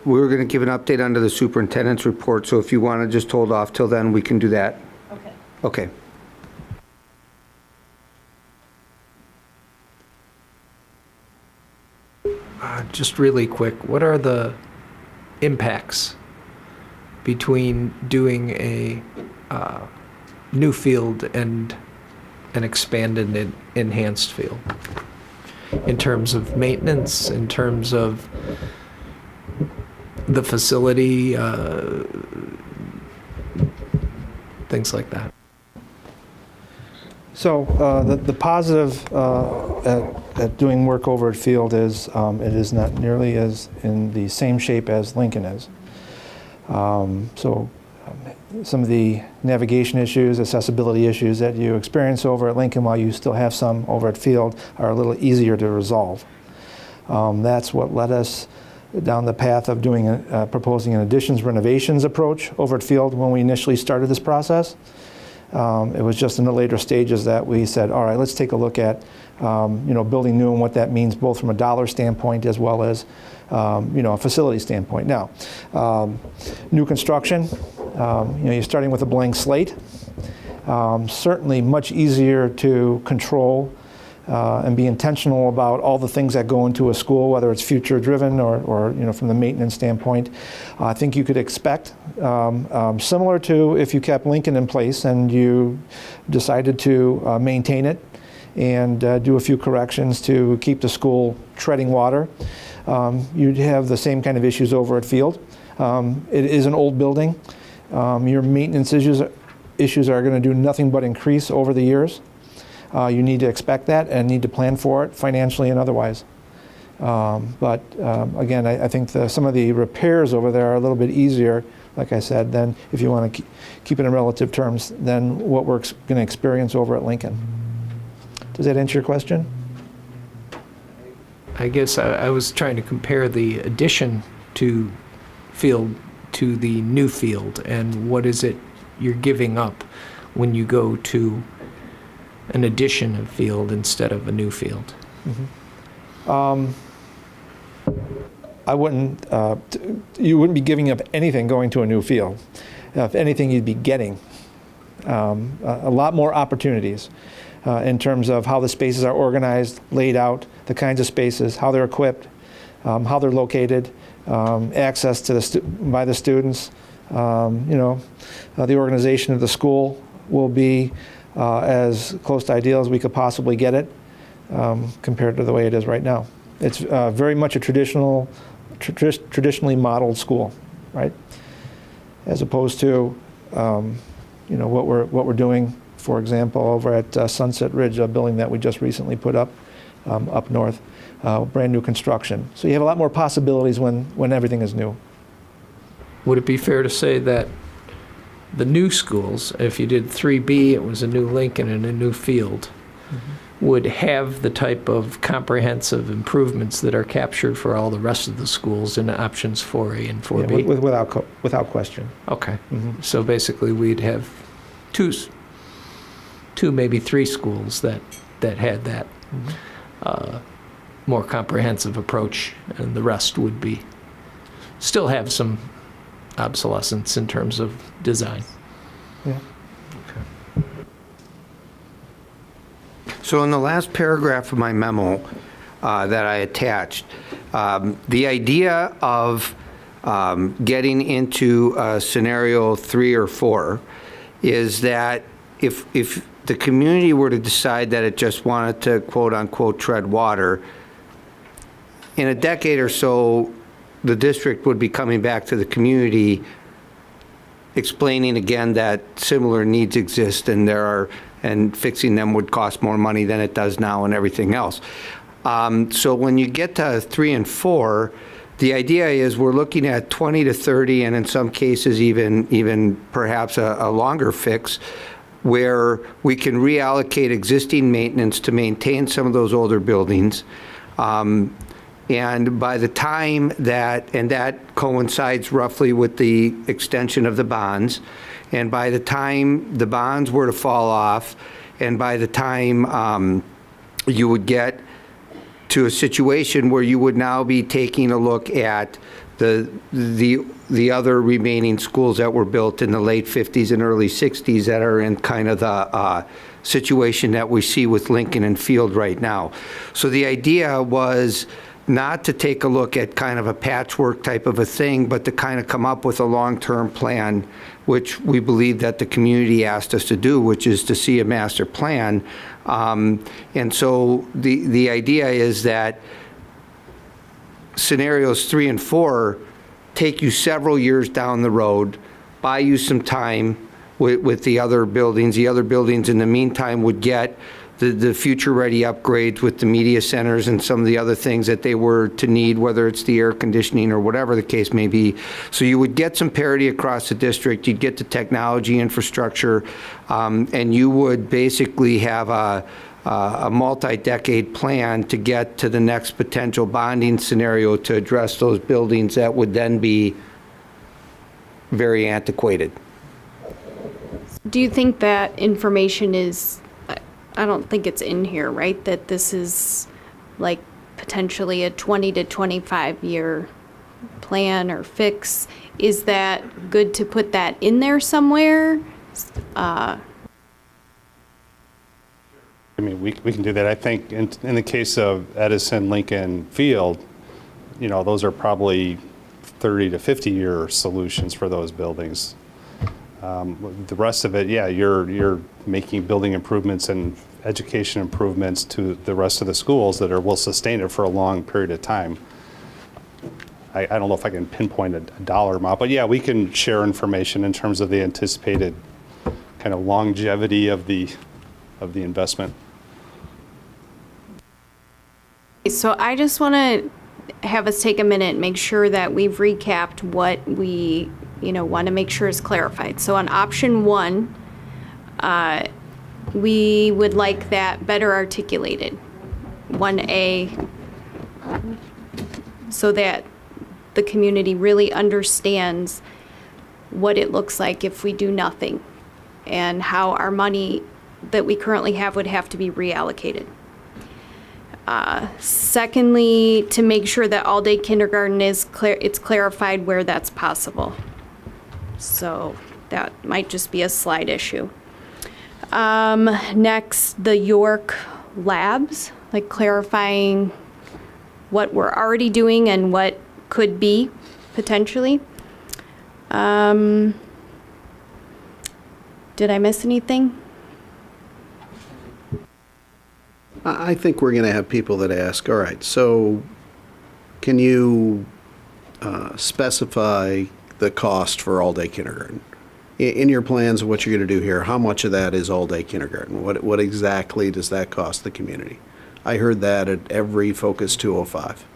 we were going to give an update under the superintendent's report, so if you want to just hold off till then, we can do that. Okay. Okay. Just really quick, what are the impacts between doing a new field and an expanded and enhanced field, in terms of maintenance, in terms of the facility, things like that. So the positive at doing work over at Field is it is not nearly as in the same shape as Lincoln is. Some of the navigation issues, accessibility issues that you experience over at Lincoln while you still have some over at Field are a little easier to resolve. That's what led us down the path of doing proposing an additions renovations approach over at Field when we initially started this process. It was just in the later stages that we said, all right, let's take a look at building new and what that means both from a dollar standpoint as well as a facility standpoint. Now, new construction, you're starting with a blank slate. Certainly much easier to control and be intentional about all the things that go into a school, whether it's future driven or from the maintenance standpoint. I think you could expect, similar to if you kept Lincoln in place and you decided to maintain it and do a few corrections to keep the school treading water, you'd have the same kind of issues over at Field. It is an old building. Your maintenance issues are going to do nothing but increase over the years. You need to expect that and need to plan for it financially and otherwise. But again, I think some of the repairs over there are a little bit easier, like I said, than if you want to keep it in relative terms than what we're going to experience over at Lincoln. Does that answer your question? I guess I was trying to compare the addition to Field to the new field, and what is it you're giving up when you go to an addition of field instead of a new field? Mm-hmm. You wouldn't be giving up anything going to a new field. If anything, you'd be getting a lot more opportunities in terms of how the spaces are organized, laid out, the kinds of spaces, how they're equipped, how they're located, access to by the students. The organization of the school will be as close to ideal as we could possibly get it compared to the way it is right now. It's very much a traditionally modeled school, right? As opposed to what we're doing, for example, over at Sunset Ridge, a building that we just recently put up north, brand new construction. So you have a lot more possibilities when everything is new. Would it be fair to say that the new schools, if you did 3B, it was a new Lincoln and a new Field, would have the type of comprehensive improvements that are captured for all the rest of the schools in options 4A and 4B? Yeah, without question. Okay. Mm-hmm. So basically we'd have two, maybe three schools that had that more comprehensive approach, and the rest would be still have some obsolescence in terms of design. Yeah. Okay. So in the last paragraph of my memo that I attached, the idea of getting into scenario 3 or 4 is that if the community were to decide that it just wanted to quote unquote tread water, in a decade or so, the district would be coming back to the community explaining again that similar needs exist and fixing them would cost more money than it does now and everything else. So when you get to 3 and 4, the idea is we're looking at 20 to 30 and in some cases even perhaps a longer fix where we can reallocate existing maintenance to maintain some of those older buildings. And by the time that coincides roughly with the extension of the bonds, and by the time the bonds were to fall off, and by the time you would get to a situation where you would now be taking a look at the other remaining schools that were built in the late 50s and early 60s that are in kind of the situation that we see with Lincoln and Field right now. So the idea was not to take a look at kind of a patchwork type of a thing, but to kind of come up with a long-term plan, which we believe that the community asked us to do, which is to see a master plan. And so the idea is that scenarios 3 and 4 take you several years down the road, buy you some time with the other buildings. The other buildings in the meantime would get the future-ready upgrades with the media centers and some of the other things that they were to need, whether it's the air conditioning or whatever the case may be. So you would get some parity across the district, you'd get the technology infrastructure, and you would basically have a multi-decade plan to get to the next potential bonding scenario to address those buildings that would then be very antiquated. Do you think that information is, I don't think it's in here, right? That this is like potentially a 20 to 25 year plan or fix. Is that good to put that in there somewhere? I mean, we can do that. I think in the case of Edison, Lincoln Field, those are probably 30 to 50-year solutions for those buildings. The rest of it, yeah, you're making building improvements and education improvements to the rest of the schools that will sustain it for a long period of time. I don't know if I can pinpoint a dollar amount, but yeah, we can share information in terms of the anticipated kind of longevity of the investment. So I just want to have us take a minute and make sure that we've recapped what we want to make sure is clarified. So on option 1, we would like that better articulated, 1A, so that the community really understands what it looks like if we do nothing and how our money that we currently have would have to be reallocated. Secondly, to make sure that all-day kindergarten it's clarified where that's possible. So that might just be a slide issue. Next, the York labs, like clarifying what we're already doing and what could be potentially. Did I miss anything? I think we're going to have people that ask, all right, so can you specify the cost for all-day kindergarten? In your plans of what you're going to do here, how much of that is all-day kindergarten? What exactly does that cost the community? I heard that at every Focus 205.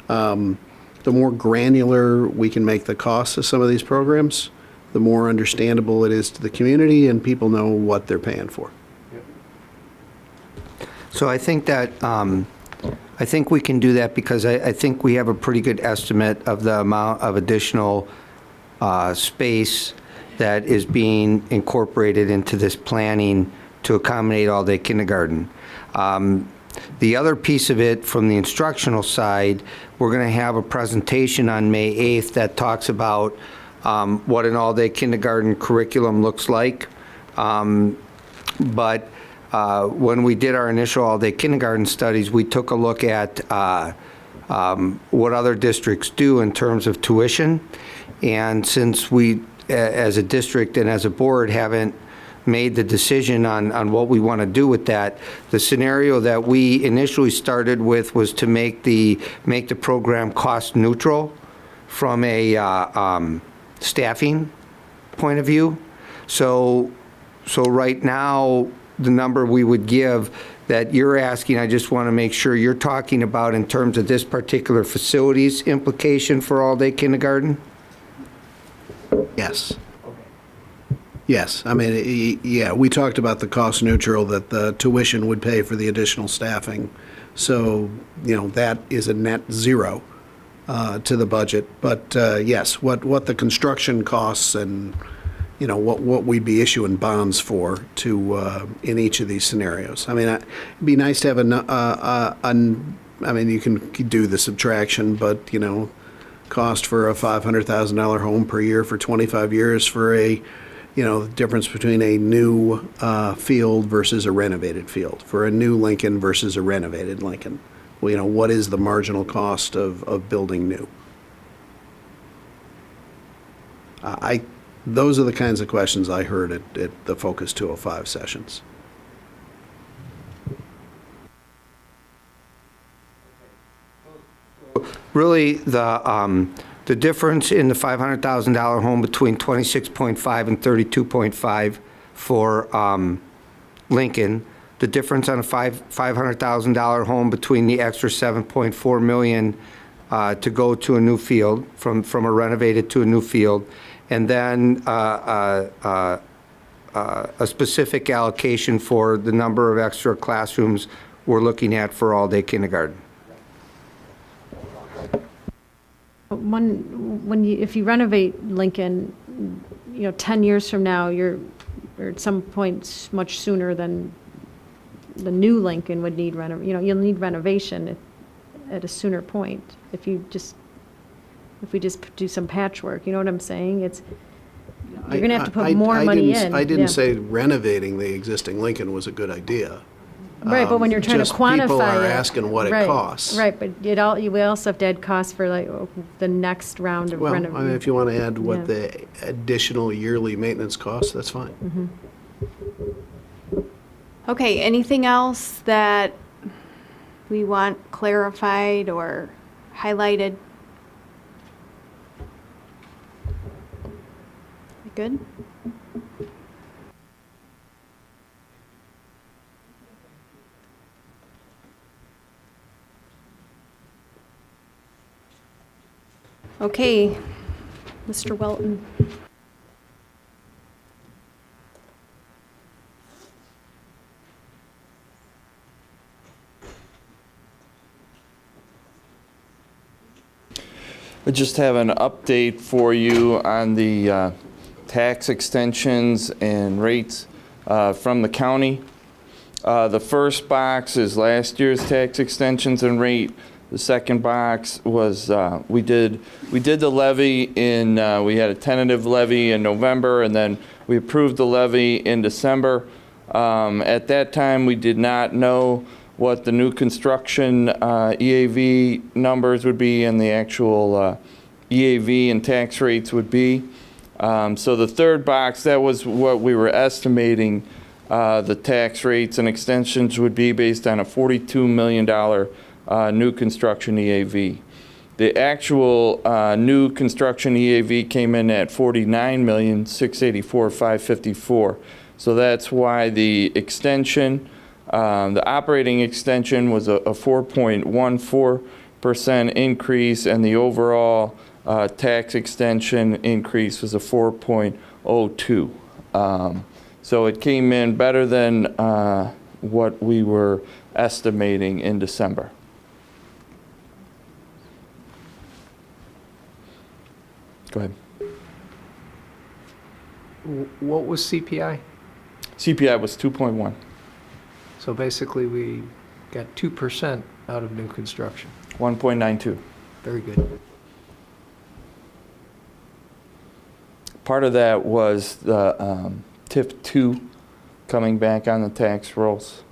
The more granular we can make the costs of some of these programs, the more understandable it is to the community and people know what they're paying for. So I think that, I think we can do that because I think we have a pretty good estimate of the amount of additional space that is being incorporated into this planning to accommodate all-day kindergarten. The other piece of it from the instructional side, we're going to have a presentation on May 8th that talks about what an all-day kindergarten curriculum looks like. But when we did our initial all-day kindergarten studies, we took a look at what other districts do in terms of tuition. And since we, as a district and as a board, haven't made the decision on what we want to do with that, the scenario that we initially started with was to make the program cost neutral from a staffing point of view. So right now, the number we would give that you're asking, I just want to make sure you're talking about in terms of this particular facility's implication for all-day kindergarten? Yes. Yes, I mean, yeah, we talked about the cost neutral, that the tuition would pay for the additional staffing. So, that is a net zero to the budget. But yes, what the construction costs and, what we'd be issuing bonds for in each of these scenarios. I mean, it'd be nice to have I mean, you can do the subtraction, but, cost for a $500,000 home per year for 25 years for the difference between a new field versus a renovated field, for a new Lincoln versus a renovated Lincoln. what is the marginal cost of building new? Those are the kinds of questions I heard at the Focus 205 sessions. Really, the difference in the $500,000 home between 26.5 and 32.5 for Lincoln, the difference on a $500,000 home between the extra 7.4 million to go to a new field, from a renovated to a new field, and then a specific allocation for the number of extra classrooms we're looking at for all-day kindergarten. If you renovate Lincoln, 10 years from now, or at some point much sooner than the new Lincoln would need you'll need renovation at a sooner point if we just do some patchwork. You know what I'm saying? You're going to have to put more money in. I didn't say renovating the existing Lincoln was a good idea. Right, but when you're trying to quantify people are it, asking what it costs. Right, but we also have to add costs for the next round of renovation. Well, if you want to add what the additional yearly maintenance costs, that's fine. Okay, anything else that we want clarified or highlighted? We good? Okay, Mr. Welton. I just have an update for you on the tax extensions and rates from the county. The first box is last year's tax extensions and rate. The second box was we did the levy in we had a tentative levy in November, and then we approved the levy in December. At that time, we did not know what the new construction EAV numbers would be and the actual EAV and tax rates would be. So the third box, that was what we were estimating the tax rates and extensions would be based on a $42 million new construction EAV. The actual new construction EAV came in at $49,684,554. So that's why the extension, the operating extension was a 4.14% increase, and the overall tax extension increase was a 4.02. So it came in better than what we were estimating in December. Go ahead. What was CPI? CPI was 2.1. So basically, we got 2% out of new construction. 1.92. Very good. Part of that was the TIF 2 coming back on the tax rolls.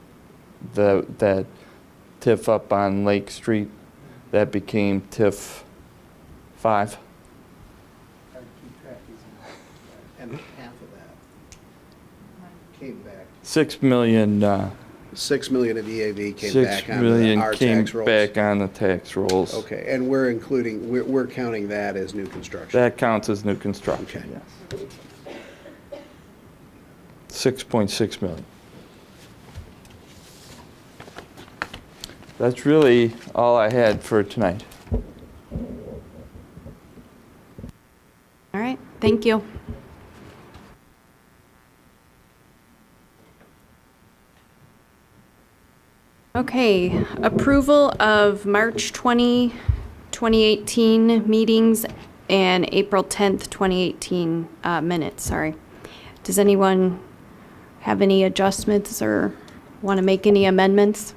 That TIF up on Lake Street, that became TIF 5. And half of that came back. 6 million. 6 million of EAV came 6 back on million our came tax rolls. back on the tax rolls. Okay, and we're counting that as new construction. That counts as new construction. Okay. Yes. 6.6 million. That's really all I had for tonight. All right, thank you. Okay, approval of March 20, 2018 meetings and April 10th, 2018 minutes, sorry. Does anyone have any adjustments or want to make any amendments?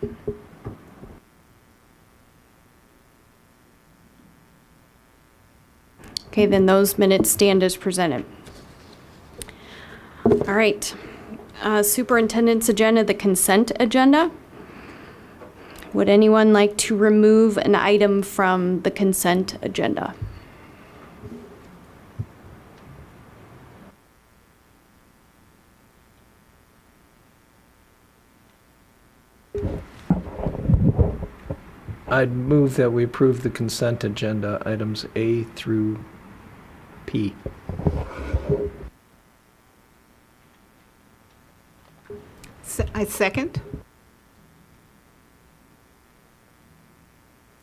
Okay, then those minutes stand as presented. All right, superintendent's agenda, the consent agenda. Would anyone like to remove an item from the consent agenda? I'd move that we approve the consent agenda, items A through P. I second.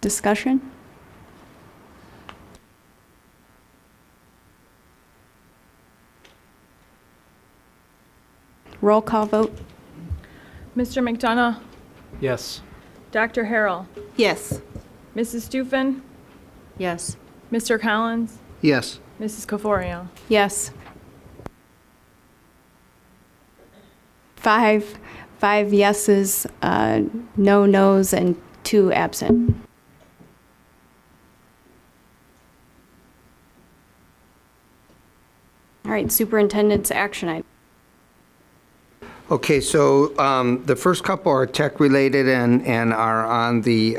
Discussion? Roll call vote. Mr. McDonough? Yes. Dr. Harrell? Yes. Mrs. Stufen? Yes. Mr. Collins? Yes. Mrs. Caforio? Yes. Five yeses, no nos, and 2 absent. All right, superintendent's action item. Okay, so the first couple are tech-related and are on the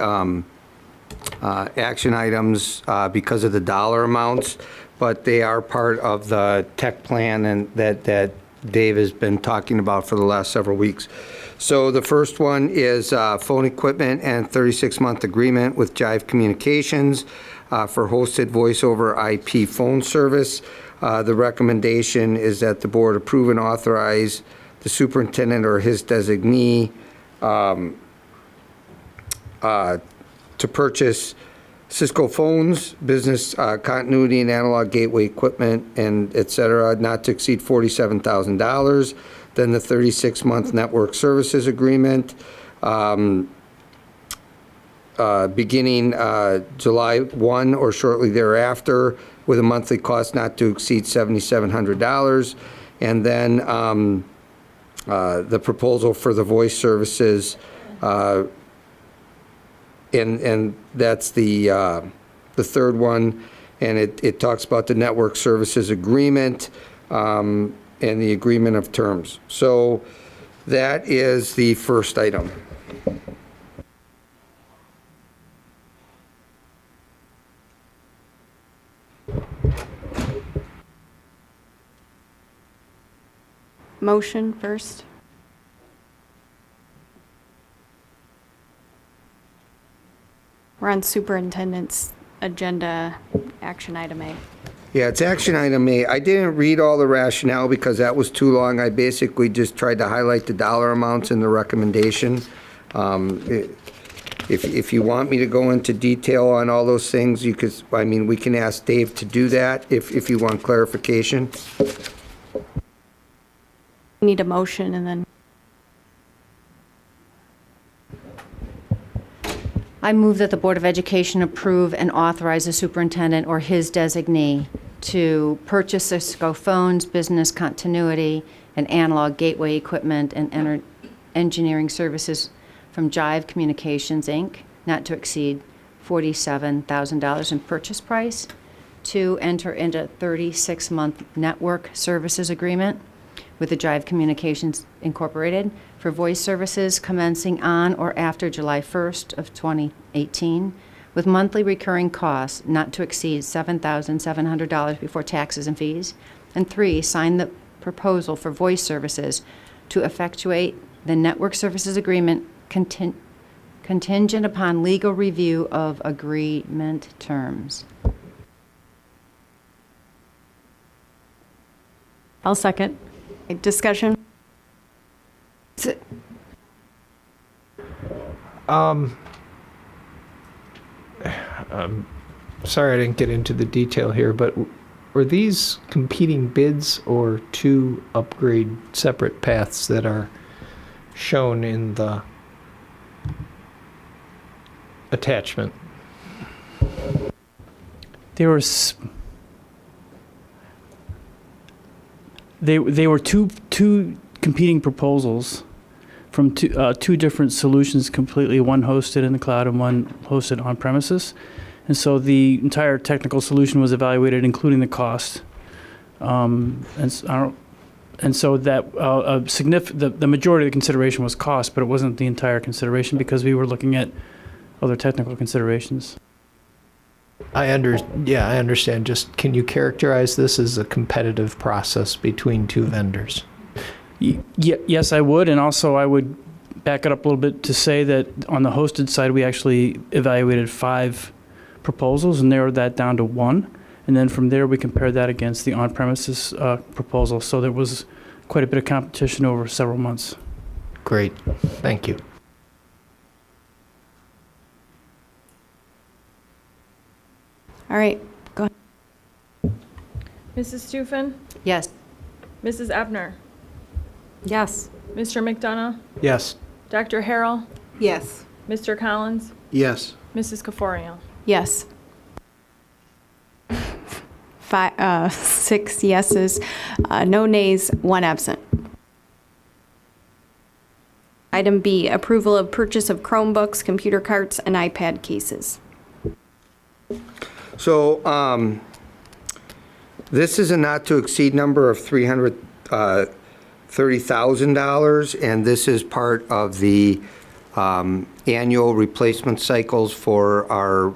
action items because of the dollar amounts, but they are part of the tech plan and that Dave has been talking about for the last several weeks. So the first one is phone equipment and 36-month agreement with Jive Communications for hosted voice over IP phone service. The recommendation is that the board approve and authorize the superintendent or his designee to purchase Cisco phones, business continuity and analog gateway equipment, and et cetera, not to exceed $47,000. Then the 36-month network services agreement beginning July 1 or shortly thereafter with a monthly cost not to exceed $7,700. And then the proposal for the voice services, and that's the third one, and it talks about the network services agreement and the agreement of terms. So that is the first item. Motion first. We're on superintendent's agenda, action item A. Yeah, it's action item A. I didn't read all the rationale because that was too long. I basically just tried to highlight the dollar amounts in the recommendation. If you want me to go into detail on all those things, you could, I mean, we can ask Dave to do that if you want clarification. Need a motion and then. I move that the Board of Education approve and authorize the superintendent or his designee to purchase Cisco phones, business continuity, and analog gateway equipment and engineering services from Jive Communications, Inc., not to exceed $47,000 in purchase price, to enter into a 36-month network services agreement with the Jive Communications Incorporated for voice services commencing on or after July 1st of 2018, with monthly recurring costs not to exceed $7,700 before taxes and fees. And 3, sign the proposal for voice services to effectuate the network services agreement contingent upon legal review of agreement terms. I'll second. Discussion? I'm sorry I didn't get into the detail here, but were these competing bids or 2 upgrade separate paths that are shown in the attachment? There were they were two competing proposals from two different solutions completely, one hosted in the cloud and one hosted on premises. And so the entire technical solution was evaluated, including the cost. And so And so that the majority of the consideration was cost, but it wasn't the entire consideration because we were looking at other technical considerations. I understand. Just can you characterize this as a competitive process between two vendors? Yes, I would. And also I would back it up a little bit to say that on the hosted side, we actually evaluated 5 proposals and narrowed that down to 1. And then from there, we compared that against the on-premises proposal. So there was quite a bit of competition over several months. Great. Thank you. All right, go ahead. Mrs. Stufen? Yes. Mrs. Ebner? Yes. Mr. McDonough? Yes. Dr. Harrell? Yes. Mr. Collins? Yes. Mrs. Kaforian? Yes. 6 yeses, no nays, 1 absent. Item B, approval of purchase of Chromebooks, computer carts, and iPad cases. So this is a not-to-exceed number of $330,000, and this is part of the annual replacement cycles for our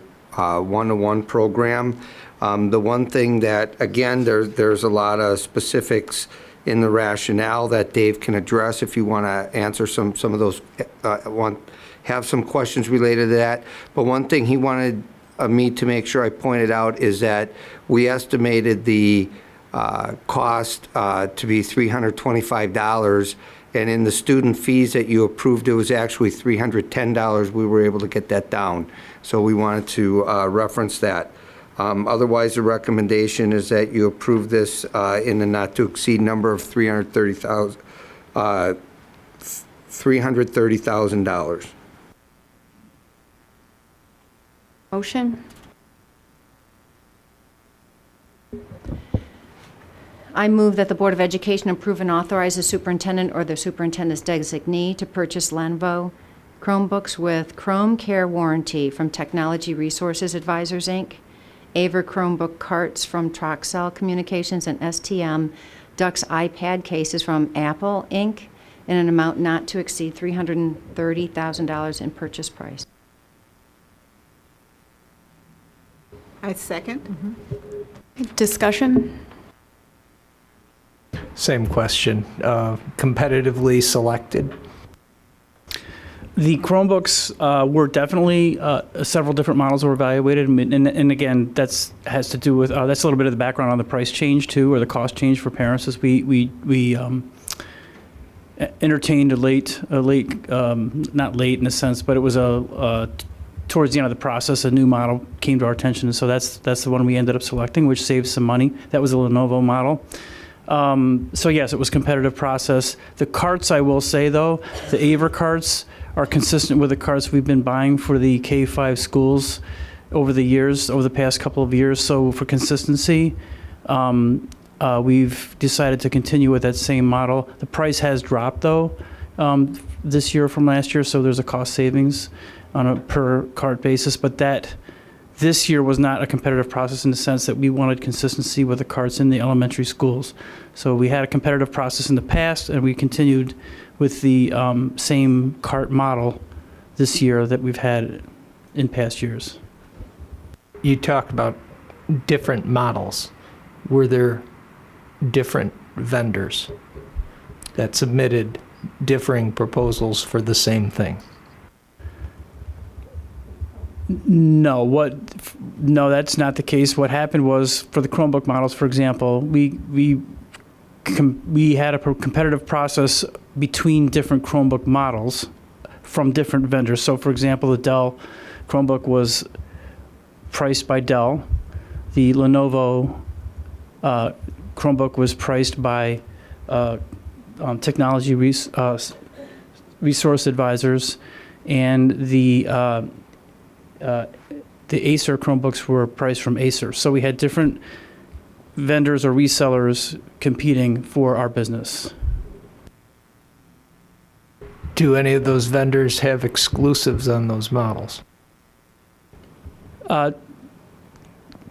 one-to-one program. The one thing that, again, there's a lot of specifics in the rationale that Dave can address if you want to answer some of those, have some questions related to that. But one thing he wanted me to make sure I pointed out is that we estimated the cost to be $325, and in the student fees that you approved, it was actually $310. We were able to get that down. So we wanted to reference that. Otherwise, the recommendation is that you approve this in the not-to-exceed number of $330,000. Motion? I move that the Board of Education approve and authorize the superintendent or the superintendent's designee to purchase Lenovo Chromebooks with Chrome Care warranty from Technology Resources Advisors, Inc., Aver Chromebook carts from Troxel Communications, and STM Dux iPad cases from Apple, Inc., in an amount not to exceed $330,000 in purchase price. I second. Discussion? Same question. Competitively selected. The Chromebooks were definitely several different models were evaluated, and again, has to do with that's a little bit of the background on the price change too, or the cost change for parents. As we entertained not late in a sense, but it was towards the end of the process, a new model came to our attention, and so that's the one we ended up selecting, which saves some money. That was a Lenovo model. So yes, it was a competitive process. The carts, I will say though, the Aver carts are consistent with the carts we've been buying for the K-5 schools over the past couple of years. So for consistency, we've decided to continue with that same model. The price has dropped though this year from last year, so there's a cost savings on a per cart basis, but this year was not a competitive process in the sense that we wanted consistency with the carts in the elementary schools. So we had a competitive process in the past, and we continued with the same cart model this year that we've had in past years. You talked about different models. Were there different vendors that submitted differing proposals for the same thing? No, that's not the case. What happened was, for the Chromebook models, for example, we had a competitive process between different Chromebook models from different vendors. So, for example, the Dell Chromebook was priced by Dell. The Lenovo Chromebook was priced by Technology Resource Advisors, and the Acer Chromebooks were priced from Acer. So we had different vendors or resellers competing for our business. Do any of those vendors have exclusives on those models?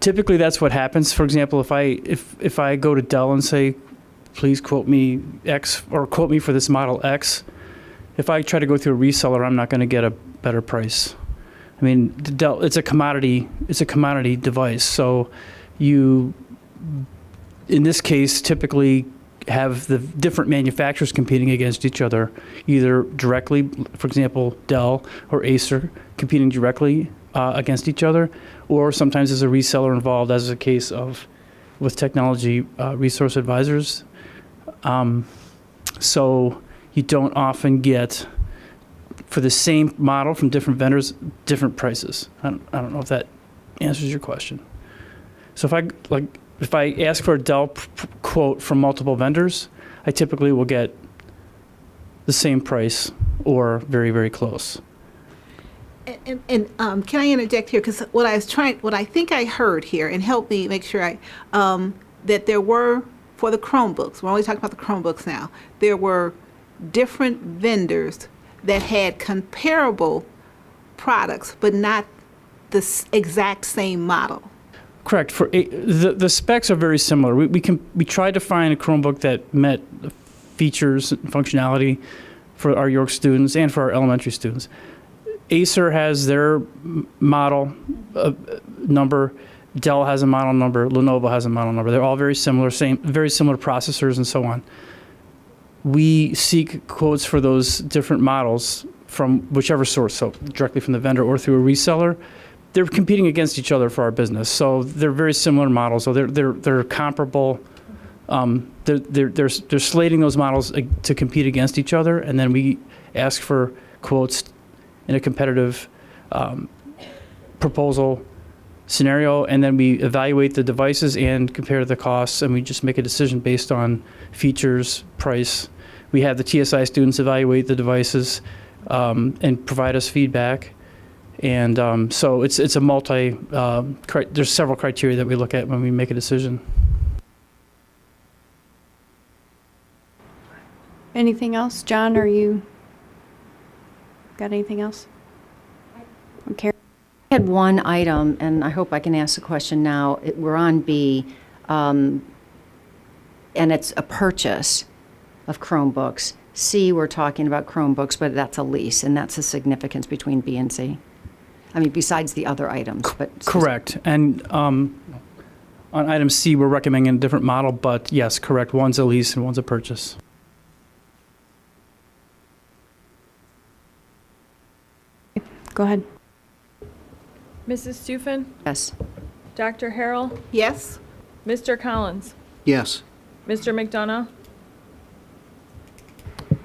Typically, that's what happens. For example, if I go to Dell and say, please quote me X or quote me for this model X. If I try to go through a reseller, I'm not going to get a better price. I mean, it's a commodity device. So you, in this case, typically have the different manufacturers competing against each other, either directly, for example, Dell or Acer competing directly against each other, or sometimes there's a reseller involved, as is the case with Technology Resource Advisors. So you don't often get, for the same model from different vendors, different prices. I don't know if that answers your question. So if I ask for a Dell quote from multiple vendors, I typically will get the same price or very, very close. And can I interject here? Because what I think I heard here, and help me make sure that there were, for the Chromebooks, we're only talking about the Chromebooks now, there were different vendors that had comparable products, but not the exact same model. Correct. The specs are very similar. We tried to find a Chromebook that met the features and functionality for our York students and for our elementary students. Acer has their model number. Dell has a model number. Lenovo has a model number. They're all very similar, very similar processors and so on. We seek quotes for those different models from whichever source, so directly from the vendor or through a reseller. They're competing against each other for our business, so they're very similar models. So they're comparable. They're slating those models to compete against each other, and then we ask for quotes in a competitive proposal scenario, and then we evaluate the devices and compare the costs, and we just make a decision based on features, price. We have the TSI students evaluate the devices and provide us feedback. And so it's a there's several criteria that we look at when we make a decision. Anything else? John, are you got anything else? Okay. I had one item, and I hope I can ask the question now. We're on B, and it's a purchase of Chromebooks. C, we're talking about Chromebooks, but that's a lease, and that's the significance between B and C. I mean, besides the other items. But correct. And on item C, we're recommending a different model, but yes, correct. One's a lease and one's a purchase. Go ahead. Mrs. Stufen? Yes. Dr. Harrell? Yes. Mr. Collins? Yes. Mr. McDonough?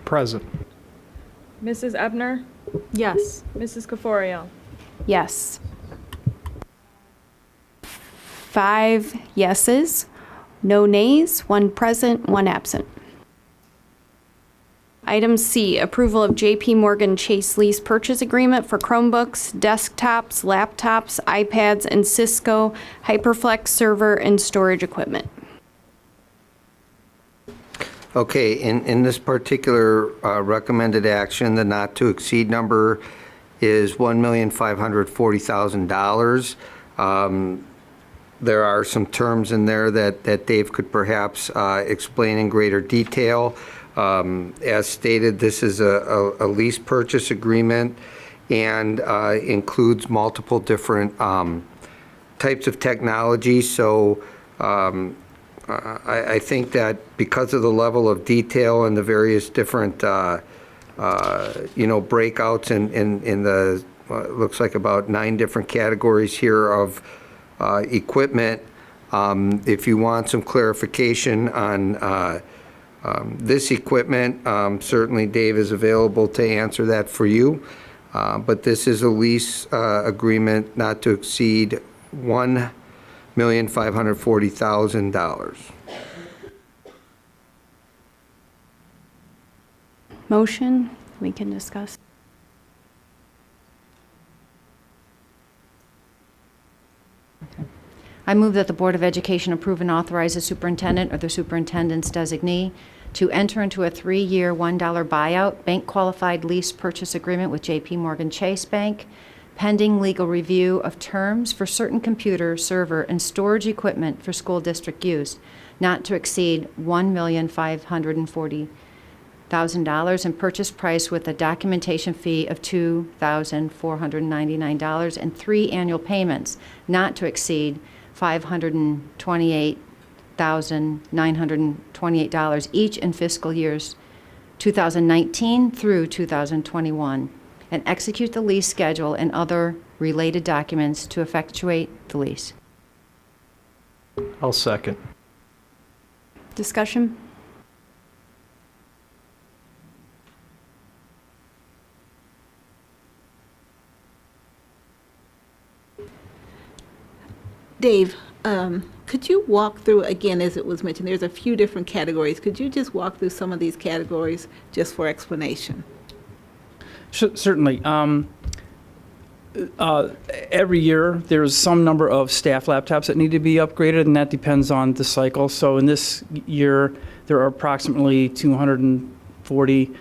Present. Mrs. Ebner? Yes. Mrs. Caforio? Yes. 5 yeses, no nays, 1 present, 1 absent. Item C, approval of JP Morgan Chase lease purchase agreement for Chromebooks, desktops, laptops, iPads, and Cisco HyperFlex server and storage equipment. Okay, in this particular recommended action, the not to exceed number is $1,540,000. There are some terms in there that Dave could perhaps explain in greater detail. As stated, this is a lease purchase agreement and includes multiple different types of technology. So I think that because of the level of detail and the various different breakouts in the looks like about 9 different categories here of equipment, if you want some clarification on this equipment, certainly Dave is available to answer that for you. But this is a lease agreement not to exceed $1,540,000. Motion, we can discuss. I move that the Board of Education approve and authorize the superintendent or the superintendent's designee to enter into a 3-year $1 buyout bank-qualified lease purchase agreement with JP Morgan Chase Bank pending legal review of terms for certain computer, server, and storage equipment for school district use, not to exceed $1,540,000 and purchase price with a documentation fee of $2,499 and 3 annual payments, not to exceed $528,928 each in fiscal years 2019 through 2021, and execute the lease schedule and other related documents to effectuate the lease. I'll second. Discussion? Dave, could you walk through, again, as it was mentioned, there's a few different categories. Could you just walk through some of these categories just for explanation? Certainly. Every year, there's some number of staff laptops that need to be upgraded, and that depends on the cycle. So in this year, there are approximately 240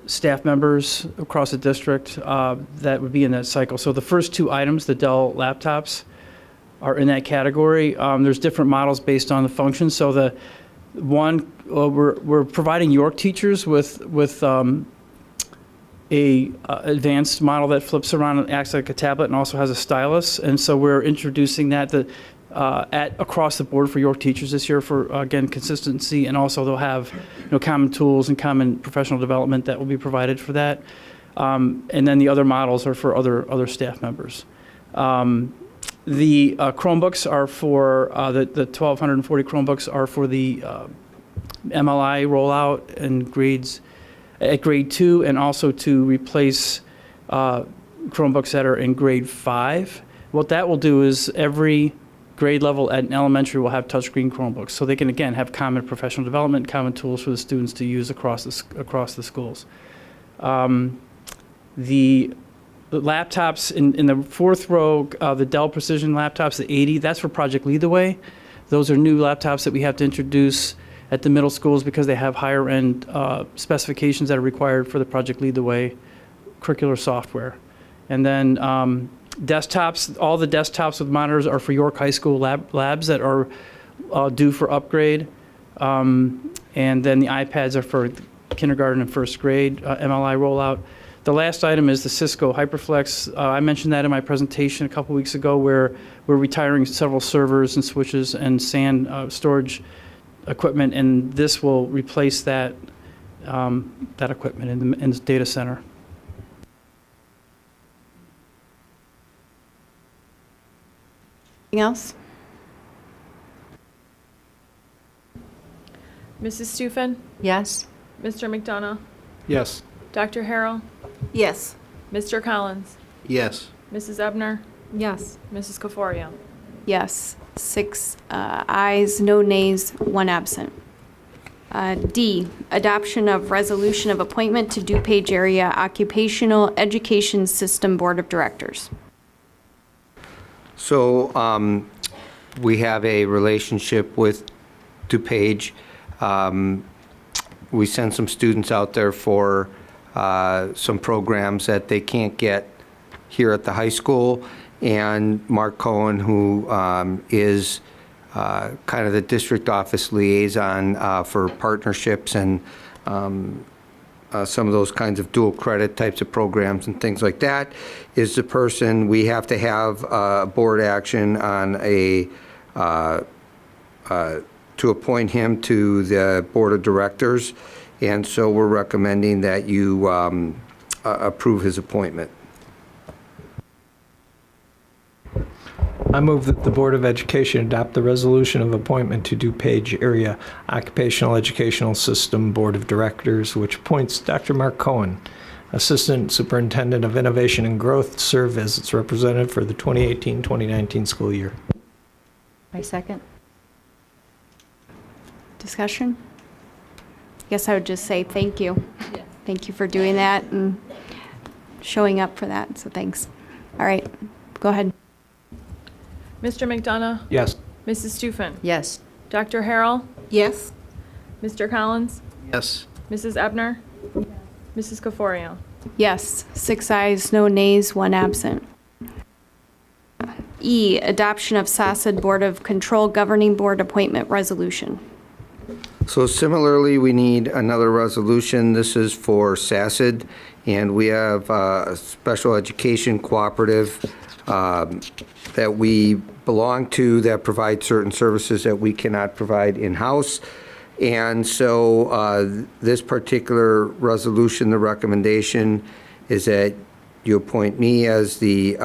staff members across the district that would be in that cycle. So the first 2 items, the Dell laptops, are in that category. There's different models based on the function. So the one, we're providing York teachers with a advanced model that flips around and acts like a tablet and also has a stylus. And so we're introducing that across the board for York teachers this year for, again, consistency. And also they'll have common tools and common professional development that will be provided for that. And then the other models are for other staff members. The Chromebooks are for, the 1,240 Chromebooks are for the MLI rollout and grades at grade 2, and also to replace Chromebooks that are in grade 5. What that will do is every grade level at an elementary will have touchscreen Chromebooks, so they can, again, have common professional development, common tools for the students to use across the schools. The laptops in the 4th row, the Dell Precision laptops, the 80, that's for Project Lead the Way. Those are new laptops that we have to introduce at the middle schools because they have higher end specifications that are required for the Project Lead the Way curricular software. And then desktops, all the desktops with monitors are for York High School labs that are due for upgrade. And then the iPads are for kindergarten and 1st grade MLI rollout. The last item is the Cisco HyperFlex. I mentioned that in my presentation a couple weeks ago, where we're retiring several servers and switches and SAN storage equipment, and this will replace that equipment in the data center. Anything else? Mrs. Stufen? Yes? Mr. McDonough? Yes. Dr. Harrell? Yes. Mr. Collins? Yes. Mrs. Ebner? Yes. Mrs. Caforio? Yes. 6 ayes, no nays, 1 absent. D, adoption of resolution of appointment to DuPage Area Occupational Education System Board of Directors. So we have a relationship with DuPage. We send some students out there for some programs that they can't get here at the high school. And Mark Cohen, who is kind of the district office liaison for partnerships and some of those kinds of dual credit types of programs and things like that, is the person. We have to have board action on to appoint him to the board of directors, and so we're recommending that you approve his appointment. I move that the Board of Education adopt the resolution of appointment to DuPage Area Occupational Educational System Board of Directors, which appoints Dr. Mark Cohen, Assistant Superintendent of Innovation and Growth, to serve as its representative for the 2018-2019 school year. I second. Discussion? Guess I would just say thank you. Yeah. Thank you for doing that and showing up for that, so thanks. All right, go ahead. Mr. McDonough? Yes. Mrs. Stufen? Yes. Dr. Harrell? Yes. Mr. Collins? Yes. Mrs. Ebner? Mrs. Caforio? Yes, 6 ayes, no nays, 1 absent. E, adoption of SACID Board of Control Governing Board Appointment Resolution. So similarly, we need another resolution. This is for SACID, and we have a special education cooperative that we belong to that provides certain services that we cannot provide in-house. And so this particular resolution, the recommendation is that you appoint me as the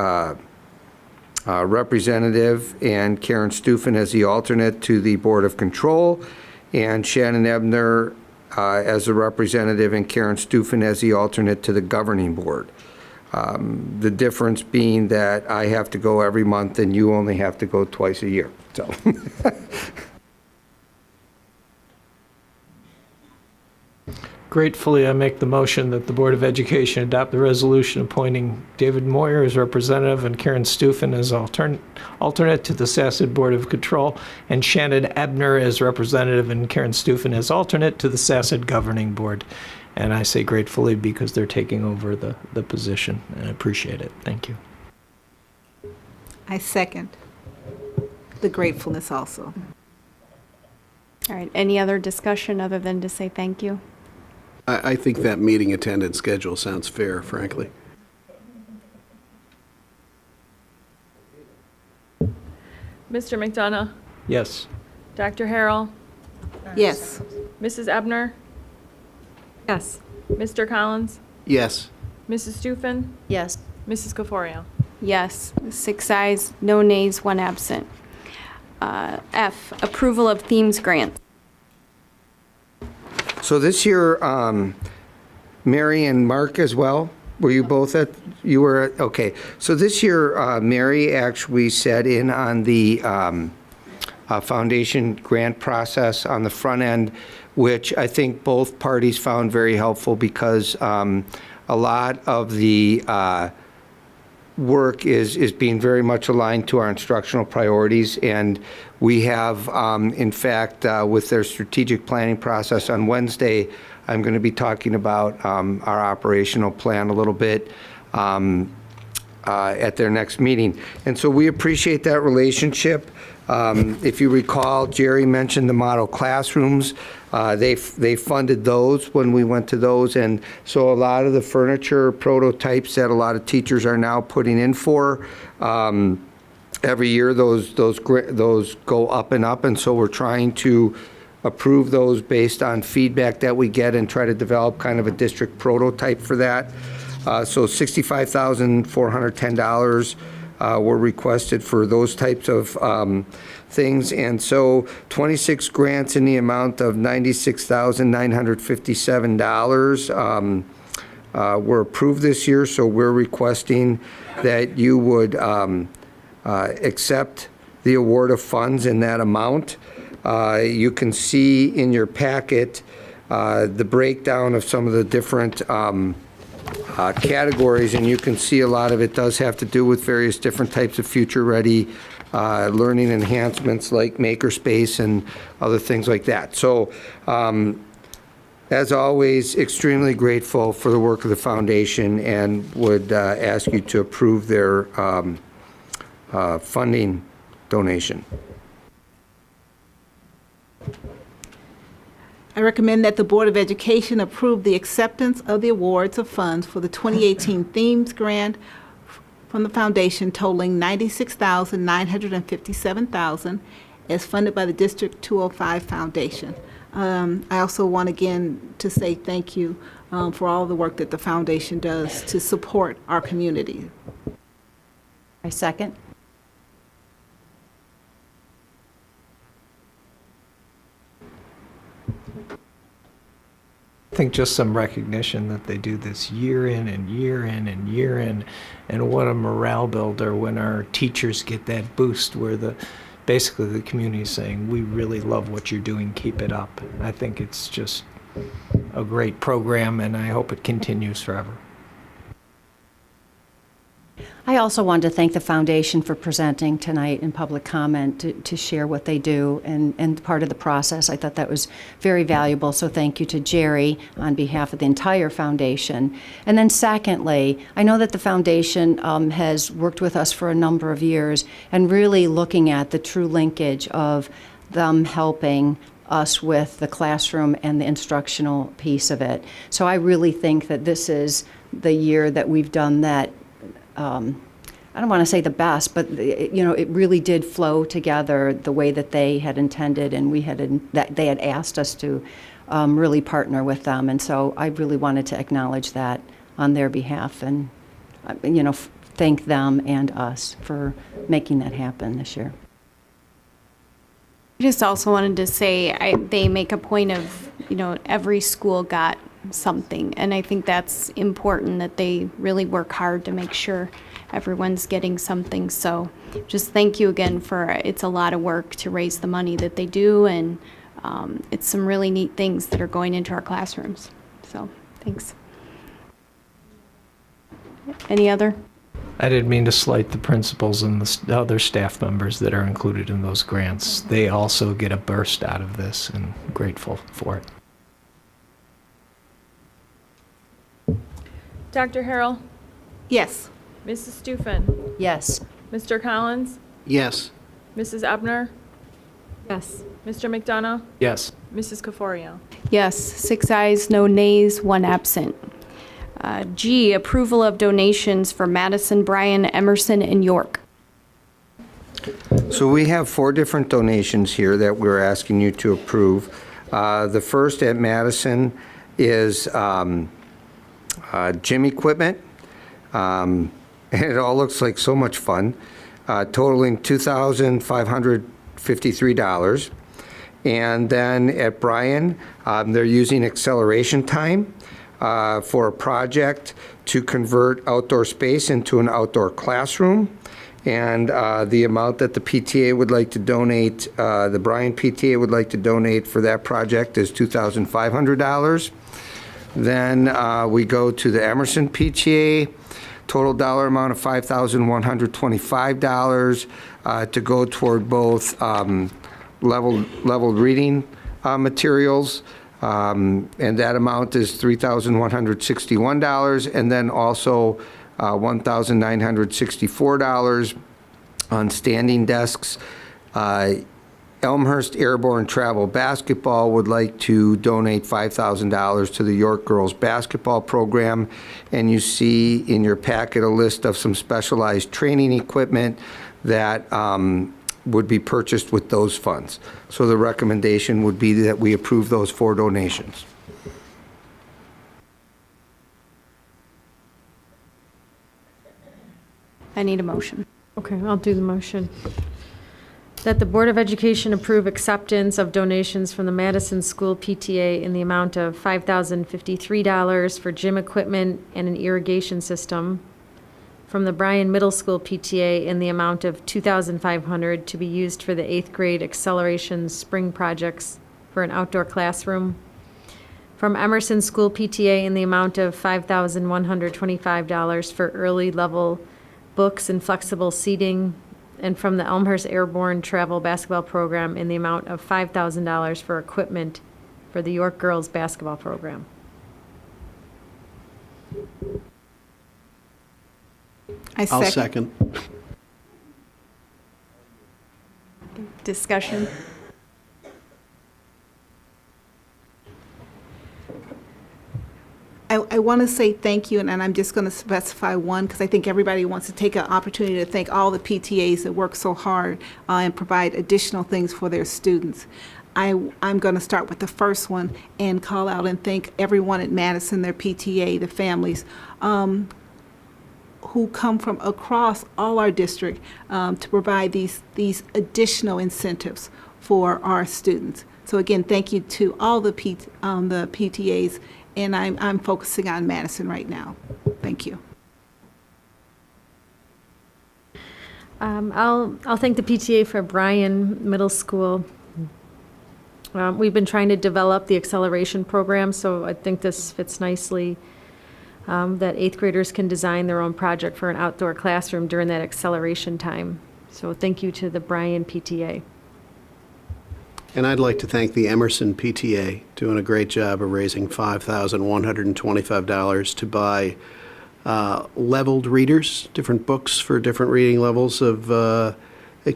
representative and Karen Stufen as the alternate to the Board of Control, and Shannon Ebner as the representative and Karen Stufen as the alternate to the Governing Board. The difference being that I have to go every month and you only have to go twice a year. So. Gratefully, I make the motion that the Board of Education adopt the resolution appointing David Moyer as representative and Karen Stufen as alternate to the SACID Board of Control, and Shannon Ebner as representative and Karen Stufen as alternate to the SACID Governing Board. And I say gratefully because they're taking over the position, and I appreciate it. Thank you. I second the gratefulness also. All right, any other discussion other than to say thank you? I think that meeting attendance schedule sounds fair, frankly. Mr. McDonough? Yes. Dr. Harrell? Yes. Mrs. Ebner? Yes. Mr. Collins? Yes. Mrs. Stufen? Yes. Mrs. Caforio? Yes, 6 ayes, no nays, 1 absent. F, approval of themes grant. So this year, Mary and Mark as well, were you both at, you were, okay. So this year, Mary actually sat in on the foundation grant process on the front end, which I think both parties found very helpful because a lot of the work is being very much aligned to our instructional priorities. And we have, in fact, with their strategic planning process on Wednesday, I'm going to be talking about our operational plan a little bit at their next meeting. And so we appreciate that relationship. If you recall, Jerry mentioned the model classrooms. They funded those when we went to those, and so a lot of the furniture prototypes that a lot of teachers are now putting in for, every year those go up and up, and so we're trying to approve those based on feedback that we get and try to develop kind of a district prototype for that. So $65,410 were requested for those types of things. And so 26 grants in the amount of $96,957 were approved this year. So we're requesting that you would accept the award of funds in that amount. You can see in your packet the breakdown of some of the different categories, and you can see a lot of it does have to do with various different types of future-ready learning enhancements like Makerspace and other things like that. So, as always, extremely grateful for the work of the foundation and would ask you to approve their funding donation. I recommend that the Board of Education approve the acceptance of the awards of funds for the 2018 Themes Grant from the Foundation totaling $96,957 as funded by the District 205 Foundation. I also want again to say thank you for all the work that the Foundation does to support our community. I second. I think just some recognition that they do this year in and year in and year in, and what a morale builder when our teachers get that boost where basically the community is saying, we really love what you're doing, keep it up. I think it's just a great program, and I hope it continues forever. I also wanted to thank the foundation for presenting tonight in public comment to share what they do and part of the process. I thought that was very valuable, so thank you to Jerry on behalf of the entire foundation. And then secondly, I know that the foundation has worked with us for a number of years and really looking at the true linkage of them helping us with the classroom and the instructional piece of it. So I really think that this is the year that we've done that. I don't want to say the best, but it really did flow together the way that they had intended, and they had asked us to really partner with them. And so I really wanted to acknowledge that on their behalf, and thank them and us for making that happen this year. I just also wanted to say they make a point of, every school got something. And I think that's important that they really work hard to make sure everyone's getting something. So just thank you again it's a lot of work to raise the money that they do. And it's some really neat things that are going into our classrooms. So thanks. Any other? I didn't mean to slight the principals and the other staff members that are included in those grants. They also get a burst out of this, and grateful for it. Dr. Harrell? Yes. Mrs. Stufen? Yes. Mr. Collins? Yes. Mrs. Ebner? Yes. Mr. McDonough? Yes. Mrs. Caforio? Yes, 6 ayes, no nays, 1 absent. G, approval of donations for Madison, Bryan, Emerson, and York. So we have 4 different donations here that we're asking you to approve. The first at Madison is gym equipment. And it all looks like so much fun, totaling $2,553. And then at Bryan, they're using acceleration time for a project to convert outdoor space into an outdoor classroom. And the amount that the PTA would like to donate, the Bryan PTA would like to donate for that project is $2,500. Then we go to the Emerson PTA, total dollar amount of $5,125 to go toward both leveled reading materials, and that amount is $3,161, and then also $1,964 on standing desks. Elmhurst Airborne Travel Basketball would like to donate $5,000 to the York Girls Basketball Program, and you see in your packet a list of some specialized training equipment that would be purchased with those funds. So the recommendation would be that we approve those 4 donations. I need a motion. Okay, I'll do the motion. That the Board of Education approve acceptance of donations from the Madison School PTA in the amount of $5,053 for gym equipment and an irrigation system, from the Bryan Middle School PTA in the amount of $2,500 to be used for the 8th grade acceleration spring projects for an outdoor classroom, from Emerson School PTA in the amount of $5,125 for early level books and flexible seating, and from the Elmhurst Airborne Travel Basketball Program in the amount of $5,000 for equipment for the York Girls Basketball Program. I'll second. Discussion. I want to say thank you, and I'm just going to specify one because I think everybody wants to take an opportunity to thank all the PTAs that work so hard and provide additional things for their students. I'm going to start with the first one and call out and thank everyone at Madison, their PTA, the families who come from across all our district to provide these additional incentives for our students. So again, thank you to all the PTAs. And I'm focusing on Madison right now. Thank you. I'll thank the PTA for Bryan Middle School. We've been trying to develop the acceleration program, so I think this fits nicely that 8th graders can design their own project for an outdoor classroom during that acceleration time. So thank you to the Bryan PTA. And I'd like to thank the Emerson PTA, doing a great job of raising $5,125 to buy leveled readers, different books for different reading levels of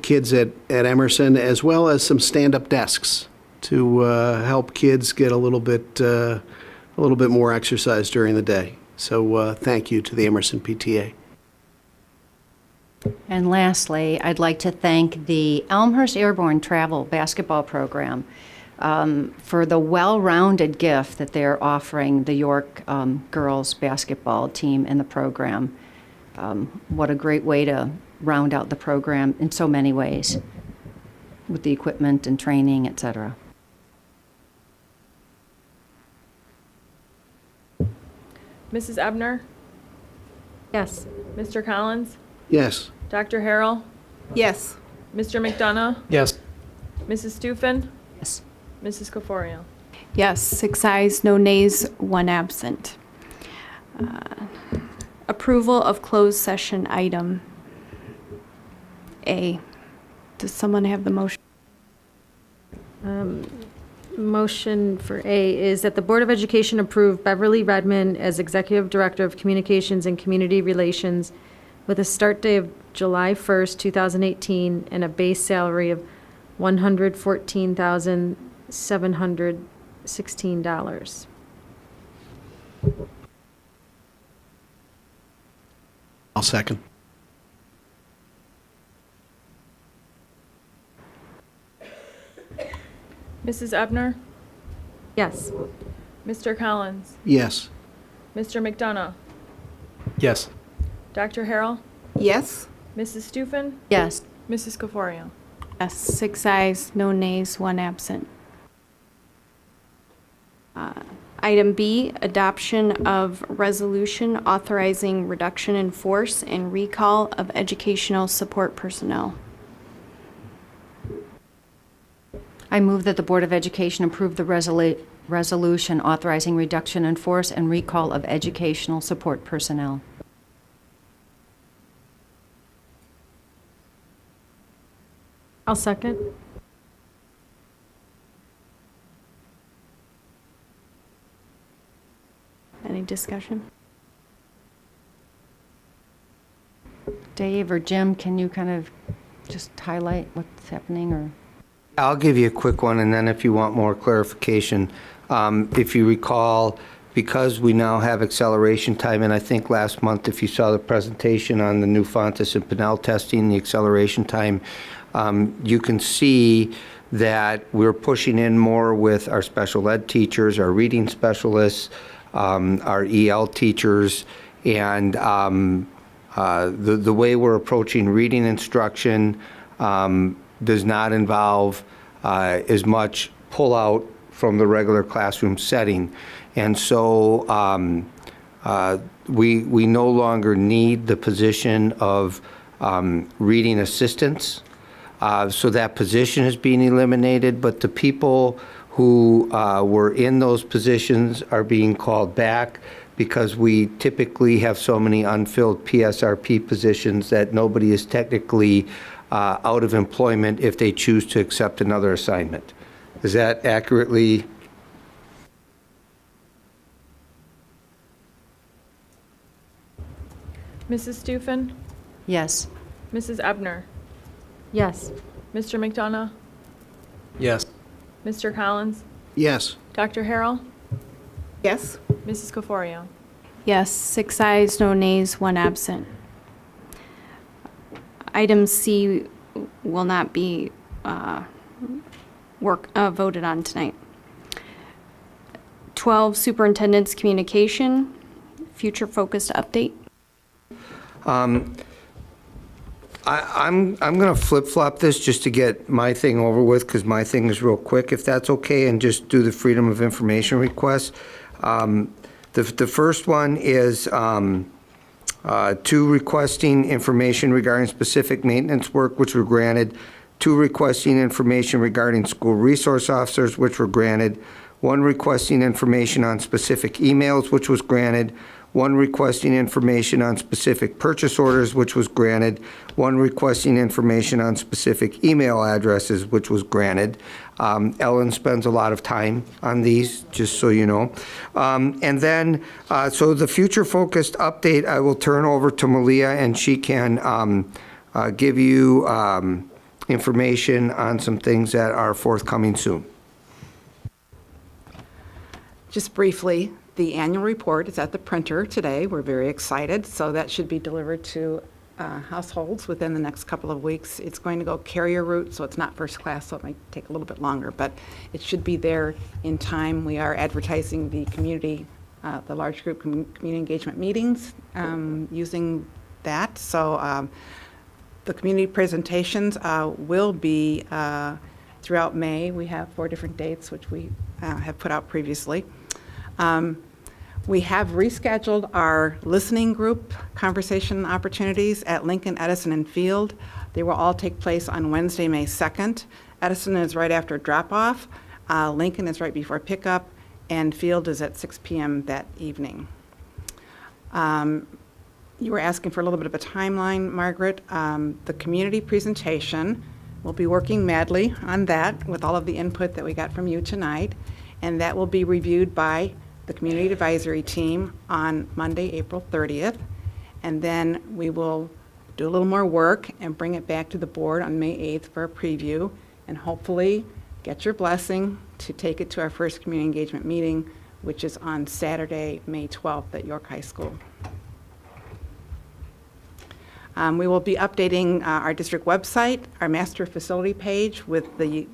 kids at Emerson, as well as some stand-up desks to help kids get a little bit more exercise during the day. So thank you to the Emerson PTA. And lastly, I'd like to thank the Elmhurst Airborne Travel Basketball Program for the well-rounded gift that they're offering the York girls basketball team and the program. What a great way to round out the program in so many ways with the equipment and training, etc. Mrs. Ebner? Yes. Mr. Collins? Yes. Dr. Harrell? Yes. Mr. McDonough? Yes. Mrs. Stufen? Yes. Mrs. Caforio? Yes, 6 ayes, no nays, 1 absent. Approval of closed session item A. Does someone have the motion? Motion for A is that the Board of Education approve Beverly Redmond as Executive Director of Communications and Community Relations with a start date of July 1st, 2018, and a base salary of $114,716. I'll second. Mrs. Ebner? Yes. Mr. Collins? Yes. Mr. McDonough? Yes. Dr. Harrell? Yes. Mrs. Stufen? Yes. Mrs. Caforio? Yes, 6 ayes, no nays, 1 absent. Item B, adoption of resolution authorizing reduction in force and recall of educational support personnel. I move that the Board of Education approve the resolution authorizing reduction in force and recall of educational support personnel. I'll second. Any discussion? Dave or Jim, can you kind of just highlight what's happening, or? I'll give you a quick one, and then if you want more clarification, if you recall, because we now have acceleration time, and I think last month, if you saw the presentation on the new Fontes and Pinnell testing, the acceleration time, you can see that we're pushing in more with our special ed teachers, our reading specialists, our EL teachers, and the way we're approaching reading instruction does not involve as much pull-out from the regular classroom setting. And so we no longer need the position of reading assistants. So that position is being eliminated, but the people who were in those positions are being called back because we typically have so many unfilled PSRP positions that nobody is technically out of employment if they choose to accept another assignment. Is that accurately? Mrs. Stufen? Yes. Mrs. Ebner? Yes. Mr. McDonough? Yes. Mr. Collins? Yes. Dr. Harrell? Yes. Mrs. Caforio? Yes, 6 ayes, no nays, 1 absent. Item C will not be voted on tonight. 12, Superintendent's Communication, future-focused update. I'm going to flip-flop this just to get my thing over with, because my thing is real quick, if that's okay, and just do the Freedom of Information request. The first one is 2 requesting information regarding specific maintenance work, which were granted. 2 requesting information regarding school resource officers, which were granted. 1 requesting information on specific emails, which was granted. one requesting information on specific purchase orders, which was granted, one requesting information on specific email addresses, which was granted. Ellen spends a lot of time on these, just so you know. And then, so the future-focused update, I will turn over to Malia, and she can give you information on some things that are forthcoming soon. Just briefly, the annual report is at the printer today. We're very excited, so that should be delivered to households within the next couple of weeks. It's going to go carrier route, so it's not first class, so it might take a little bit longer, but it should be there in time. We are advertising the community, the large group community engagement meetings using that. So the community presentations will be throughout May. We have 4 different dates, which we have put out previously. We have rescheduled our listening group conversation opportunities at Lincoln, Edison, and Field. They will all take place on Wednesday, May 2nd. Edison is right after drop-off, Lincoln is right before pickup, and Field is at 6 p.m. that evening. You were asking for a little bit of a timeline, Margaret. The community presentation, we'll be working madly on that with all of the input that we got from you tonight, and that will be reviewed by the Community Advisory Team on Monday, April 30th, and then we will do a little more work and bring it back to the board on May 8th for a preview, and hopefully get your blessing to take it to our first community engagement meeting, which is on Saturday, May 12th at York High School. We will be updating our district website, our master facility page with the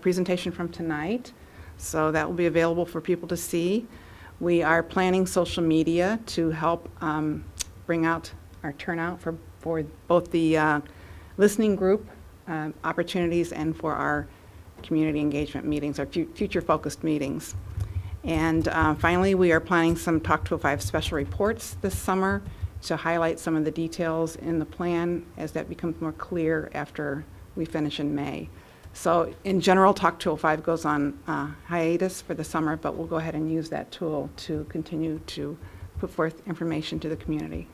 presentation from tonight, so that will be available for people to see. We are planning social media to help bring out our turnout for both the listening group opportunities and for our community engagement meetings, our future-focused meetings. And finally, we are planning some Talk 205 special reports this summer to highlight some of the details in the plan as that becomes more clear after we finish in May. So in general, Talk 205 goes on hiatus for the summer, but we'll go ahead and use that tool to continue to put forth information to the community.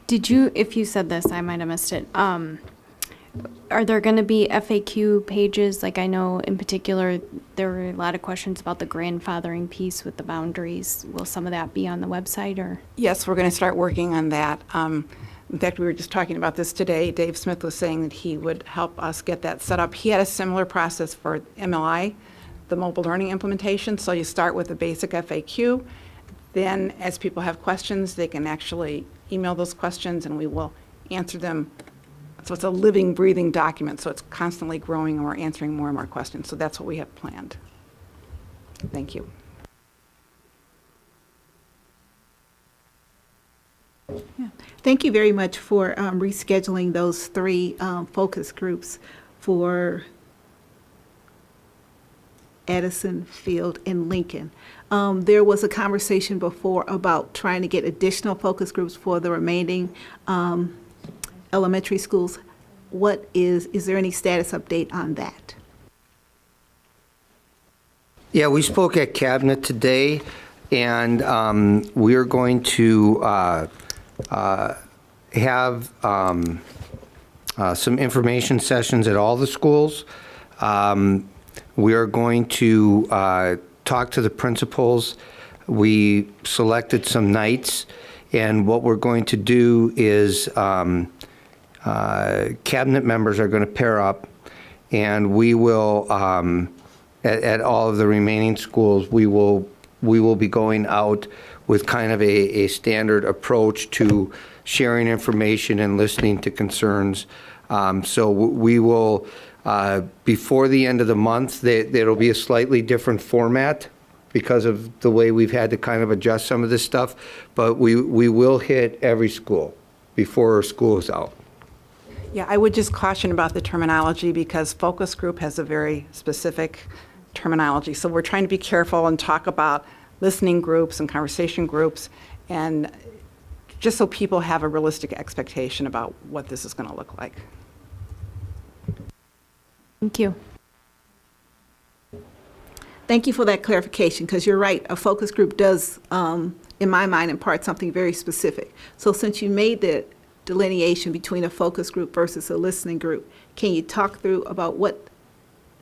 Did you, if you said this, I might have missed it. Are there going to be FAQ pages? Like I know in particular, there were a lot of questions about the grandfathering piece with the boundaries. Will some of that be on the website or? Yes, we're going to start working on that. In fact, we were just talking about this today. Dave Smith was saying that he would help us get that set up. He had a similar process for MLI, the mobile learning implementation. So you start with a basic FAQ. Then as people have questions, they can actually email those questions and we will answer them. So it's a living, breathing document. So it's constantly growing and we're answering more and more questions. So that's what we have planned. Thank you. Yeah. Thank you very much for rescheduling those 3 focus groups for Edison, Field, and Lincoln. There was a conversation before about trying to get additional focus groups for the remaining elementary schools. Is there any status update on that? Yeah, we spoke at Cabinet today, and we are going to have some information sessions at all the schools. We are going to talk to the principals. We selected some nights, and what we're going to do is cabinet members are going to pair up, and we will, at all of the remaining schools, we will be going out with kind of a standard approach to sharing information and listening to concerns. So we will, before the end of the month, there'll be a slightly different format because of the way we've had to kind of adjust some of this stuff, but we will hit every school before school is out. Yeah, I would just caution about the terminology because focus group has a very specific terminology. So we're trying to be careful and talk about listening groups and conversation groups, and just so people have a realistic expectation about what this is going to look like. Thank you. Thank you for that clarification, because you're right, a focus group does, in my mind, impart something very specific. So since you made the delineation between a focus group versus a listening group, can you talk through about what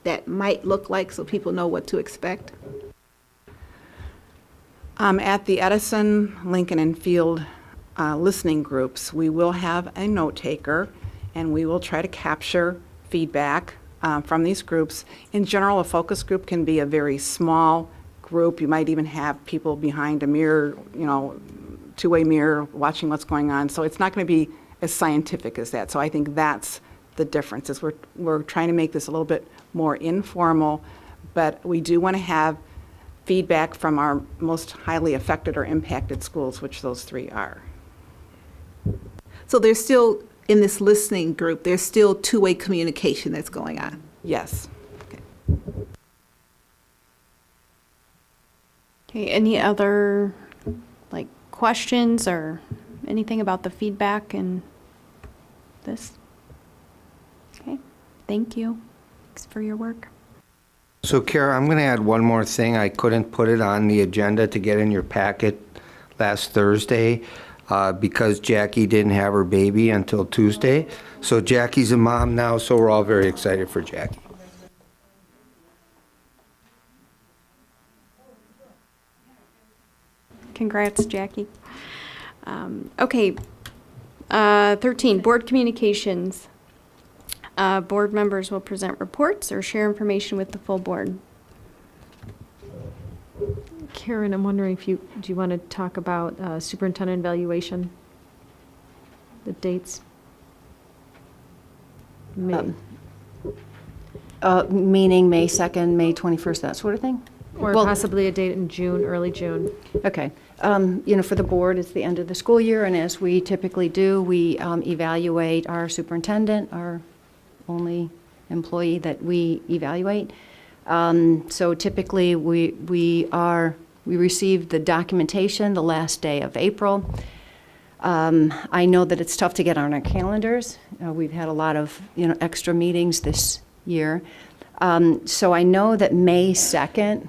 that might look like so people know what to expect? At the Edison, Lincoln, and Field listening groups, we will have a note taker, and we will try to capture feedback from these groups. In general, a focus group can be a very small group. You might even have people behind a mirror, two-way mirror, watching what's going on. So it's not going to be as scientific as that. So I think that's the difference, is we're trying to make this a little bit more informal, but we do want to have feedback from our most highly affected or impacted schools, which those 3 are. So there's still, in this listening group, there's still two-way communication that's going on? Yes. Okay, any other questions or anything about the feedback and this? Okay, thank you. Thanks for your work. So Kara, I'm going to add one more thing. I couldn't put it on the agenda to get in your packet last Thursday because Jackie didn't have her baby until Tuesday. So Jackie's a mom now, so we're all very excited for Jackie. Congrats, Jackie. Okay, 13, board communications. Board members will present reports or share information with the full board. Karen, I'm wondering do you want to talk about superintendent evaluation? The dates? Meaning May 2nd, May 21st, that sort of thing? Or possibly a date in June, early June. Okay. For the board, it's the end of the school year, and as we typically do, we evaluate our superintendent, our only employee that we evaluate. So typically, we receive the documentation the last day of April. I know that it's tough to get on our calendars. We've had a lot of extra meetings this year. So I know that May 2nd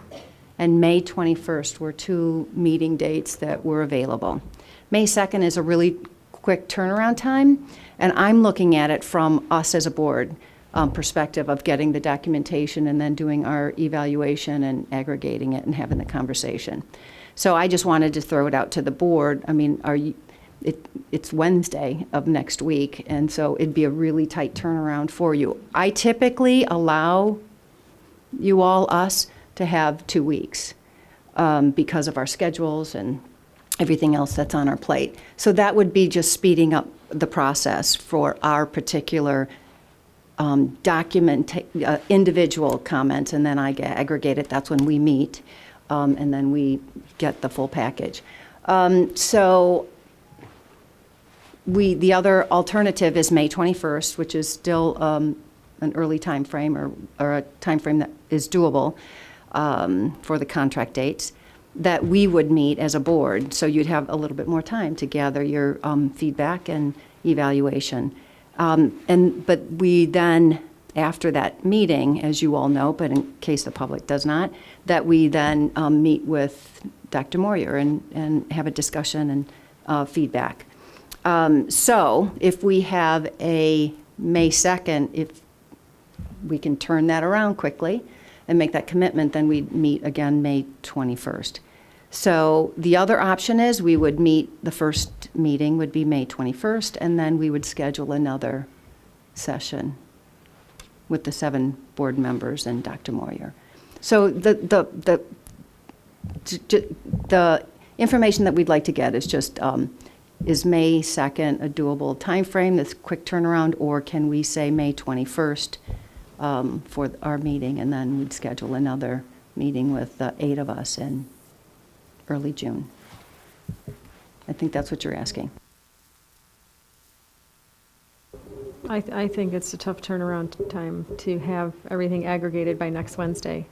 and May 21st were 2 meeting dates that were available. May 2nd is a really quick turnaround time, and I'm looking at it from us as a board perspective of getting the documentation and then doing our evaluation and aggregating it and having the conversation. So I just wanted to throw it out to the board. I mean, it's Wednesday of next week, and so it'd be a really tight turnaround for you. I typically allow you all, us, to have 2 weeks because of our schedules and everything else that's on our plate. So that would be just speeding up the process for our particular individual comments, and then I aggregate it. That's when we meet, and then we get the full package. So the other alternative is May 21st, which is still an early time frame or a time frame that is doable for the contract dates, that we would meet as a board. So you'd have a little bit more time to gather your feedback and evaluation. But we then, after that meeting, as you all know, but in case the public does not, that we then meet with Dr. Moyer and have a discussion and feedback. So if we have a May 2nd, if we can turn that around quickly and make that commitment, then we'd meet again May 21st. So the other option is we would meet, the first meeting would be May 21st, and then we would schedule another session with the 7 board members and Dr. Moyer. So the information that we'd like to get is just, is May 2nd a doable time frame, this quick turnaround, or can we say May 21st for our meeting, and then we'd schedule another meeting with the 8 of us in early June? I think that's what you're asking. I think it's a tough turnaround time to have everything aggregated by next Wednesday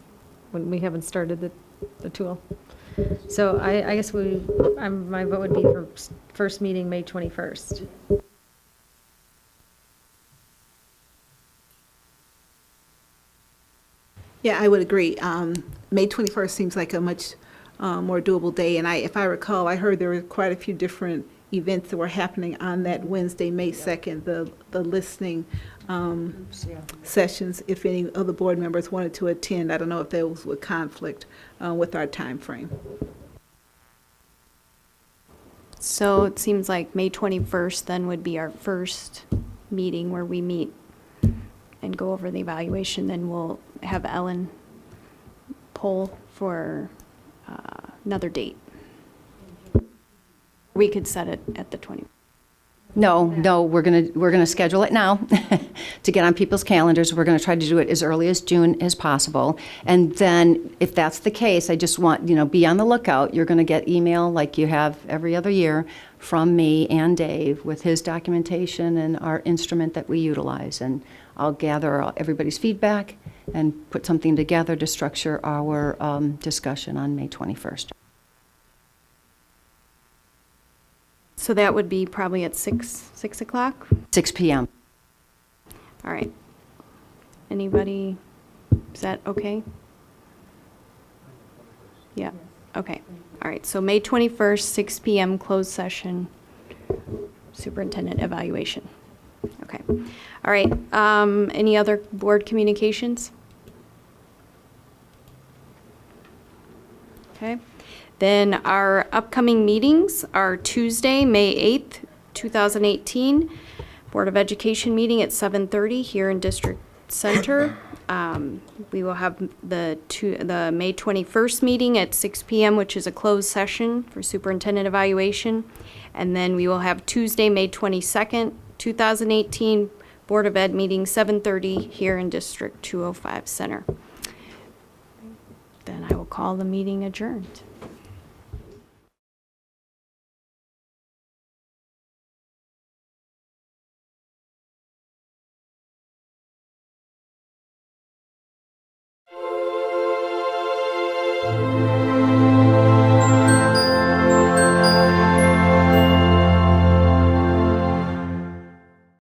when we haven't started the tool. So I guess my vote would be for first meeting May 21st. Yeah, I would agree. May 21st seems like a much more doable day. And if I recall, I heard there were quite a few different events that were happening on that Wednesday, May 2nd, the listening sessions, if any other board members wanted to attend. I don't know if those would conflict with our time frame. So it seems like May 21st then would be our first meeting where we meet and go over the evaluation. Then we'll have Ellen poll for another date. We could set it at the 20th. No, we're gonna schedule it now to get on people's calendars. We're gonna try to do it as early as June as possible. And then if that's the case, I just want, be on the lookout. You're gonna get email like you have every other year from me and Dave with his documentation and our instrument that we utilize. And I'll gather everybody's feedback and put something together to structure our discussion on May 21st. So that would be probably at 6 o'clock? 6 p.m. All right. Anybody, is that okay? Yeah, okay. All right, so May 21st, 6 p.m. closed session, superintendent evaluation. Okay. All right, any other board communications? Okay. Then our upcoming meetings are Tuesday, May 8th, 2018, Board of Education meeting at 7:30 here in District Center. We will have the May 21st meeting at 6 p.m., which is a closed session for superintendent evaluation. And then we will have Tuesday, May 22nd, 2018, Board of Ed meeting 7:30 here in District 205 Center. Then I will call the meeting adjourned. Thank you.